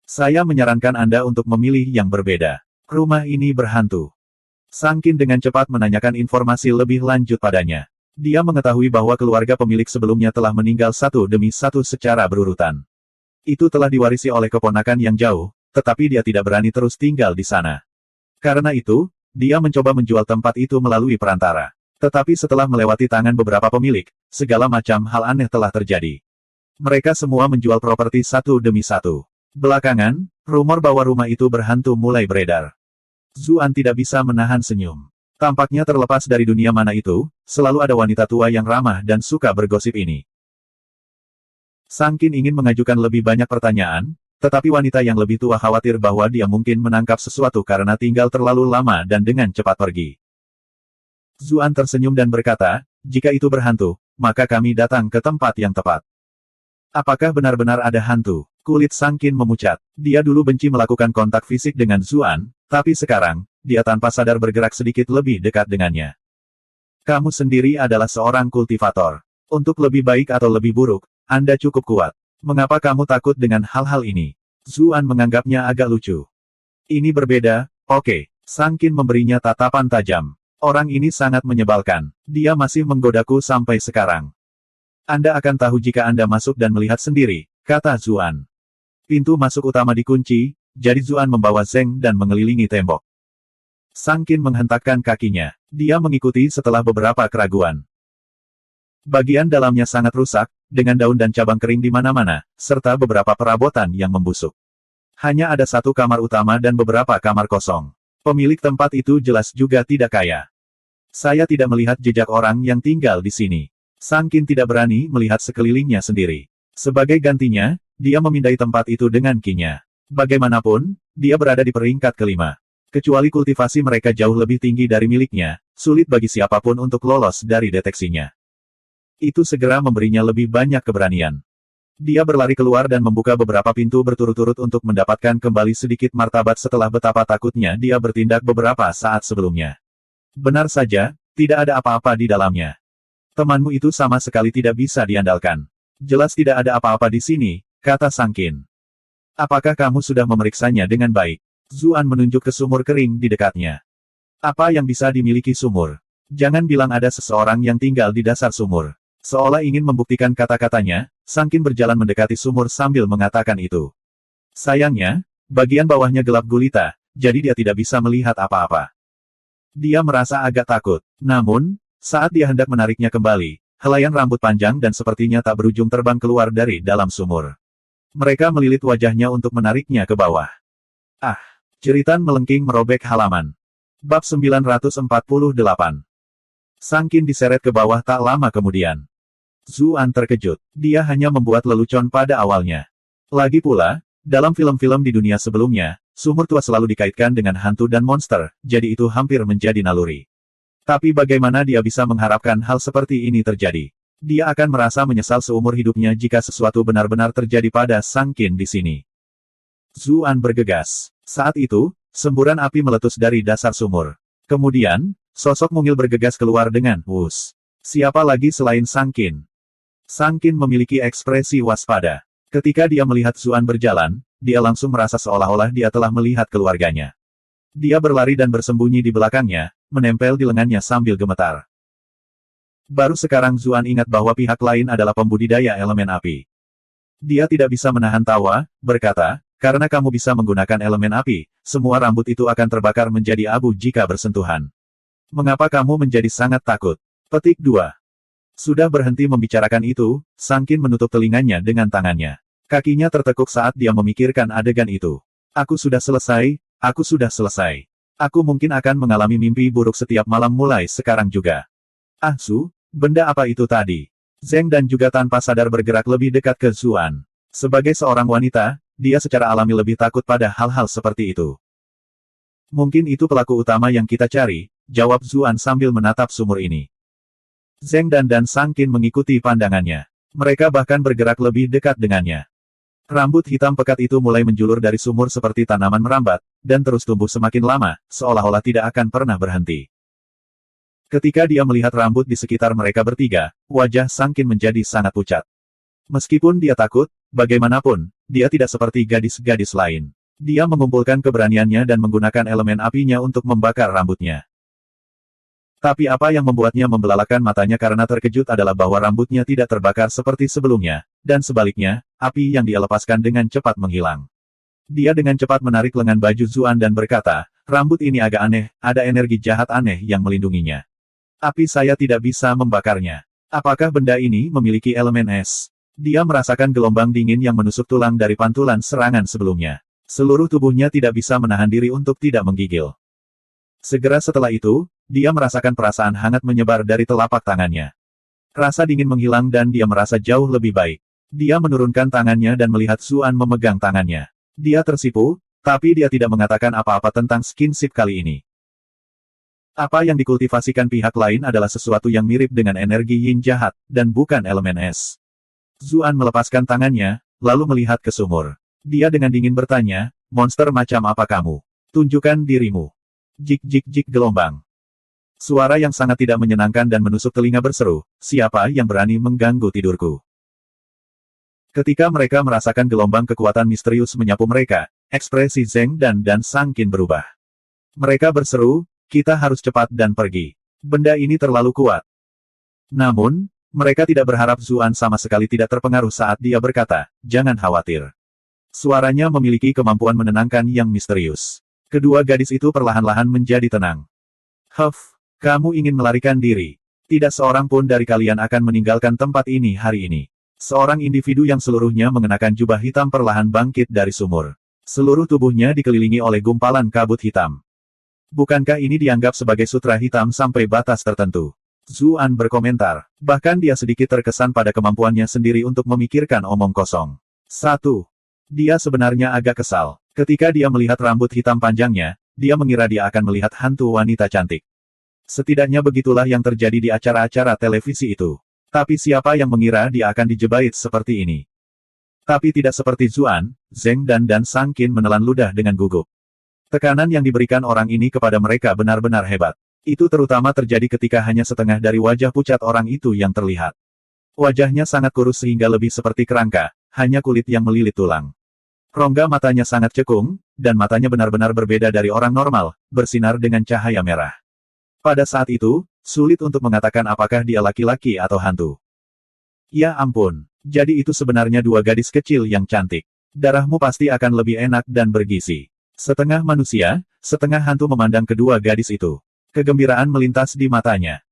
Saya menyarankan Anda untuk memilih yang berbeda. Rumah ini berhantu. Sang Qin dengan cepat menanyakan informasi lebih lanjut padanya. Dia mengetahui bahwa keluarga pemilik sebelumnya telah meninggal satu demi satu secara berurutan. Itu telah diwarisi oleh keponakan yang jauh, tetapi dia tidak berani terus tinggal di sana. Karena itu, dia mencoba menjual tempat itu melalui perantara. Tetapi setelah melewati tangan beberapa pemilik, segala macam hal aneh telah terjadi. Mereka semua menjual properti satu demi satu. Belakangan, rumor bahwa rumah itu berhantu mulai beredar. Zuan tidak bisa menahan senyum. Tampaknya terlepas dari dunia mana itu, selalu ada wanita tua yang ramah dan suka bergosip ini. Sang Qin ingin mengajukan lebih banyak pertanyaan, tetapi wanita yang lebih tua khawatir bahwa dia mungkin menangkap sesuatu karena tinggal terlalu lama dan dengan cepat pergi. Zuan tersenyum dan berkata, jika itu berhantu, maka kami datang ke tempat yang tepat. Apakah benar-benar ada hantu? Kulit Sang Qin memucat. Dia dulu benci melakukan kontak fisik dengan Zuan, tapi sekarang, dia tanpa sadar bergerak sedikit lebih dekat dengannya. Kamu sendiri adalah seorang kultivator. Untuk lebih baik atau lebih buruk, Anda cukup kuat. Mengapa kamu takut dengan hal-hal ini? Zuan menganggapnya agak lucu. Ini berbeda, oke. Sang Qin memberinya tatapan tajam. Orang ini sangat menyebalkan. Dia masih menggodaku sampai sekarang. Anda akan tahu jika Anda masuk dan melihat sendiri, kata Zuan. Pintu masuk utama dikunci, jadi Zuan membawa Zheng dan mengelilingi tembok. Sang Qin menghentakkan kakinya. Dia mengikuti setelah beberapa keraguan. Bagian dalamnya sangat rusak, dengan daun dan cabang kering di mana-mana, serta beberapa perabotan yang membusuk. Hanya ada satu kamar utama dan beberapa kamar kosong. Pemilik tempat itu jelas juga tidak kaya. Saya tidak melihat jejak orang yang tinggal di sini. Sang Qin tidak berani melihat sekelilingnya sendiri. Sebagai gantinya, dia memindai tempat itu dengan kinya. Bagaimanapun, dia berada di peringkat kelima. Kecuali kultivasi mereka jauh lebih tinggi dari miliknya, sulit bagi siapapun untuk lolos dari deteksinya. Itu segera memberinya lebih banyak keberanian. Dia berlari keluar dan membuka beberapa pintu berturut-turut untuk mendapatkan kembali sedikit martabat setelah betapa takutnya dia bertindak beberapa saat sebelumnya. Benar saja, tidak ada apa-apa di dalamnya. Temanmu itu sama sekali tidak bisa diandalkan. Jelas tidak ada apa-apa di sini, kata Sang Qin. Apakah kamu sudah memeriksanya dengan baik? Zuan menunjuk ke sumur kering di dekatnya. Apa yang bisa dimiliki sumur? Jangan bilang ada seseorang yang tinggal di dasar sumur. Seolah ingin membuktikan kata-katanya, Sang Qin berjalan mendekati sumur sambil mengatakan itu. Sayangnya, bagian bawahnya gelap gulita, jadi dia tidak bisa melihat apa-apa. Dia merasa agak takut. Namun, saat dia hendak menariknya kembali, helaian rambut panjang dan sepertinya tak berujung terbang keluar dari dalam sumur. Mereka melilit wajahnya untuk menariknya ke bawah. Ah! Jeritan melengking merobek halaman. Bab 948. Sang Qin diseret ke bawah tak lama kemudian. Zuan terkejut. Dia hanya membuat lelucon pada awalnya. Lagi pula, dalam film-film di dunia sebelumnya, sumur tua selalu dikaitkan dengan hantu dan monster, jadi itu hampir menjadi naluri. Tapi bagaimana dia bisa mengharapkan hal seperti ini terjadi? Dia akan merasa menyesal seumur hidupnya jika sesuatu benar-benar terjadi pada Sang Qin di sini. Zuan bergegas. Saat itu, semburan api meletus dari dasar sumur. Kemudian, sosok mungil bergegas keluar dengan "Wus." Siapa lagi selain Sang Qin? Sang Qin memiliki ekspresi waspada. Ketika dia melihat Zuan berjalan, dia langsung merasa seolah-olah dia telah melihat keluarganya. Dia berlari dan bersembunyi di belakangnya, menempel di lengannya sambil gemetar. Baru sekarang Zuan ingat bahwa pihak lain adalah pembudidaya elemen api. Dia tidak bisa menahan tawa, berkata, "Karena kamu bisa menggunakan elemen api, semua rambut itu akan terbakar menjadi abu jika bersentuhan. Mengapa kamu menjadi sangat takut?" Petik 2. Sudah berhenti membicarakan itu, Sang Qin menutup telinganya dengan tangannya. Kakinya tertekuk saat dia memikirkan adegan itu. Aku sudah selesai, aku sudah selesai. Aku mungkin akan mengalami mimpi buruk setiap malam mulai sekarang juga. Ah Su, benda apa itu tadi? Zeng dan juga tanpa sadar bergerak lebih dekat ke Zuan. Sebagai seorang wanita, dia secara alami lebih takut pada hal-hal seperti itu. Mungkin itu pelaku utama yang kita cari, jawab Zuan sambil menatap sumur ini. Zeng dan Sang Qin mengikuti pandangannya. Mereka bahkan bergerak lebih dekat dengannya. Rambut hitam pekat itu mulai menjulur dari sumur seperti tanaman merambat, dan terus tumbuh semakin lama, seolah-olah tidak akan pernah berhenti. Ketika dia melihat rambut di sekitar mereka bertiga, wajah Sang Qin menjadi sangat pucat. Meskipun dia takut, bagaimanapun, dia tidak seperti gadis-gadis lain. Dia mengumpulkan keberaniannya dan menggunakan elemen apinya untuk membakar rambutnya. Tapi apa yang membuatnya membelalakan matanya karena terkejut adalah bahwa rambutnya tidak terbakar seperti sebelumnya, dan sebaliknya, api yang dia lepaskan dengan cepat menghilang. Dia dengan cepat menarik lengan baju Zuan dan berkata, "Rambut ini agak aneh, ada energi jahat aneh yang melindunginya. Api saya tidak bisa membakarnya. Apakah benda ini memiliki elemen es?" Dia merasakan gelombang dingin yang menusuk tulang dari pantulan serangan sebelumnya. Seluruh tubuhnya tidak bisa menahan diri untuk tidak menggigil. Segera setelah itu, dia merasakan perasaan hangat menyebar dari telapak tangannya. Rasa dingin menghilang dan dia merasa jauh lebih baik. Dia menurunkan tangannya dan melihat Zuan memegang tangannya. Dia tersipu, tapi dia tidak mengatakan apa-apa tentang skinship kali ini. Apa yang dikultivasikan pihak lain adalah sesuatu yang mirip dengan energi yin jahat, dan bukan elemen es. Zuan melepaskan tangannya, lalu melihat ke sumur. Dia dengan dingin bertanya, "Monster macam apa kamu? Tunjukkan dirimu." Jik-jik-jik gelombang. Suara yang sangat tidak menyenangkan dan menusuk telinga berseru, "Siapa yang berani mengganggu tidurku?" Ketika mereka merasakan gelombang kekuatan misterius menyapu mereka, ekspresi Zeng dan Sang Qin berubah. Mereka berseru, "Kita harus cepat dan pergi. Benda ini terlalu kuat." Namun, mereka tidak berharap Zuan sama sekali tidak terpengaruh saat dia berkata, "Jangan khawatir." Suaranya memiliki kemampuan menenangkan yang misterius. Kedua gadis itu perlahan-lahan menjadi tenang. "Huff, kamu ingin melarikan diri. Tidak seorang pun dari kalian akan meninggalkan tempat ini hari ini." Seorang individu yang seluruhnya mengenakan jubah hitam perlahan bangkit dari sumur. Seluruh tubuhnya dikelilingi oleh gumpalan kabut hitam. Bukankah ini dianggap sebagai sutra hitam sampai batas tertentu? Zuan berkomentar. Bahkan dia sedikit terkesan pada kemampuannya sendiri untuk memikirkan omong kosong. 1. Dia sebenarnya agak kesal. Ketika dia melihat rambut hitam panjangnya, dia mengira dia akan melihat hantu wanita cantik. Setidaknya begitulah yang terjadi di acara-acara televisi itu. Tapi siapa yang mengira dia akan dijebait seperti ini? Tapi tidak seperti Zuan, Zeng dan Sang Qin menelan ludah dengan gugup. Tekanan yang diberikan orang ini kepada mereka benar-benar hebat. Itu terutama terjadi ketika hanya setengah dari wajah pucat orang itu yang terlihat. Wajahnya sangat kurus sehingga lebih seperti kerangka, hanya kulit yang melilit tulang. Rongga matanya sangat cekung, dan matanya benar-benar berbeda dari orang normal, bersinar dengan cahaya merah. Pada saat itu, sulit untuk mengatakan apakah dia laki-laki atau hantu. Ya ampun, jadi itu sebenarnya dua gadis kecil yang cantik. Darahmu pasti akan lebih enak dan bergizi. Setengah manusia, setengah hantu memandang kedua gadis itu. Kegembiraan melintas di matanya.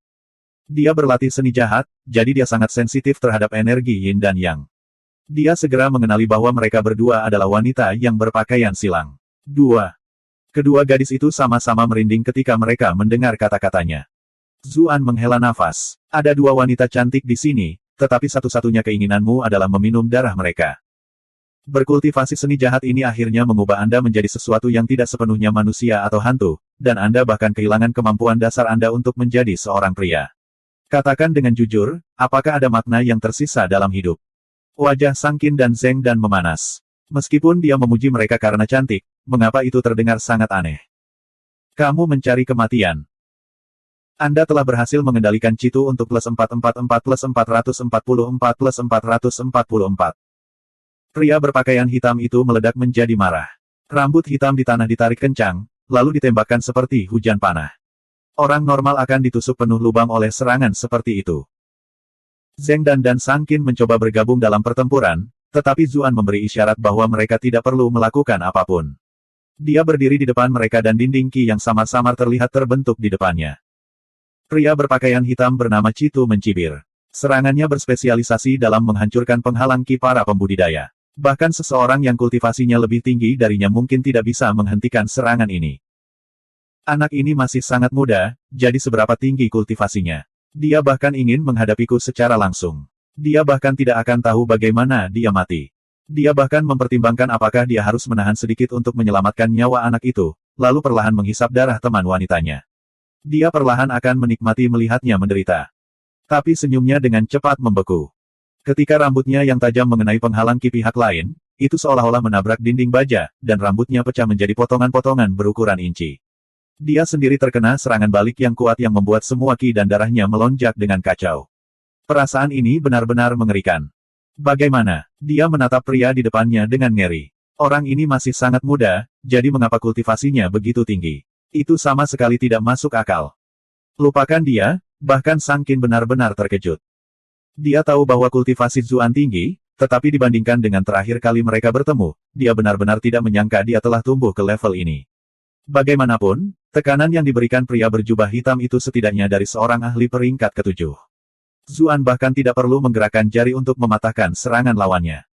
Dia berlatih seni jahat, jadi dia sangat sensitif terhadap energi yin dan yang. Dia segera mengenali bahwa mereka berdua adalah wanita yang berpakaian silang. 2. Kedua gadis itu sama-sama merinding ketika mereka mendengar kata-katanya. Zuan menghela nafas. Ada dua wanita cantik di sini, tetapi satu-satunya keinginanmu adalah meminum darah mereka. Berkultivasi seni jahat ini akhirnya mengubah Anda menjadi sesuatu yang tidak sepenuhnya manusia atau hantu, dan Anda bahkan kehilangan kemampuan dasar Anda untuk menjadi seorang pria. Katakan dengan jujur, apakah ada makna yang tersisa dalam hidup? Wajah Sang Qin dan Zeng Dan memanas. Meskipun dia memuji mereka karena cantik, mengapa itu terdengar sangat aneh? Kamu mencari kematian. Anda telah berhasil mengendalikan Citu untuk plus 444 plus 444 plus 444. Pria berpakaian hitam itu meledak menjadi marah. Rambut hitam di tanah ditarik kencang, lalu ditembakkan seperti hujan panah. Orang normal akan ditusuk penuh lubang oleh serangan seperti itu. Zeng Dan dan Sang Qin mencoba bergabung dalam pertempuran, tetapi Zuan memberi isyarat bahwa mereka tidak perlu melakukan apapun. Dia berdiri di depan mereka dan dinding Qi yang samar-samar terlihat terbentuk di depannya. Pria berpakaian hitam bernama Citu mencibir. Serangannya berspesialisasi dalam menghancurkan penghalang Qi para pembudidaya. Bahkan seseorang yang kultivasinya lebih tinggi darinya mungkin tidak bisa menghentikan serangan ini. Anak ini masih sangat muda, jadi seberapa tinggi kultivasinya? Dia bahkan ingin menghadapiku secara langsung. Dia bahkan tidak akan tahu bagaimana dia mati. Dia bahkan mempertimbangkan apakah dia harus menahan sedikit untuk menyelamatkan nyawa anak itu, lalu perlahan menghisap darah teman wanitanya. Dia perlahan akan menikmati melihatnya menderita. Tapi senyumnya dengan cepat membeku. Ketika rambutnya yang tajam mengenai penghalang Qi pihak lain, itu seolah-olah menabrak dinding baja, dan rambutnya pecah menjadi potongan-potongan berukuran inci. Dia sendiri terkena serangan balik yang kuat yang membuat semua Qi dan darahnya melonjak dengan kacau. Perasaan ini benar-benar mengerikan. Bagaimana? Dia menatap pria di depannya dengan ngeri. Orang ini masih sangat muda, jadi mengapa kultivasinya begitu tinggi? Itu sama sekali tidak masuk akal. Lupakan dia, bahkan Sang Qin benar-benar terkejut. Dia tahu bahwa kultivasi Zuan tinggi, tetapi dibandingkan dengan terakhir kali mereka bertemu, dia benar-benar tidak menyangka dia telah tumbuh ke level ini. Bagaimanapun, tekanan yang diberikan pria berjubah hitam itu setidaknya dari seorang ahli peringkat ke-7. Zuan bahkan tidak perlu menggerakkan jari untuk mematahkan serangan lawannya.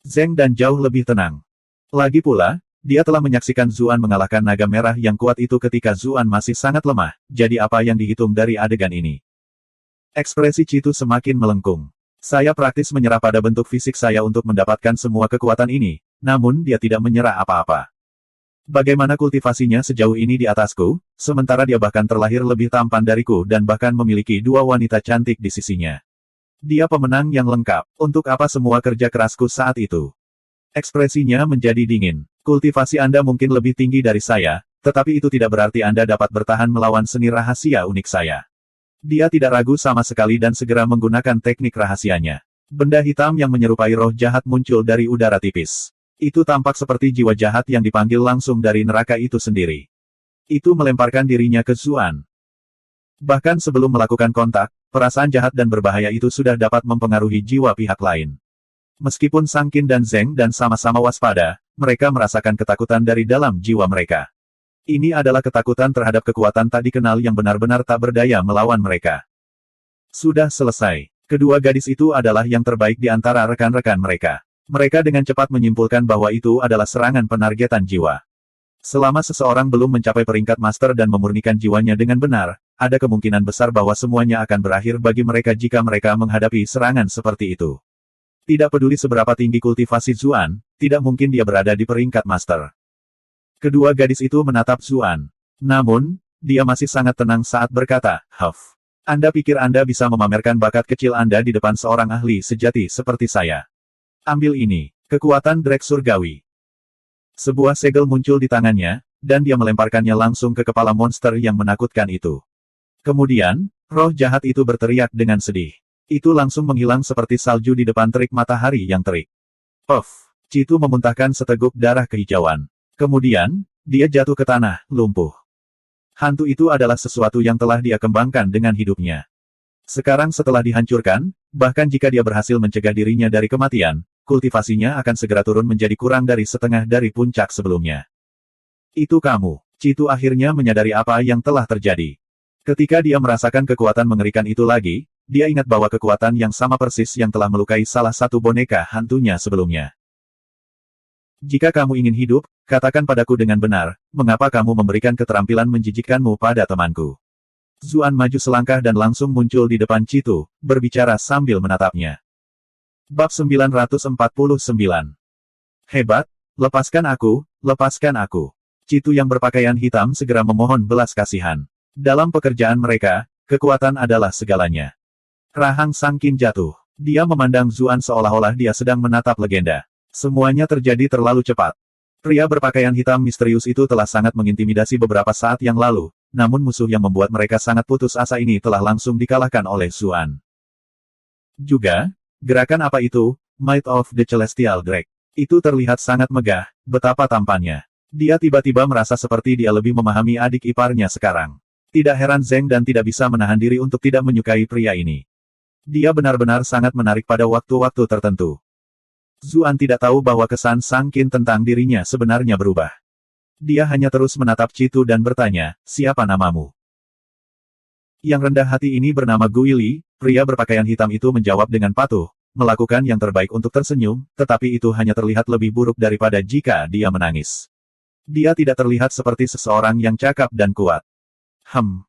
Zeng Dan jauh lebih tenang. Lagi pula, dia telah menyaksikan Zuan mengalahkan naga merah yang kuat itu ketika Zuan masih sangat lemah, jadi apa yang dihitung dari adegan ini? Ekspresi Citu semakin melengkung. Saya praktis menyerah pada bentuk fisik saya untuk mendapatkan semua kekuatan ini, namun dia tidak menyerah apa-apa. Bagaimana kultivasinya sejauh ini di atasku, sementara dia bahkan terlahir lebih tampan dariku dan bahkan memiliki dua wanita cantik di sisinya. Dia pemenang yang lengkap, untuk apa semua kerja kerasku saat itu? Ekspresinya menjadi dingin. Kultivasi Anda mungkin lebih tinggi dari saya, tetapi itu tidak berarti Anda dapat bertahan melawan seni rahasia unik saya. Dia tidak ragu sama sekali dan segera menggunakan teknik rahasianya. Benda hitam yang menyerupai roh jahat muncul dari udara tipis. Itu tampak seperti jiwa jahat yang dipanggil langsung dari neraka itu sendiri. Itu melemparkan dirinya ke Zuan. Bahkan sebelum melakukan kontak, perasaan jahat dan berbahaya itu sudah dapat mempengaruhi jiwa pihak lain. Meskipun Sang Qin dan Zeng Dan sama-sama waspada, mereka merasakan ketakutan dari dalam jiwa mereka. Ini adalah ketakutan terhadap kekuatan tak dikenal yang benar-benar tak berdaya melawan mereka. Sudah selesai. Kedua gadis itu adalah yang terbaik di antara rekan-rekan mereka. Mereka dengan cepat menyimpulkan bahwa itu adalah serangan penargetan jiwa. Selama seseorang belum mencapai peringkat master dan memurnikan jiwanya dengan benar, ada kemungkinan besar bahwa semuanya akan berakhir bagi mereka jika mereka menghadapi serangan seperti itu. Tidak peduli seberapa tinggi kultivasi Zuan, tidak mungkin dia berada di peringkat master. Kedua gadis itu menatap Zuan. Namun, dia masih sangat tenang saat berkata, "Huff. Anda pikir Anda bisa memamerkan bakat kecil Anda di depan seorang ahli sejati seperti saya? Ambil ini, kekuatan Drek Surgawi." Sebuah segel muncul di tangannya, dan dia melemparkannya langsung ke kepala monster yang menakutkan itu. Kemudian, roh jahat itu berteriak dengan sedih. Itu langsung menghilang seperti salju di depan terik matahari yang terik. Puff! Citu memuntahkan seteguk darah kehijauan. Kemudian, dia jatuh ke tanah, lumpuh. Hantu itu adalah sesuatu yang telah dia kembangkan dengan hidupnya. Sekarang setelah dihancurkan, bahkan jika dia berhasil mencegah dirinya dari kematian, kultivasinya akan segera turun menjadi kurang dari setengah dari puncak sebelumnya. Itu kamu. Citu akhirnya menyadari apa yang telah terjadi. Ketika dia merasakan kekuatan mengerikan itu lagi, dia ingat bahwa kekuatan yang sama persis yang telah melukai salah satu boneka hantunya sebelumnya. Jika kamu ingin hidup, katakan padaku dengan benar, mengapa kamu memberikan keterampilan menjijikkanmu pada temanku? Zuan maju selangkah dan langsung muncul di depan Citu, berbicara sambil menatapnya. Bab 949. Hebat, lepaskan aku, lepaskan aku. Citu yang berpakaian hitam segera memohon belas kasihan. Dalam pekerjaan mereka, kekuatan adalah segalanya. Rahang Sang Qin jatuh. Dia memandang Zuan seolah-olah dia sedang menatap legenda. Semuanya terjadi terlalu cepat. Pria berpakaian hitam misterius itu telah sangat mengintimidasi beberapa saat yang lalu, namun musuh yang membuat mereka sangat putus asa ini telah langsung dikalahkan oleh Zuan. Juga, gerakan apa itu, Might of the Celestial Drake? Itu terlihat sangat megah, betapa tampannya. Dia tiba-tiba merasa seperti dia lebih memahami adik iparnya sekarang. Tidak heran Zeng dan tidak bisa menahan diri untuk tidak menyukai pria ini. Dia benar-benar sangat menarik pada waktu-waktu tertentu. Zuan tidak tahu bahwa kesan Sang Qin tentang dirinya sebenarnya berubah. Dia hanya terus menatap Citu dan bertanya, siapa namamu? Yang rendah hati ini bernama Guili, pria berpakaian hitam itu menjawab dengan patuh, melakukan yang terbaik untuk tersenyum, tetapi itu hanya terlihat lebih buruk daripada jika dia menangis. Dia tidak terlihat seperti seseorang yang cakap dan kuat.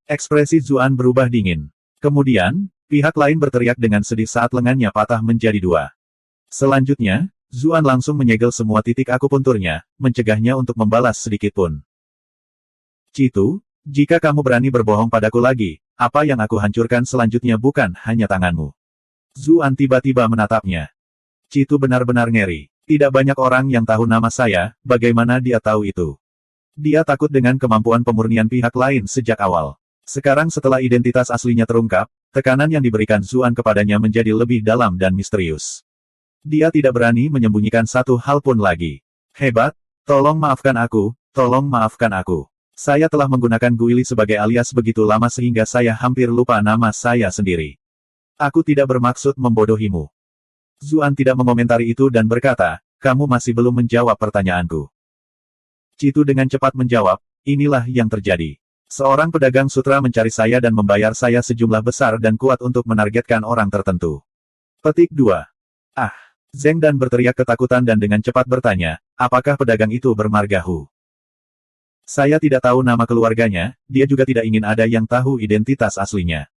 Ekspresi Zuan berubah dingin. Kemudian, pihak lain berteriak dengan sedih saat lengannya patah menjadi dua. Selanjutnya, Zuan langsung menyegel semua titik akupunturnya, mencegahnya untuk membalas sedikitpun. Citu, jika kamu berani berbohong padaku lagi, apa yang aku hancurkan selanjutnya bukan hanya tanganmu. Zuan tiba-tiba menatapnya. Citu benar-benar ngeri. Tidak banyak orang yang tahu nama saya, bagaimana dia tahu itu? Dia takut dengan kemampuan pemurnian pihak lain sejak awal. Sekarang setelah identitas aslinya terungkap, tekanan yang diberikan Zuan kepadanya menjadi lebih dalam dan misterius. Dia tidak berani menyembunyikan satu hal pun lagi. Hebat, tolong maafkan aku, tolong maafkan aku. Saya telah menggunakan Guili sebagai alias begitu lama sehingga saya hampir lupa nama saya sendiri. Aku tidak bermaksud membodohimu. Zuan tidak mengomentari itu dan berkata, kamu masih belum menjawab pertanyaanku. Citu dengan cepat menjawab, inilah yang terjadi. Seorang pedagang sutra mencari saya dan membayar saya sejumlah besar dan kuat untuk menargetkan orang tertentu. Petik 2. Zeng dan berteriak ketakutan dan dengan cepat bertanya, apakah pedagang itu bermarga Hu? Saya tidak tahu nama keluarganya, dia juga tidak ingin ada yang tahu identitas aslinya.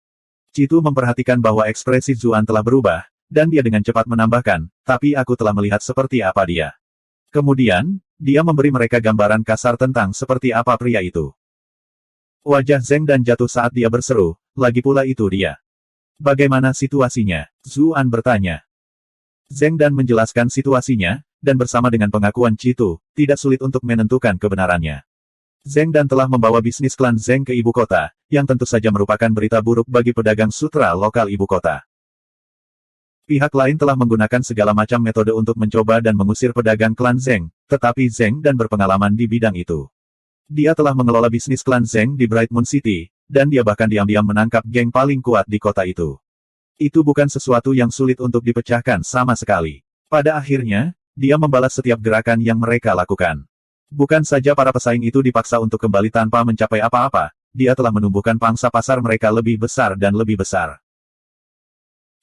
Citu memperhatikan bahwa ekspresi Zuan telah berubah, dan dia dengan cepat menambahkan, tapi aku telah melihat seperti apa dia. Kemudian, dia memberi mereka gambaran kasar tentang seperti apa pria itu. Wajah Zeng dan jatuh saat dia berseru, lagi pula itu dia. Bagaimana situasinya? Zuan bertanya. Zeng dan menjelaskan situasinya, dan bersama dengan pengakuan Citu, tidak sulit untuk menentukan kebenarannya. Zeng dan telah membawa bisnis klan Zeng ke ibu kota, yang tentu saja merupakan berita buruk bagi pedagang sutra lokal ibu kota. Pihak lain telah menggunakan segala macam metode untuk mencoba dan mengusir pedagang klan Zeng, tetapi Zeng dan berpengalaman di bidang itu. Dia telah mengelola bisnis klan Zeng di Bright Moon City, dan dia bahkan diam-diam menangkap geng paling kuat di kota itu. Itu bukan sesuatu yang sulit untuk dipecahkan sama sekali. Pada akhirnya, dia membalas setiap gerakan yang mereka lakukan. Bukan saja para pesaing itu dipaksa untuk kembali tanpa mencapai apa-apa, dia telah menumbuhkan pangsa pasar mereka lebih besar dan lebih besar.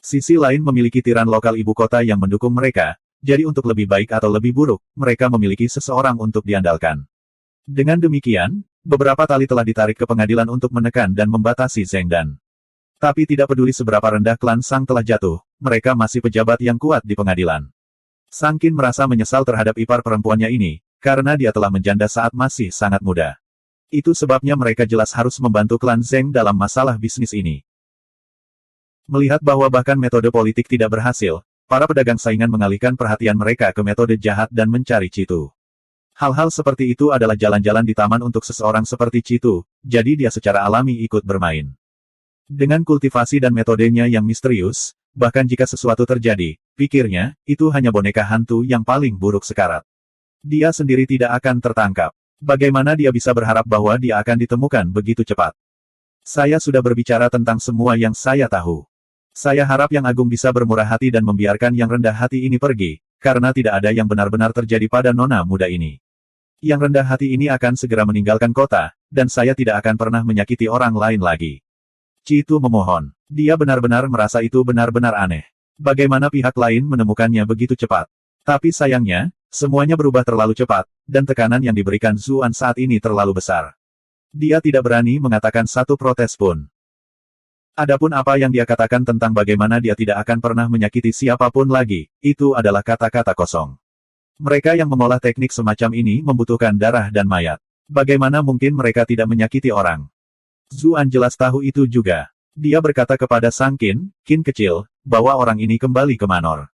Sisi lain memiliki tiran lokal ibu kota yang mendukung mereka, jadi untuk lebih baik atau lebih buruk, mereka memiliki seseorang untuk diandalkan. Dengan demikian, beberapa tali telah ditarik ke pengadilan untuk menekan dan membatasi Zeng dan. Tapi tidak peduli seberapa rendah klan Sang telah jatuh, mereka masih pejabat yang kuat di pengadilan. Sang Qin merasa menyesal terhadap ipar perempuannya ini, karena dia telah menjanda saat masih sangat muda. Itu sebabnya mereka jelas harus membantu klan Zeng dalam masalah bisnis ini. Melihat bahwa bahkan metode politik tidak berhasil, para pedagang saingan mengalihkan perhatian mereka ke metode jahat dan mencari Citu. Hal-hal seperti itu adalah jalan-jalan di taman untuk seseorang seperti Citu, jadi dia secara alami ikut bermain. Dengan kultivasi dan metodenya yang misterius, bahkan jika sesuatu terjadi, pikirnya, itu hanya boneka hantu yang paling buruk sekarat. Dia sendiri tidak akan tertangkap. Bagaimana dia bisa berharap bahwa dia akan ditemukan begitu cepat? Saya sudah berbicara tentang semua yang saya tahu. Saya harap Yang Agung bisa bermurah hati dan membiarkan yang rendah hati ini pergi, karena tidak ada yang benar-benar terjadi pada nona muda ini. Yang rendah hati ini akan segera meninggalkan kota, dan saya tidak akan pernah menyakiti orang lain lagi. Citu memohon. Dia benar-benar merasa itu benar-benar aneh. Bagaimana pihak lain menemukannya begitu cepat? Tapi sayangnya, semuanya berubah terlalu cepat, dan tekanan yang diberikan Zuan saat ini terlalu besar. Dia tidak berani mengatakan satu protes pun. Adapun apa yang dia katakan tentang bagaimana dia tidak akan pernah menyakiti siapapun lagi, itu adalah kata-kata kosong. Mereka yang mengolah teknik semacam ini membutuhkan darah dan mayat. Bagaimana mungkin mereka tidak menyakiti orang? Zuan jelas tahu itu juga. Dia berkata kepada Sang Qin, Qin kecil, bawa orang ini kembali ke Manor.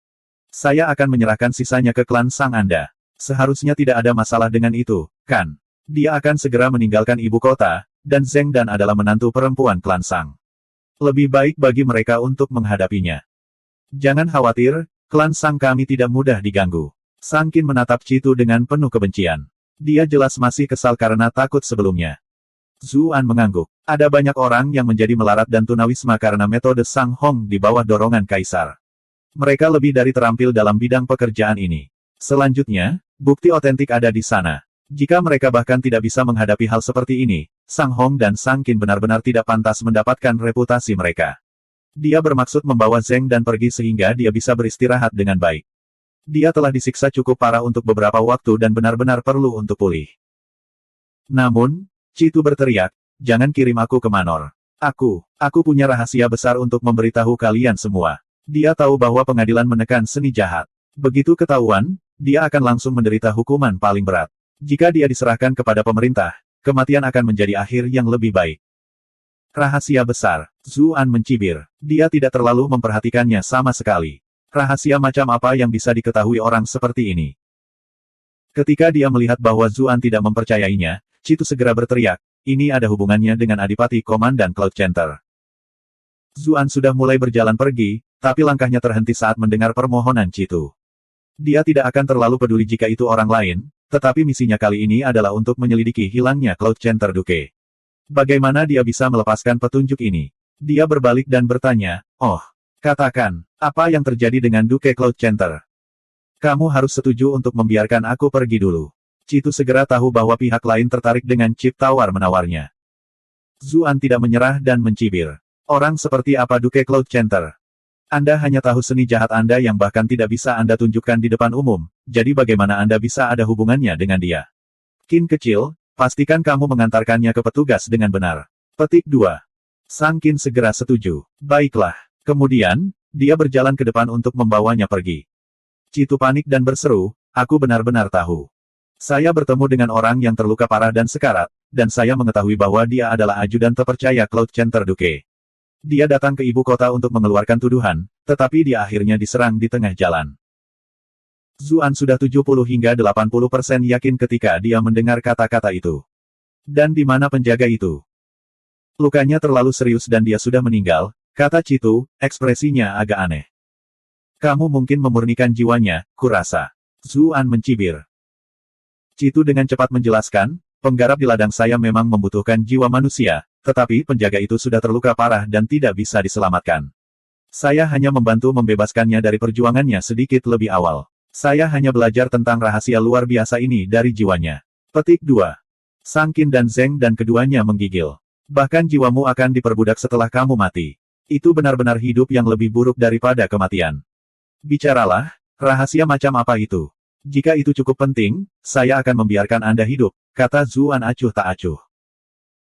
Saya akan menyerahkan sisanya ke klan Sang Anda. Seharusnya tidak ada masalah dengan itu, kan? Dia akan segera meninggalkan ibu kota, dan Zheng Dan adalah menantu perempuan klan Sang. Lebih baik bagi mereka untuk menghadapinya. Jangan khawatir, klan Sang kami tidak mudah diganggu. Sang Qin menatap Citu dengan penuh kebencian. Dia jelas masih kesal karena takut sebelumnya. Zuan mengangguk. Ada banyak orang yang menjadi melarat dan tunawisma karena metode Sang Hong di bawah dorongan kaisar. Mereka lebih dari terampil dalam bidang pekerjaan ini. Selanjutnya, bukti otentik ada di sana. Jika mereka bahkan tidak bisa menghadapi hal seperti ini, Sang Hong dan Sang Qin benar-benar tidak pantas mendapatkan reputasi mereka. Dia bermaksud membawa Zheng Dan pergi sehingga dia bisa beristirahat dengan baik. Dia telah disiksa cukup parah untuk beberapa waktu dan benar-benar perlu untuk pulih. Namun, Citu berteriak, jangan kirim aku ke Manor. Aku punya rahasia besar untuk memberitahu kalian semua. Dia tahu bahwa pengadilan menekan seni jahat. Begitu ketahuan, dia akan langsung menderita hukuman paling berat. Jika dia diserahkan kepada pemerintah, kematian akan menjadi akhir yang lebih baik. Rahasia besar. Zuan mencibir. Dia tidak terlalu memperhatikannya sama sekali. Rahasia macam apa yang bisa diketahui orang seperti ini? Ketika dia melihat bahwa Zuan tidak mempercayainya, Citu segera berteriak, ini ada hubungannya dengan Adipati Komandan Cloud Center. Zuan sudah mulai berjalan pergi, tapi langkahnya terhenti saat mendengar permohonan Citu. Dia tidak akan terlalu peduli jika itu orang lain, tetapi misinya kali ini adalah untuk menyelidiki hilangnya Cloud Center Duke. Bagaimana dia bisa melepaskan petunjuk ini? Dia berbalik dan bertanya, oh, katakan, apa yang terjadi dengan Duke Cloud Center? Kamu harus setuju untuk membiarkan aku pergi dulu. Citu segera tahu bahwa pihak lain tertarik dengan chip tawar-menawarnya. Zuan tidak menyerah dan mencibir. Orang seperti apa Duke Cloud Center? Anda hanya tahu seni jahat Anda yang bahkan tidak bisa Anda tunjukkan di depan umum, jadi bagaimana Anda bisa ada hubungannya dengan dia? Qin kecil, pastikan kamu mengantarkannya ke petugas dengan benar. Petik 2. Sang Qin segera setuju. Baiklah. Kemudian, dia berjalan ke depan untuk membawanya pergi. Citu panik dan berseru, aku benar-benar tahu. Saya bertemu dengan orang yang terluka parah dan sekarat, dan saya mengetahui bahwa dia adalah ajudan terpercaya Cloud Center Duke. Dia datang ke ibu kota untuk mengeluarkan tuduhan, tetapi dia akhirnya diserang di tengah jalan. Zuan sudah 70 hingga 80% yakin ketika dia mendengar kata-kata itu. Dan di mana penjaga itu? Lukanya terlalu serius dan dia sudah meninggal, kata Citu, ekspresinya agak aneh. Kamu mungkin memurnikan jiwanya, kurasa. Zuan mencibir. Citu dengan cepat menjelaskan, penggarap di ladang saya memang membutuhkan jiwa manusia, tetapi penjaga itu sudah terluka parah dan tidak bisa diselamatkan. Saya hanya membantu membebaskannya dari perjuangannya sedikit lebih awal. Saya hanya belajar tentang rahasia luar biasa ini dari jiwanya. Petik 2. Sang Qin dan Zheng dan keduanya menggigil. Bahkan jiwamu akan diperbudak setelah kamu mati. Itu benar-benar hidup yang lebih buruk daripada kematian. Bicaralah, rahasia macam apa itu? Jika itu cukup penting, saya akan membiarkan Anda hidup, kata Zuan acuh tak acuh.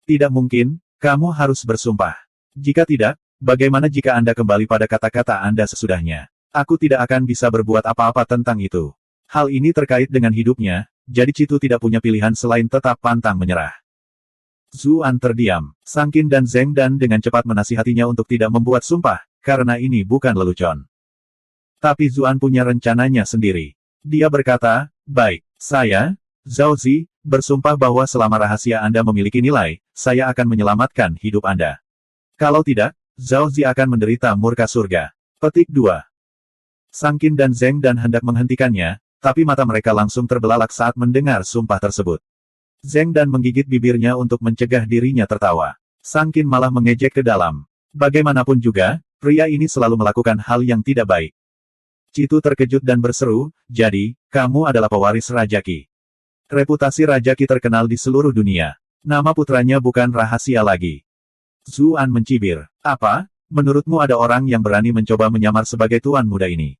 Tidak mungkin, kamu harus bersumpah. Jika tidak, bagaimana jika Anda kembali pada kata-kata Anda sesudahnya? Aku tidak akan bisa berbuat apa-apa tentang itu. Hal ini terkait dengan hidupnya, jadi Citu tidak punya pilihan selain tetap pantang menyerah. Zuan terdiam. Sang Qin dan Zheng Dan dengan cepat menasihatinya untuk tidak membuat sumpah, karena ini bukan lelucon. Tapi Zuan punya rencananya sendiri. Dia berkata, baik, saya, Zhao Zi, bersumpah bahwa selama rahasia Anda memiliki nilai, saya akan menyelamatkan hidup Anda. Kalau tidak, Zhao Zi akan menderita murka surga. Petik 2. Sang Qin dan Zheng Dan hendak menghentikannya, tapi mata mereka langsung terbelalak saat mendengar sumpah tersebut. Zheng Dan menggigit bibirnya untuk mencegah dirinya tertawa. Sang Qin malah mengejek ke dalam. Bagaimanapun juga, pria ini selalu melakukan hal yang tidak baik. Citu terkejut dan berseru, jadi, kamu adalah pewaris Raja Qi. Reputasi Raja Qi terkenal di seluruh dunia. Nama putranya bukan rahasia lagi. Zuan mencibir. Apa? Menurutmu ada orang yang berani mencoba menyamar sebagai tuan muda ini?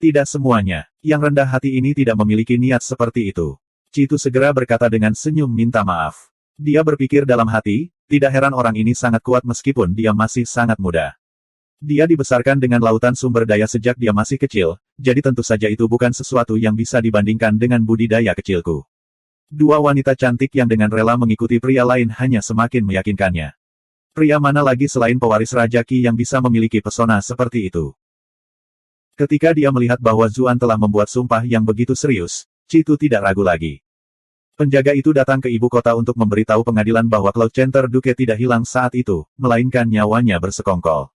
Tidak semuanya. Yang rendah hati ini tidak memiliki niat seperti itu. Citu segera berkata dengan senyum minta maaf. Dia berpikir dalam hati, tidak heran orang ini sangat kuat meskipun dia masih sangat muda. Dia dibesarkan dengan lautan sumber daya sejak dia masih kecil, jadi tentu saja itu bukan sesuatu yang bisa dibandingkan dengan budidaya kecilku. Dua wanita cantik yang dengan rela mengikuti pria lain hanya semakin meyakinkannya. Pria mana lagi selain pewaris Raja Qi yang bisa memiliki pesona seperti itu? Ketika dia melihat bahwa Zuan telah membuat sumpah yang begitu serius, Citu tidak ragu lagi. Penjaga itu datang ke ibu kota untuk memberitahu pengadilan bahwa Cloud Center Duke tidak hilang saat itu, melainkan nyawanya bersekongkol.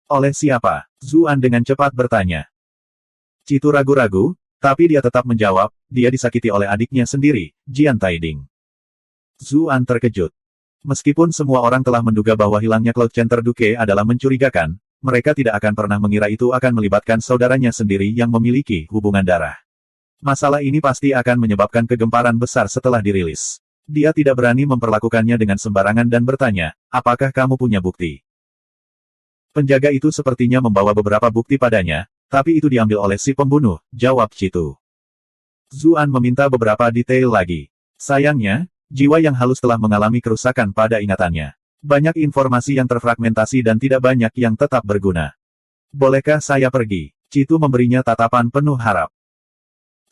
Oleh siapa? Zuan dengan cepat bertanya. Citu ragu-ragu, tapi dia tetap menjawab, dia disakiti oleh adiknya sendiri, Jian Taiding. Zuan terkejut. Meskipun semua orang telah menduga bahwa hilangnya Cloud Center Duke adalah mencurigakan, mereka tidak akan pernah mengira itu akan melibatkan saudaranya sendiri yang memiliki hubungan darah. Masalah ini pasti akan menyebabkan kegemparan besar setelah dirilis. Dia tidak berani memperlakukannya dengan sembarangan dan bertanya, apakah kamu punya bukti? Penjaga itu sepertinya membawa beberapa bukti padanya, tapi itu diambil oleh si pembunuh, jawab Citu. Zuan meminta beberapa detail lagi. Sayangnya, jiwa yang halus telah mengalami kerusakan pada ingatannya. Banyak informasi yang terfragmentasi dan tidak banyak yang tetap berguna. Bolehkah saya pergi? Citu memberinya tatapan penuh harap.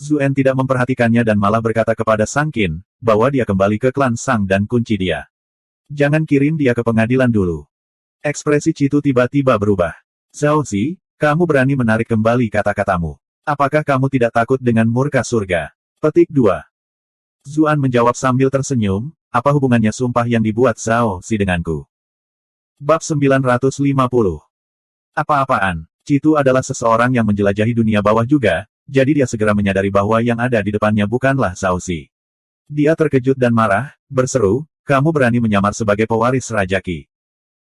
Zuan tidak memperhatikannya dan malah berkata kepada Sang Qin, bahwa dia kembali ke klan Sang dan kunci dia. Jangan kirim dia ke pengadilan dulu. Ekspresi Citu tiba-tiba berubah. Zhao Zi, kamu berani menarik kembali kata-katamu. Apakah kamu tidak takut dengan murka surga? Petik 2. Zuan menjawab sambil tersenyum, apa hubungannya sumpah yang dibuat Zhao Zi denganku? Bab 950. Apa-apaan? Citu adalah seseorang yang menjelajahi dunia bawah juga, jadi dia segera menyadari bahwa yang ada di depannya bukanlah Zhao Zi. Dia terkejut dan marah, berseru, kamu berani menyamar sebagai pewaris Raja Qi.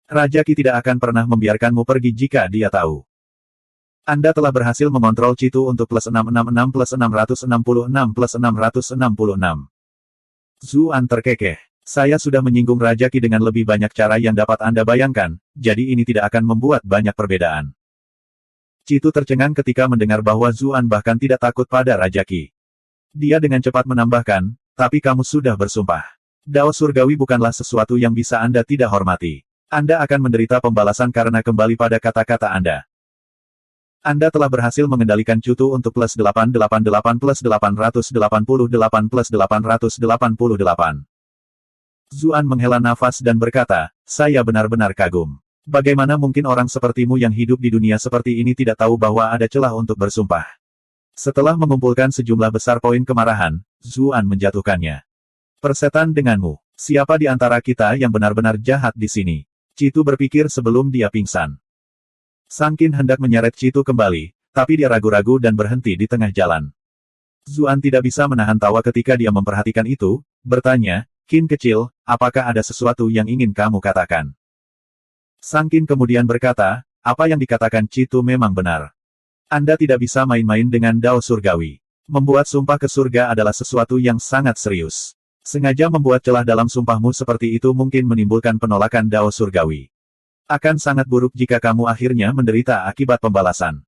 Raja Qi tidak akan pernah membiarkanmu pergi jika dia tahu. Anda telah berhasil mengontrol Citu untuk plus 666 plus 666 plus 666. Zuan terkekeh. Saya sudah menyinggung Raja Qi dengan lebih banyak cara yang dapat Anda bayangkan, jadi ini tidak akan membuat banyak perbedaan. Citu tercengang ketika mendengar bahwa Zuan bahkan tidak takut pada Raja Qi. Dia dengan cepat menambahkan, tapi kamu sudah bersumpah. Dao surgawi bukanlah sesuatu yang bisa Anda tidak hormati. Anda akan menderita pembalasan karena kembali pada kata-kata Anda. Anda telah berhasil mengendalikan Citu untuk plus 888 plus 888 plus 888. Zuan menghela nafas dan berkata, saya benar-benar kagum. Bagaimana mungkin orang sepertimu yang hidup di dunia seperti ini tidak tahu bahwa ada celah untuk bersumpah? Setelah mengumpulkan sejumlah besar poin kemarahan, Zuan menjatuhkannya. Persetan denganmu. Siapa di antara kita yang benar-benar jahat di sini? Citu berpikir sebelum dia pingsan. Sang Qin hendak menyeret Citu kembali, tapi dia ragu-ragu dan berhenti di tengah jalan. Zuan tidak bisa menahan tawa ketika dia memperhatikan itu, bertanya, Qin kecil, apakah ada sesuatu yang ingin kamu katakan? Sang Qin kemudian berkata, apa yang dikatakan Citu memang benar. Anda tidak bisa main-main dengan Dao surgawi. Membuat sumpah ke surga adalah sesuatu yang sangat serius. Sengaja membuat celah dalam sumpahmu seperti itu mungkin menimbulkan penolakan Dao surgawi. Akan sangat buruk jika kamu akhirnya menderita akibat pembalasan.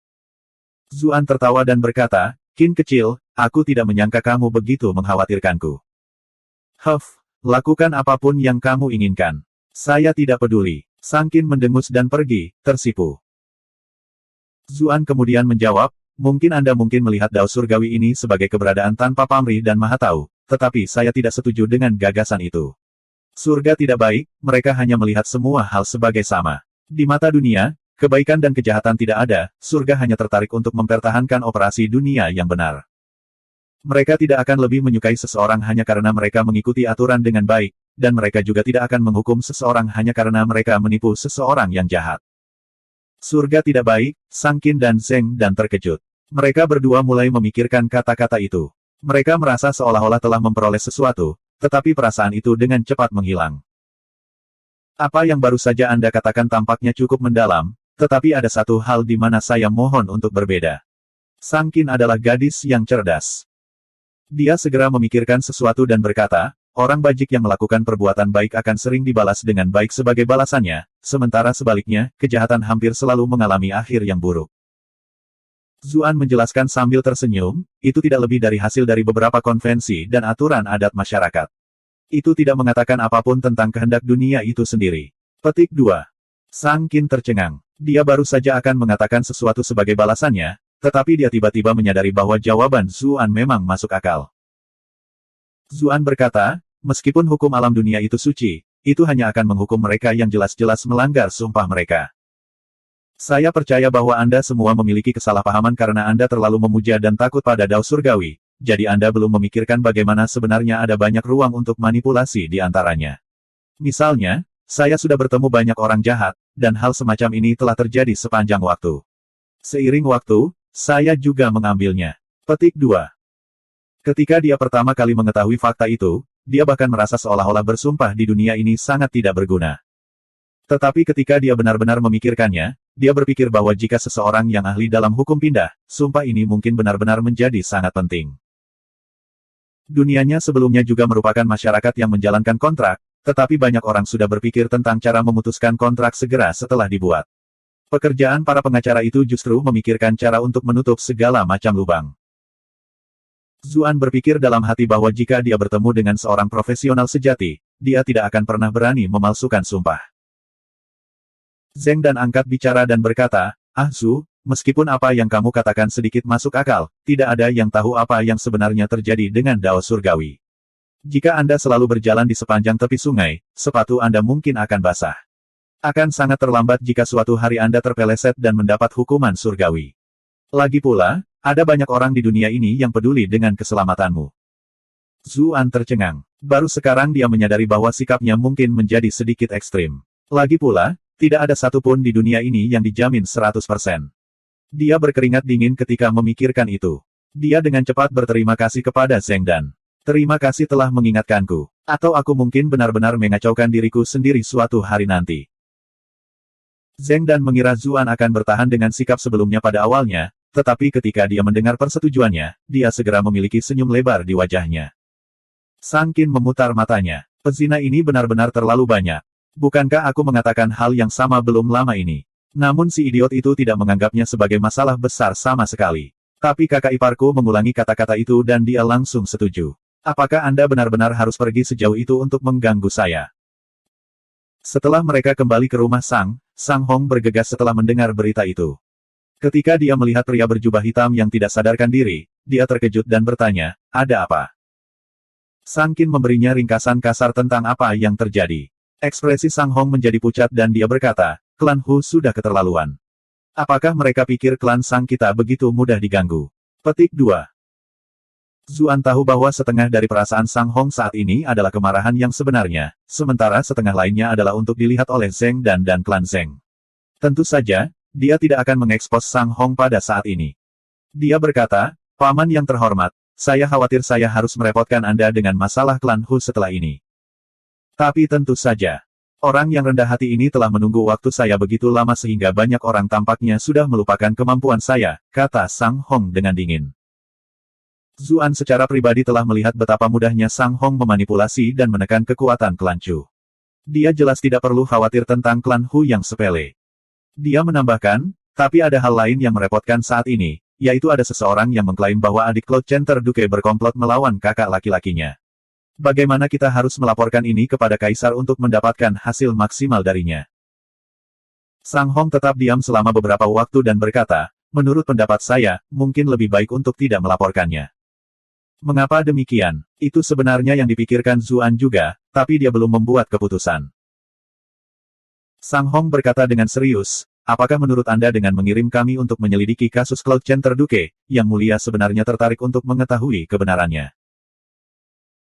Zuan tertawa dan berkata, Qin kecil, aku tidak menyangka kamu begitu mengkhawatirkanku. Lakukan apapun yang kamu inginkan. Saya tidak peduli. Sang Qin mendengus dan pergi, tersipu. Zuan kemudian menjawab, mungkin Anda mungkin melihat Dao surgawi ini sebagai keberadaan tanpa pamrih dan maha tahu, tetapi saya tidak setuju dengan gagasan itu. Surga tidak baik, mereka hanya melihat semua hal sebagai sama. Di mata dunia, kebaikan dan kejahatan tidak ada, surga hanya tertarik untuk mempertahankan operasi dunia yang benar. Mereka tidak akan lebih menyukai seseorang hanya karena mereka mengikuti aturan dengan baik, dan mereka juga tidak akan menghukum seseorang hanya karena mereka menipu seseorang yang jahat. Surga tidak baik, Sang Qin dan Zheng dan terkejut. Mereka berdua mulai memikirkan kata-kata itu. Mereka merasa seolah-olah telah memperoleh sesuatu, tetapi perasaan itu dengan cepat menghilang. Apa yang baru saja Anda katakan tampaknya cukup mendalam, tetapi ada satu hal di mana saya mohon untuk berbeda. Sang Qin adalah gadis yang cerdas. Dia segera memikirkan sesuatu dan berkata, orang bajik yang melakukan perbuatan baik akan sering dibalas dengan baik sebagai balasannya, sementara sebaliknya, kejahatan hampir selalu mengalami akhir yang buruk. Zuan menjelaskan sambil tersenyum, itu tidak lebih dari hasil dari beberapa konvensi dan aturan adat masyarakat. Itu tidak mengatakan apapun tentang kehendak dunia itu sendiri. Petik 2. Sang Qin tercengang. Dia baru saja akan mengatakan sesuatu sebagai balasannya, tetapi dia tiba-tiba menyadari bahwa jawaban Zuan memang masuk akal. Zuan berkata, meskipun hukum alam dunia itu suci, itu hanya akan menghukum mereka yang jelas-jelas melanggar sumpah mereka. Saya percaya bahwa Anda semua memiliki kesalahpahaman karena Anda terlalu memuja dan takut pada Dao Surgawi, jadi Anda belum memikirkan bagaimana sebenarnya ada banyak ruang untuk manipulasi di antaranya. Misalnya, saya sudah bertemu banyak orang jahat, dan hal semacam ini telah terjadi sepanjang waktu. Seiring waktu, saya juga mengambilnya. Petik 2. Ketika dia pertama kali mengetahui fakta itu, dia bahkan merasa seolah-olah bersumpah di dunia ini sangat tidak berguna. Tetapi ketika dia benar-benar memikirkannya, dia berpikir bahwa jika seseorang yang ahli dalam hukum pindah, sumpah ini mungkin benar-benar menjadi sangat penting. Dunianya sebelumnya juga merupakan masyarakat yang menjalankan kontrak, tetapi banyak orang sudah berpikir tentang cara memutuskan kontrak segera setelah dibuat. Pekerjaan para pengacara itu justru memikirkan cara untuk menutup segala macam lubang. Zuan berpikir dalam hati bahwa jika dia bertemu dengan seorang profesional sejati, dia tidak akan pernah berani memalsukan sumpah. Zheng Dan angkat bicara dan berkata, Zu, meskipun apa yang kamu katakan sedikit masuk akal, tidak ada yang tahu apa yang sebenarnya terjadi dengan Dao Surgawi. Jika Anda selalu berjalan di sepanjang tepi sungai, sepatu Anda mungkin akan basah. Akan sangat terlambat jika suatu hari Anda terpeleset dan mendapat hukuman surgawi. Lagi pula, ada banyak orang di dunia ini yang peduli dengan keselamatanmu. Zuan tercengang. Baru sekarang dia menyadari bahwa sikapnya mungkin menjadi sedikit ekstrim. Lagi pula, tidak ada satupun di dunia ini yang dijamin 100%. Dia berkeringat dingin ketika memikirkan itu. Dia dengan cepat berterima kasih kepada Zheng Dan. Terima kasih telah mengingatkanku. Atau aku mungkin benar-benar mengacaukan diriku sendiri suatu hari nanti. Zheng Dan mengira Zuan akan bertahan dengan sikap sebelumnya pada awalnya, tetapi ketika dia mendengar persetujuannya, dia segera memiliki senyum lebar di wajahnya. Sang Qin memutar matanya. Pezina ini benar-benar terlalu banyak. Bukankah aku mengatakan hal yang sama belum lama ini? Namun si idiot itu tidak menganggapnya sebagai masalah besar sama sekali. Tapi kakak iparku mengulangi kata-kata itu dan dia langsung setuju. Apakah Anda benar-benar harus pergi sejauh itu untuk mengganggu saya? Setelah mereka kembali ke rumah Sang Hong bergegas setelah mendengar berita itu. Ketika dia melihat pria berjubah hitam yang tidak sadarkan diri, dia terkejut dan bertanya, ada apa? Sang Qin memberinya ringkasan kasar tentang apa yang terjadi. Ekspresi Sang Hong menjadi pucat dan dia berkata, klan Hu sudah keterlaluan. Apakah mereka pikir klan Sang kita begitu mudah diganggu? Petik 2. Zuan tahu bahwa setengah dari perasaan Sang Hong saat ini adalah kemarahan yang sebenarnya, sementara setengah lainnya adalah untuk dilihat oleh Zheng Dan klan Zheng. Tentu saja, dia tidak akan mengekspos Sang Hong pada saat ini. Dia berkata, Paman yang terhormat, saya khawatir saya harus merepotkan Anda dengan masalah klan Hu setelah ini. Tapi tentu saja, orang yang rendah hati ini telah menunggu waktu saya begitu lama sehingga banyak orang tampaknya sudah melupakan kemampuan saya, kata Sang Hong dengan dingin. Zuan secara pribadi telah melihat betapa mudahnya Sang Hong memanipulasi dan menekan kekuatan klan Chu. Dia jelas tidak perlu khawatir tentang klan Hu yang sepele. Dia menambahkan, tapi ada hal lain yang merepotkan saat ini, yaitu ada seseorang yang mengklaim bahwa adik Cloud Center Duke berkomplot melawan kakak laki-lakinya. Bagaimana kita harus melaporkan ini kepada Kaisar untuk mendapatkan hasil maksimal darinya? Sang Hong tetap diam selama beberapa waktu dan berkata, menurut pendapat saya, mungkin lebih baik untuk tidak melaporkannya. Mengapa demikian? Itu sebenarnya yang dipikirkan Zuan juga, tapi dia belum membuat keputusan. Sang Hong berkata dengan serius, apakah menurut Anda dengan mengirim kami untuk menyelidiki kasus Cloud Center Duke, Yang Mulia sebenarnya tertarik untuk mengetahui kebenarannya?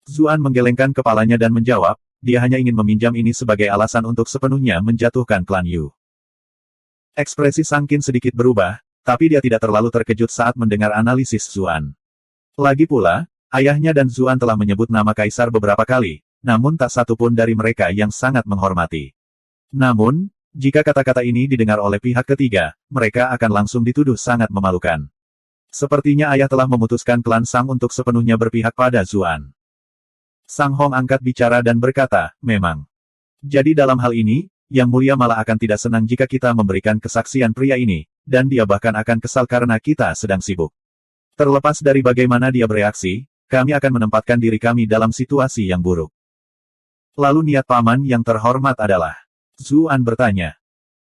Zuan menggelengkan kepalanya dan menjawab, dia hanya ingin meminjam ini sebagai alasan untuk sepenuhnya menjatuhkan klan Yu. Ekspresi Sang Qin sedikit berubah, tapi dia tidak terlalu terkejut saat mendengar analisis Zuan. Lagi pula, ayahnya dan Zuan telah menyebut nama Kaisar beberapa kali, namun tak satu pun dari mereka yang sangat menghormati. Namun, jika kata-kata ini didengar oleh pihak ketiga, mereka akan langsung dituduh sangat memalukan. Sepertinya ayah telah memutuskan klan Sang untuk sepenuhnya berpihak pada Zuan. Sang Hong angkat bicara dan berkata, memang. Jadi dalam hal ini, Yang Mulia malah akan tidak senang jika kita memberikan kesaksian pria ini, dan dia bahkan akan kesal karena kita sedang sibuk. Terlepas dari bagaimana dia bereaksi, kami akan menempatkan diri kami dalam situasi yang buruk. Lalu niat paman yang terhormat adalah? Zuan bertanya.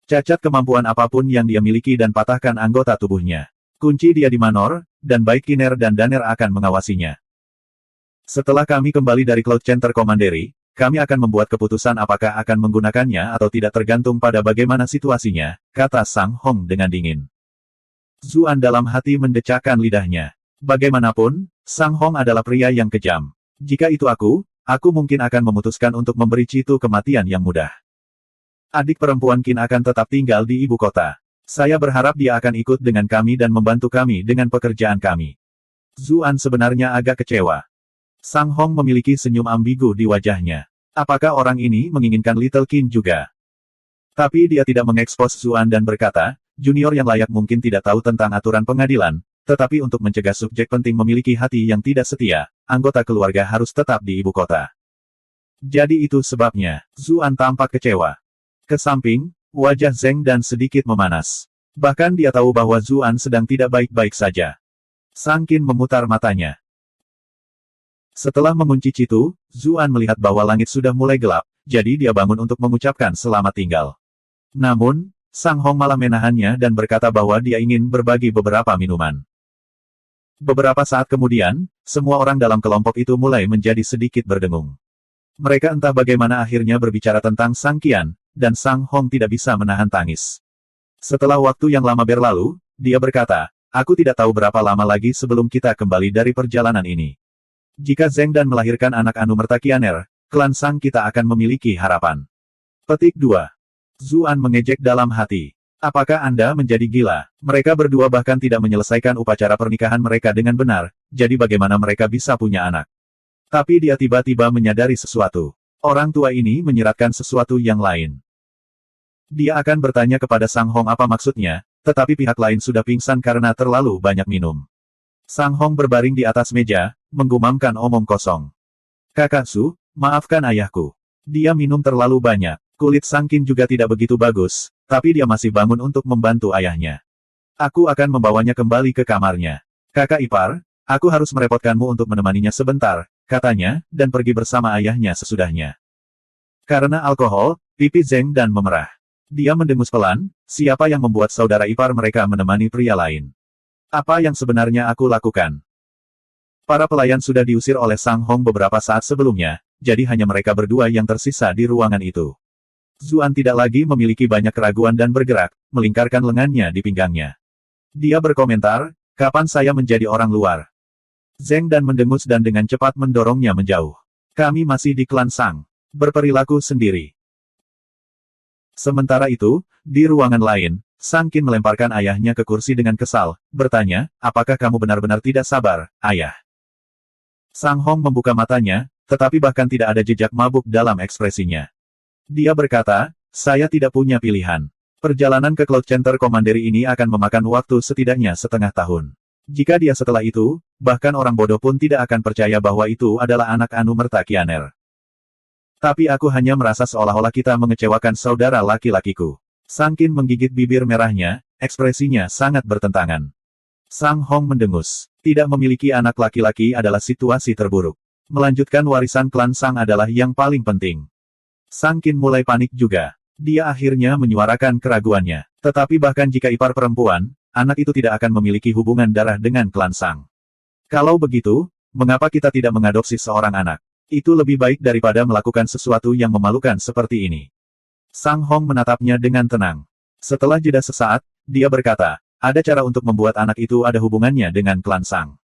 Cacat kemampuan apapun yang dia miliki dan patahkan anggota tubuhnya. Kunci dia di Manor, dan baik Kiner dan Daner akan mengawasinya. Setelah kami kembali dari Cloud Center Commandery, kami akan membuat keputusan apakah akan menggunakannya atau tidak tergantung pada bagaimana situasinya, kata Sang Hong dengan dingin. Zuan dalam hati mendecakkan lidahnya. Bagaimanapun, Sang Hong adalah pria yang kejam. Jika itu aku mungkin akan memutuskan untuk memberi Citu kematian yang mudah. Adik perempuan Qin akan tetap tinggal di ibu kota. Saya berharap dia akan ikut dengan kami dan membantu kami dengan pekerjaan kami. Zuan sebenarnya agak kecewa. Sang Hong memiliki senyum ambigu di wajahnya. Apakah orang ini menginginkan Little Qin juga? Tapi dia tidak mengekspos Zuan dan berkata, junior yang layak mungkin tidak tahu tentang aturan pengadilan, tetapi untuk mencegah subjek penting memiliki hati yang tidak setia, anggota keluarga harus tetap di ibu kota. Jadi itu sebabnya, Zuan tampak kecewa. Ke samping, wajah Zeng Dan sedikit memanas. Bahkan dia tahu bahwa Zuan sedang tidak baik-baik saja. Sang Qin memutar matanya. Setelah mengunci Citu, Zuan melihat bahwa langit sudah mulai gelap, jadi dia bangun untuk mengucapkan selamat tinggal. Namun, Sang Hong malah menahannya dan berkata bahwa dia ingin berbagi beberapa minuman. Beberapa saat kemudian, semua orang dalam kelompok itu mulai menjadi sedikit berdengung. Mereka entah bagaimana akhirnya berbicara tentang Sang Qian, dan Sang Hong tidak bisa menahan tangis. Setelah waktu yang lama berlalu, dia berkata, aku tidak tahu berapa lama lagi sebelum kita kembali dari perjalanan ini. Jika Zeng Dan melahirkan anak Anumerta Qianer, klan Sang kita akan memiliki harapan. Petik 2. Zuan mengejek dalam hati. Apakah Anda menjadi gila? Mereka berdua bahkan tidak menyelesaikan upacara pernikahan mereka dengan benar, jadi bagaimana mereka bisa punya anak? Tapi dia tiba-tiba menyadari sesuatu. Orang tua ini menyiratkan sesuatu yang lain. Dia akan bertanya kepada Sang Hong apa maksudnya, tetapi pihak lain sudah pingsan karena terlalu banyak minum. Sang Hong berbaring di atas meja, menggumamkan omong kosong. Kakak Su, maafkan ayahku. Dia minum terlalu banyak. Kulit Sang Qin juga tidak begitu bagus, tapi dia masih bangun untuk membantu ayahnya. Aku akan membawanya kembali ke kamarnya. Kakak ipar, aku harus merepotkanmu untuk menemaninya sebentar, katanya, dan pergi bersama ayahnya sesudahnya. Karena alkohol, pipi Zeng Dan memerah. Dia mendengus pelan, siapa yang membuat saudara ipar mereka menemani pria lain? Apa yang sebenarnya aku lakukan? Para pelayan sudah diusir oleh Sang Hong beberapa saat sebelumnya, jadi hanya mereka berdua yang tersisa di ruangan itu. Zuan tidak lagi memiliki banyak keraguan dan bergerak, melingkarkan lengannya di pinggangnya. Dia berkomentar, kapan saya menjadi orang luar? Zeng Dan mendengus dan dengan cepat mendorongnya menjauh. Kami masih di klan Sang. Berperilaku sendiri. Sementara itu, di ruangan lain, Sang Qin melemparkan ayahnya ke kursi dengan kesal, bertanya, apakah kamu benar-benar tidak sabar, ayah? Sang Hong membuka matanya, tetapi bahkan tidak ada jejak mabuk dalam ekspresinya. Dia berkata, saya tidak punya pilihan. Perjalanan ke Cloud Center Commandery ini akan memakan waktu setidaknya setengah tahun. Jika dia setelah itu, bahkan orang bodoh pun tidak akan percaya bahwa itu adalah anak Anumerta Qianer. Tapi aku hanya merasa seolah-olah kita mengecewakan saudara laki-lakiku. Sang Qin menggigit bibir merahnya, ekspresinya sangat bertentangan. Sang Hong mendengus. Tidak memiliki anak laki-laki adalah situasi terburuk. Melanjutkan warisan klan Sang adalah yang paling penting. Sang Qin mulai panik juga. Dia akhirnya menyuarakan keraguannya. Tetapi bahkan jika ipar perempuan, anak itu tidak akan memiliki hubungan darah dengan klan Sang. Kalau begitu, mengapa kita tidak mengadopsi seorang anak? Itu lebih baik daripada melakukan sesuatu yang memalukan seperti ini. Sang Hong menatapnya dengan tenang. Setelah jeda sesaat, dia berkata, ada cara untuk membuat anak itu ada hubungannya dengan klan Sang.